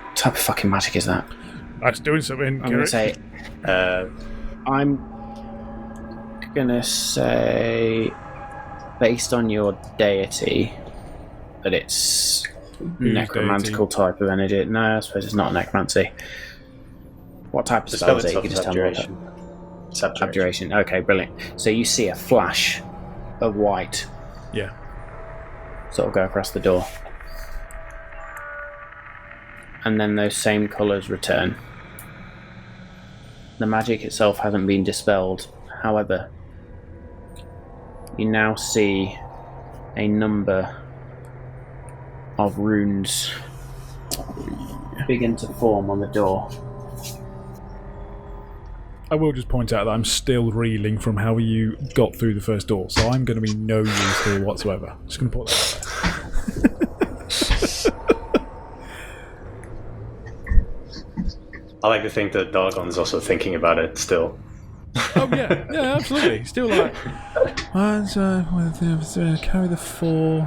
A: What type of fucking magic is that?
B: That's doing something.
A: I'm going to say... I'm going to say, based on your deity, that it's necromantical type of energy. No, I suppose it's not necromancy. What type of spell is it? You can just tell me what Abjuration. Okay, brilliant. So you see a flash of white.
B: Yeah.
A: Sort of go across the door. And then those same colours return. The magic itself hasn't been dispelled. However, you now see a number of runes begin to form on the door.
B: I will just point out that I'm still reeling from how you got through the first door, so I'm going to be no use here whatsoever. Just going to put that out there.
D: I like to think that Dargon's also thinking about it still.
B: Oh yeah, yeah, absolutely. Still like, carry the 4.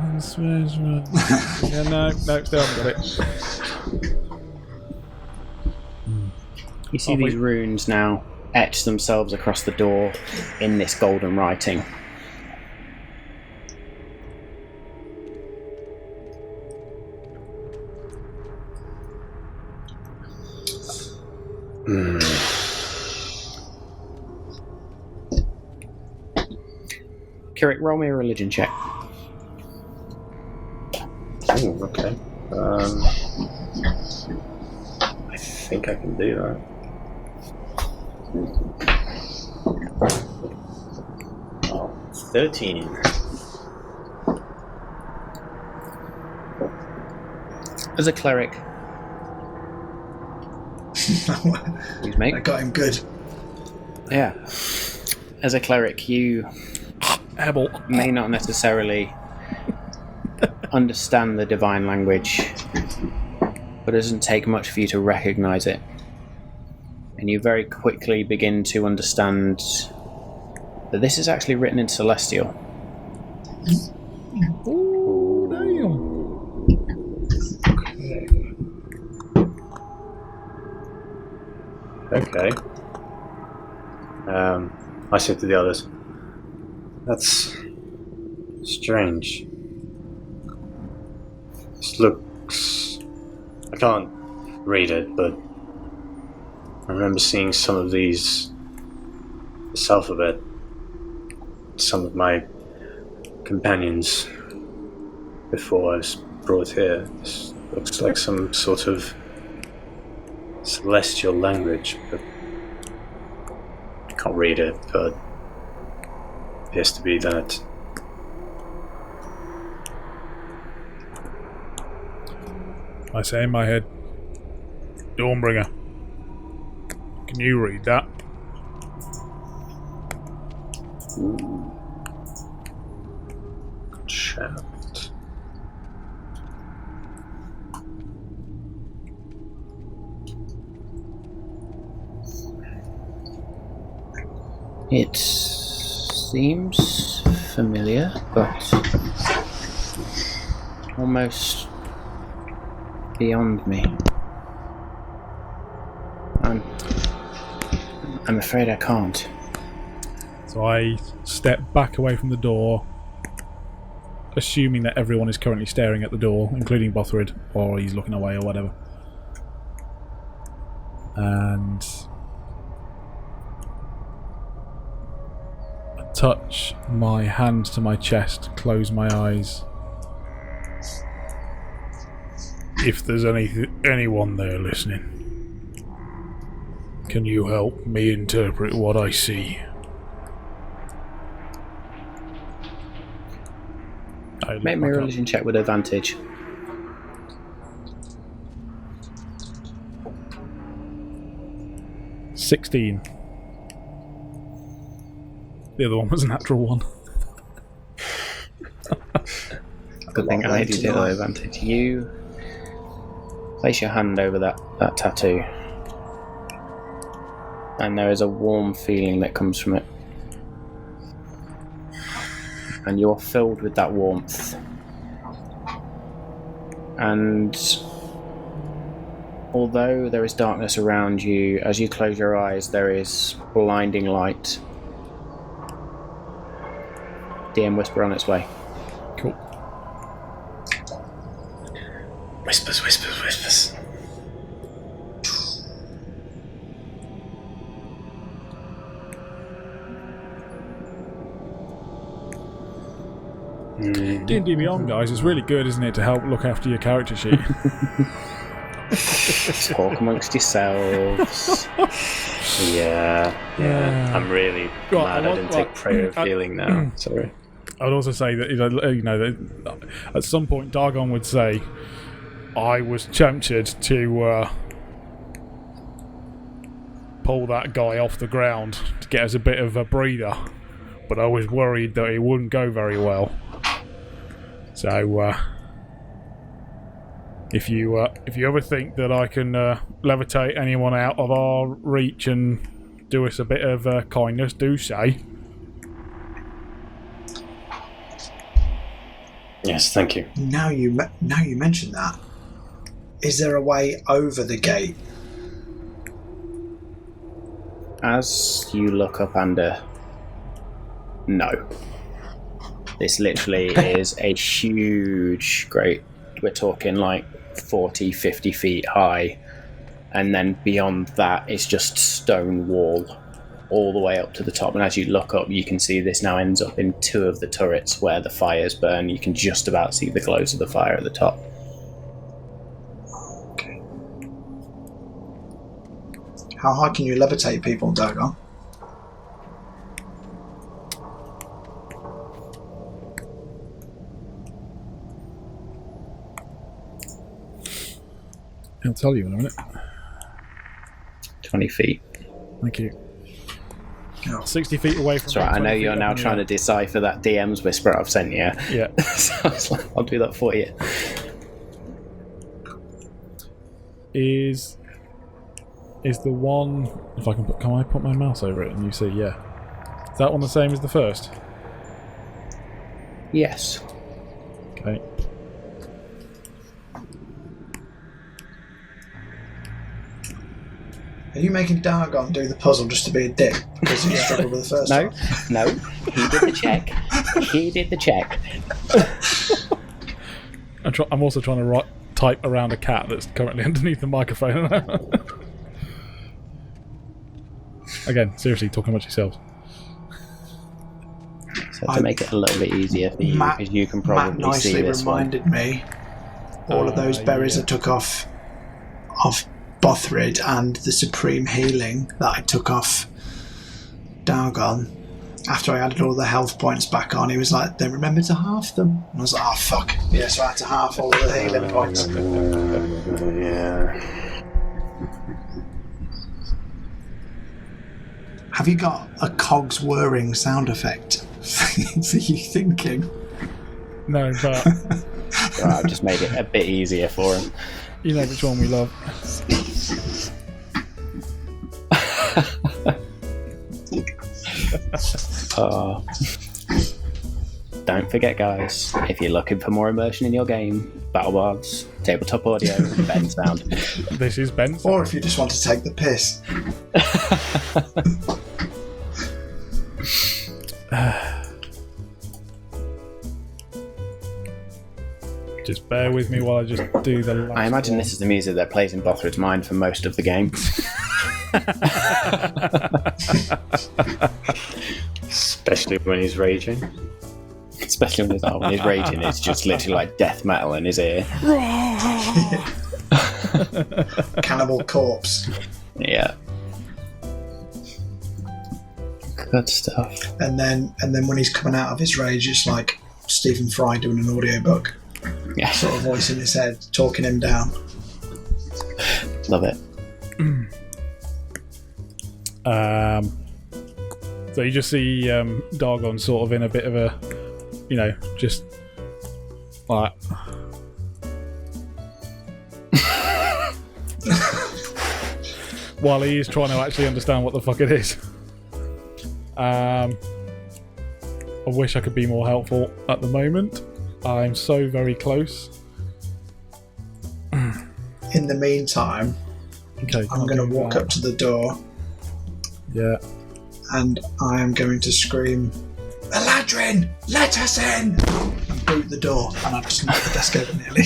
B: Yeah, no, still haven't got it.
A: You see these runes now etch themselves across the door in this golden writing. Kirik, roll me a religion check.
D: Ooh, okay. I think I can do that. Oh, 13.
A: As a cleric... Excuse me.
C: I got him good.
A: Yeah. As a cleric, you may not necessarily understand the divine language, but it doesn't take much for you to recognise it. And you very quickly begin to understand that this is actually written in Celestial.
B: Oh, damn.
D: Okay. I said to the others, that's strange. This looks... I can't read it, but I remember seeing some of these... this alphabet. Some of my companions before I was brought here. This looks like some sort of celestial language, but I can't read it, but it appears to be that.
B: I say in my head, Dawnbringer, can you read that?
D: Ooh. Good shout.
A: It seems familiar, but almost beyond me. I'm afraid I can't.
B: So I step back away from the door, assuming that everyone is currently staring at the door, including Bothrid, or he's looking away or whatever. And I touch my hand to my chest, close my eyes. if there's anyone there listening, can you help me interpret what I see?
A: Make me a religion check with advantage.
B: $16. The other one was a natural one.
A: Good thing I did it with advantage. You place your hand over that tattoo, and there is a warm feeling that comes from it. And you are filled with that warmth. And although there is darkness around you, as you close your eyes, there is blinding light. DM whisper on its way.
B: Cool.
D: Whispers, whispers, whispers.
B: D&D Beyond, guys, it's really good, isn't it, to help look after your character sheet?
A: Talk amongst yourselves.
D: Yeah. I'm really glad I didn't take prayer of healing now. Sorry.
B: I'd also say that that at some point Dargon would say, "I was tempted to pull that guy off the ground to get us a bit of a breather, but I was worried that it wouldn't go very well. So if you ever think that I can levitate anyone out of our reach and do us a bit of kindness, do say."
D: Yes, thank you.
C: Now you mention that, is there a way over the gate?
A: As you look up under, no. This literally is a huge, great, we're talking like 40, 50 feet high, and then beyond that it's just stone wall all the way up to the top. And as you look up, you can see this now ends up in two of the turrets where the fires burn. You can just about see the glows of the fire at the top.
C: Okay. How high can you levitate people, Dagon?
B: I'll tell you in a minute.
A: 20 feet.
B: Thank you.
C: Oh.
B: 60 feet away from.
A: That's right. I know you're now trying to decipher that DM's whisper I've sent you.
B: Yeah.
A: So I was like, I'll do that for you.
B: Is the one? If I can put my mouse over it and you see? Yeah. Is that one the same as the first?
A: Yes.
B: Okay.
C: Are you making Dargon do the puzzle just to be a dick because he struggled with the first
A: No,
C: one?
A: no. He did the check. He did the check.
B: I'm also trying to type around a cat that's currently underneath the microphone. Again, seriously, talk amongst yourselves.
A: So to make it a little bit easier for you, because you can probably
C: Matt
A: see
C: nicely
A: this one.
C: reminded me all of those berries I took off Bothrid and the supreme healing that I took off Dargon. After I added all the health points back on, he was like, "Then remember to half them." And I was like, "Oh fuck!" Yeah, so I had to half all the healing points.
D: Yeah.
C: Have you got a cogs whirring sound effect for you thinking?
B: No, but
A: Right, I've just made it a bit easier for him.
B: you know which one we love.
A: Don't forget, guys, if you're looking for more immersion in your game, BattleBards, Tabletop Audio, Ben Sound.
B: This is Ben.
C: Or if you just want to take the piss.
B: Just bear with me while I just do the last
A: I imagine
B: one.
A: this is the music that plays in Bothrid's mind for most of the game.
D: Especially when he's raging.
A: Especially when he's raging, it's just literally like death metal in his ear.
C: Cannibal corpse.
A: Yeah. Good stuff.
C: And then when he's coming out of his rage, it's like Stephen Fry doing an audiobook.
A: Yeah.
C: Sort of voice in his head, talking him down.
A: Love it.
B: So you just see Dargon sort of in a bit of a, just like. While he is trying to actually understand what the fuck it is. I wish I could be more helpful at the moment. I'm so very close.
C: In the meantime,
B: Okay,
C: I'm going to walk up to the door.
B: Yeah.
C: And I am going to scream, "Eladrin, let us in!" and boot the door. And I've just knocked the desk over nearly.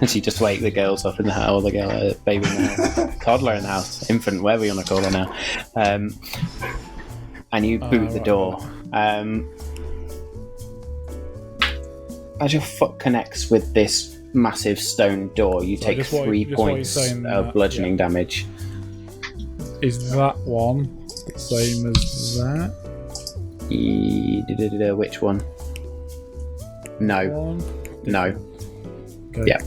A: And she just wake the girls up in the house, or the girl, baby in the house, toddler in the house, infant, whatever you want to call her now. And you boot the door. As your foot connects with this massive stone door, you take 3 points of bludgeoning damage.
B: Is that one the same as that?
A: Which one? No.
B: One?
A: No.
B: Okay.
A: Yeah.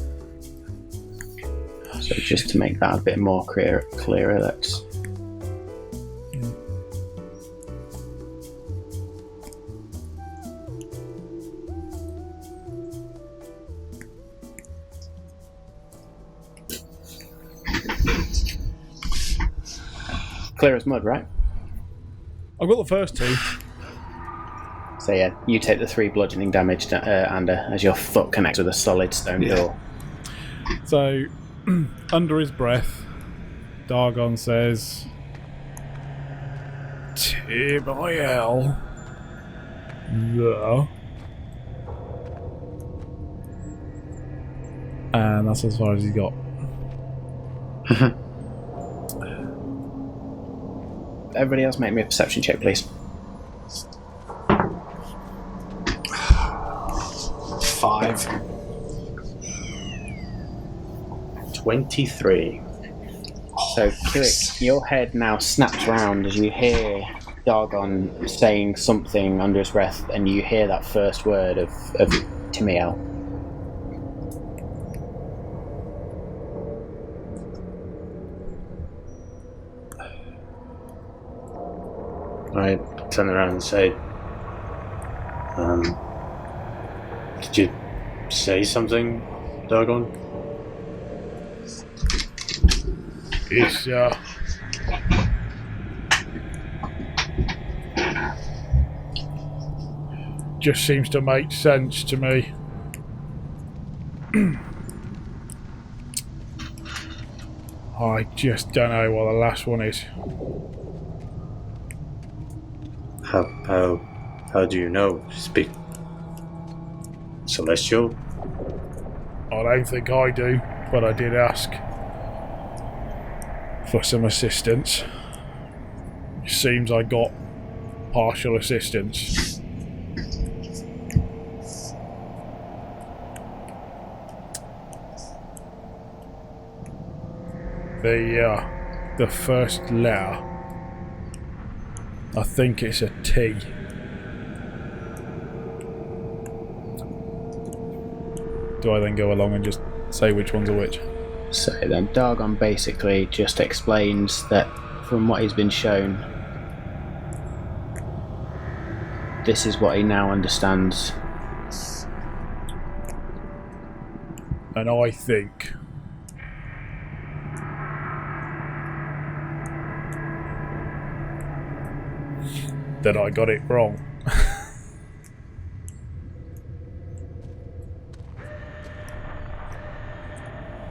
A: So just to make that a bit more clearer, let's... Clear as mud, right?
B: I've got the first 2.
A: So yeah, you take the 3 bludgeoning damage, as your foot connects with a solid stone door.
B: So, under his breath, Dargon says, "Timael, the..." And that's as far as he got.
A: Everybody else make me a perception check, please.
C: 5.
D: 23.
A: So, Kirik, your head now snaps round as you hear Dargon saying something under his breath, and you hear that first word of Timael.
D: I turn around and say, "Did you say something, Dargon?"
B: It's, just seems to make sense to me. I just don't know what the last one is.
D: How do you know? Speak Celestial?
B: I don't think I do, but I did ask for some assistance. It seems I got partial assistance. The first letter, I think it's a T. Do I then go along and just say which one's a which?
A: So then Dargon basically just explains that from what he's been shown, this is what he now understands.
B: And I think that I got it wrong.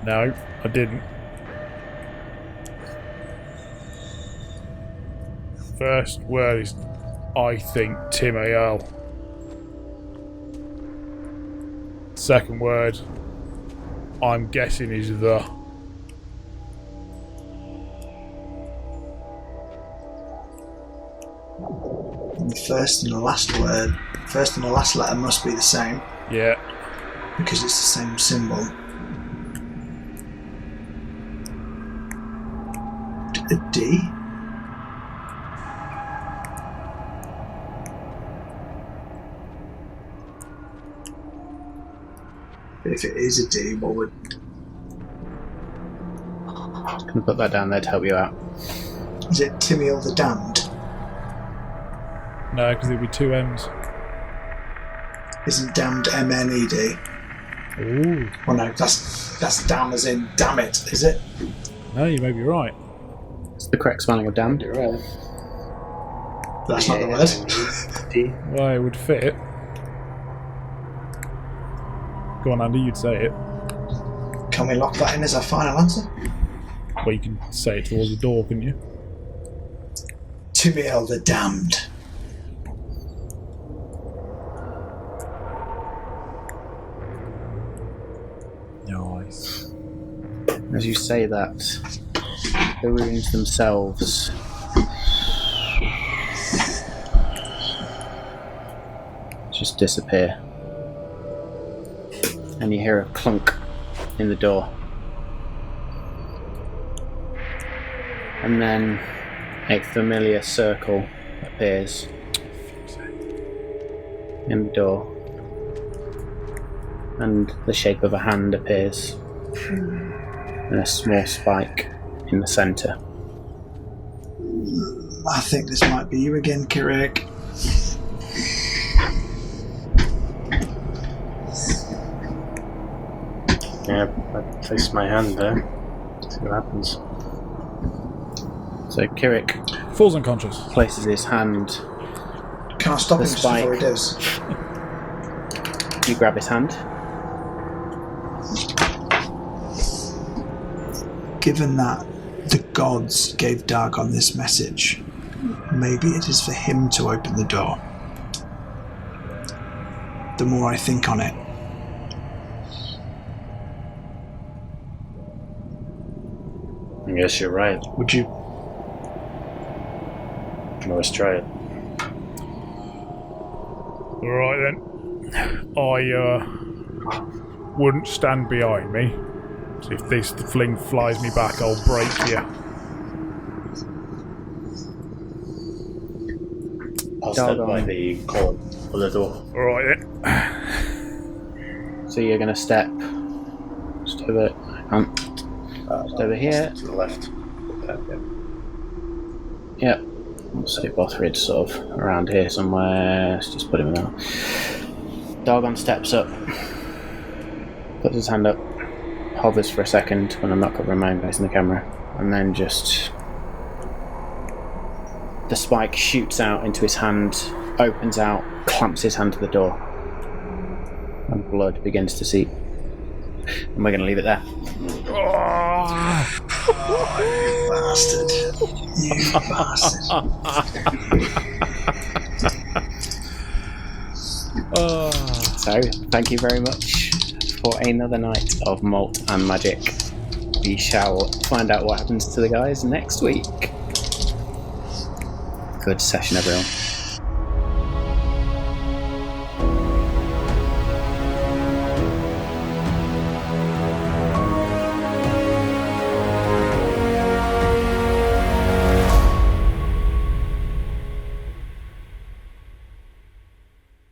B: No, I didn't. First word is, I think, Timael. Second word, I'm guessing, is the.
C: And the first and the last letter must be the same
B: Yeah.
C: because it's the same symbol. a D? If it is a D, what would...
A: Can put that down there to help you out.
C: Is it Timiel the Damned?
B: No, because it'd be 2 M's.
C: Isn't damned M-N-E-D?
B: Ooh.
C: Well, no, that's damn as in damn it, is it?
B: No, you may be right.
A: It's the correct spelling of damned.
D: You're right.
C: That's not the word.
D: D.
B: Well, it would fit. Go on, Andy, you'd say it.
C: Can we lock that in as our final answer?
B: Well, you can say it towards the door, couldn't you?
C: Timiel the Damned.
B: Nice.
A: As you say that, the runes themselves just disappear. And you hear a clunk in the door. And then a familiar circle appears in the door. And the shape of a hand appears. And a small spike in the centre.
C: I think this might be you again, Kirik.
D: Yeah, I place my hand there. See what happens.
A: So Kirik
B: Falls unconscious.
A: places his hand.
C: Can I stop
A: The
C: him just before he
A: spike.
C: does?
A: You grab his hand.
C: Given that the gods gave Dargon this message, maybe it is for him to open the door. The more I think on it,
D: I guess you're right.
C: would you?
D: Can always try it.
B: Alright then. I wouldn't stand behind me. So if this fling flies me back, I'll break you.
D: I'll stand
A: Doggone.
D: by the column of the door.
B: Alright then.
A: So you're going to step just over, just over here.
D: To the left.
A: Yep. So Bothridge sort of around here somewhere. Let's just put him there. Dargon steps up, puts his hand up, hovers for a second when I'm not covering my own face in the camera, and then just the spike shoots out into his hand, opens out, clamps his hand to the door, and blood begins to seep. And we're going to leave it there.
C: Bastard. You bastard.
A: So, thank you very much for another night of Malt and Magic. We shall find out what happens to the guys next week. Good session, everyone.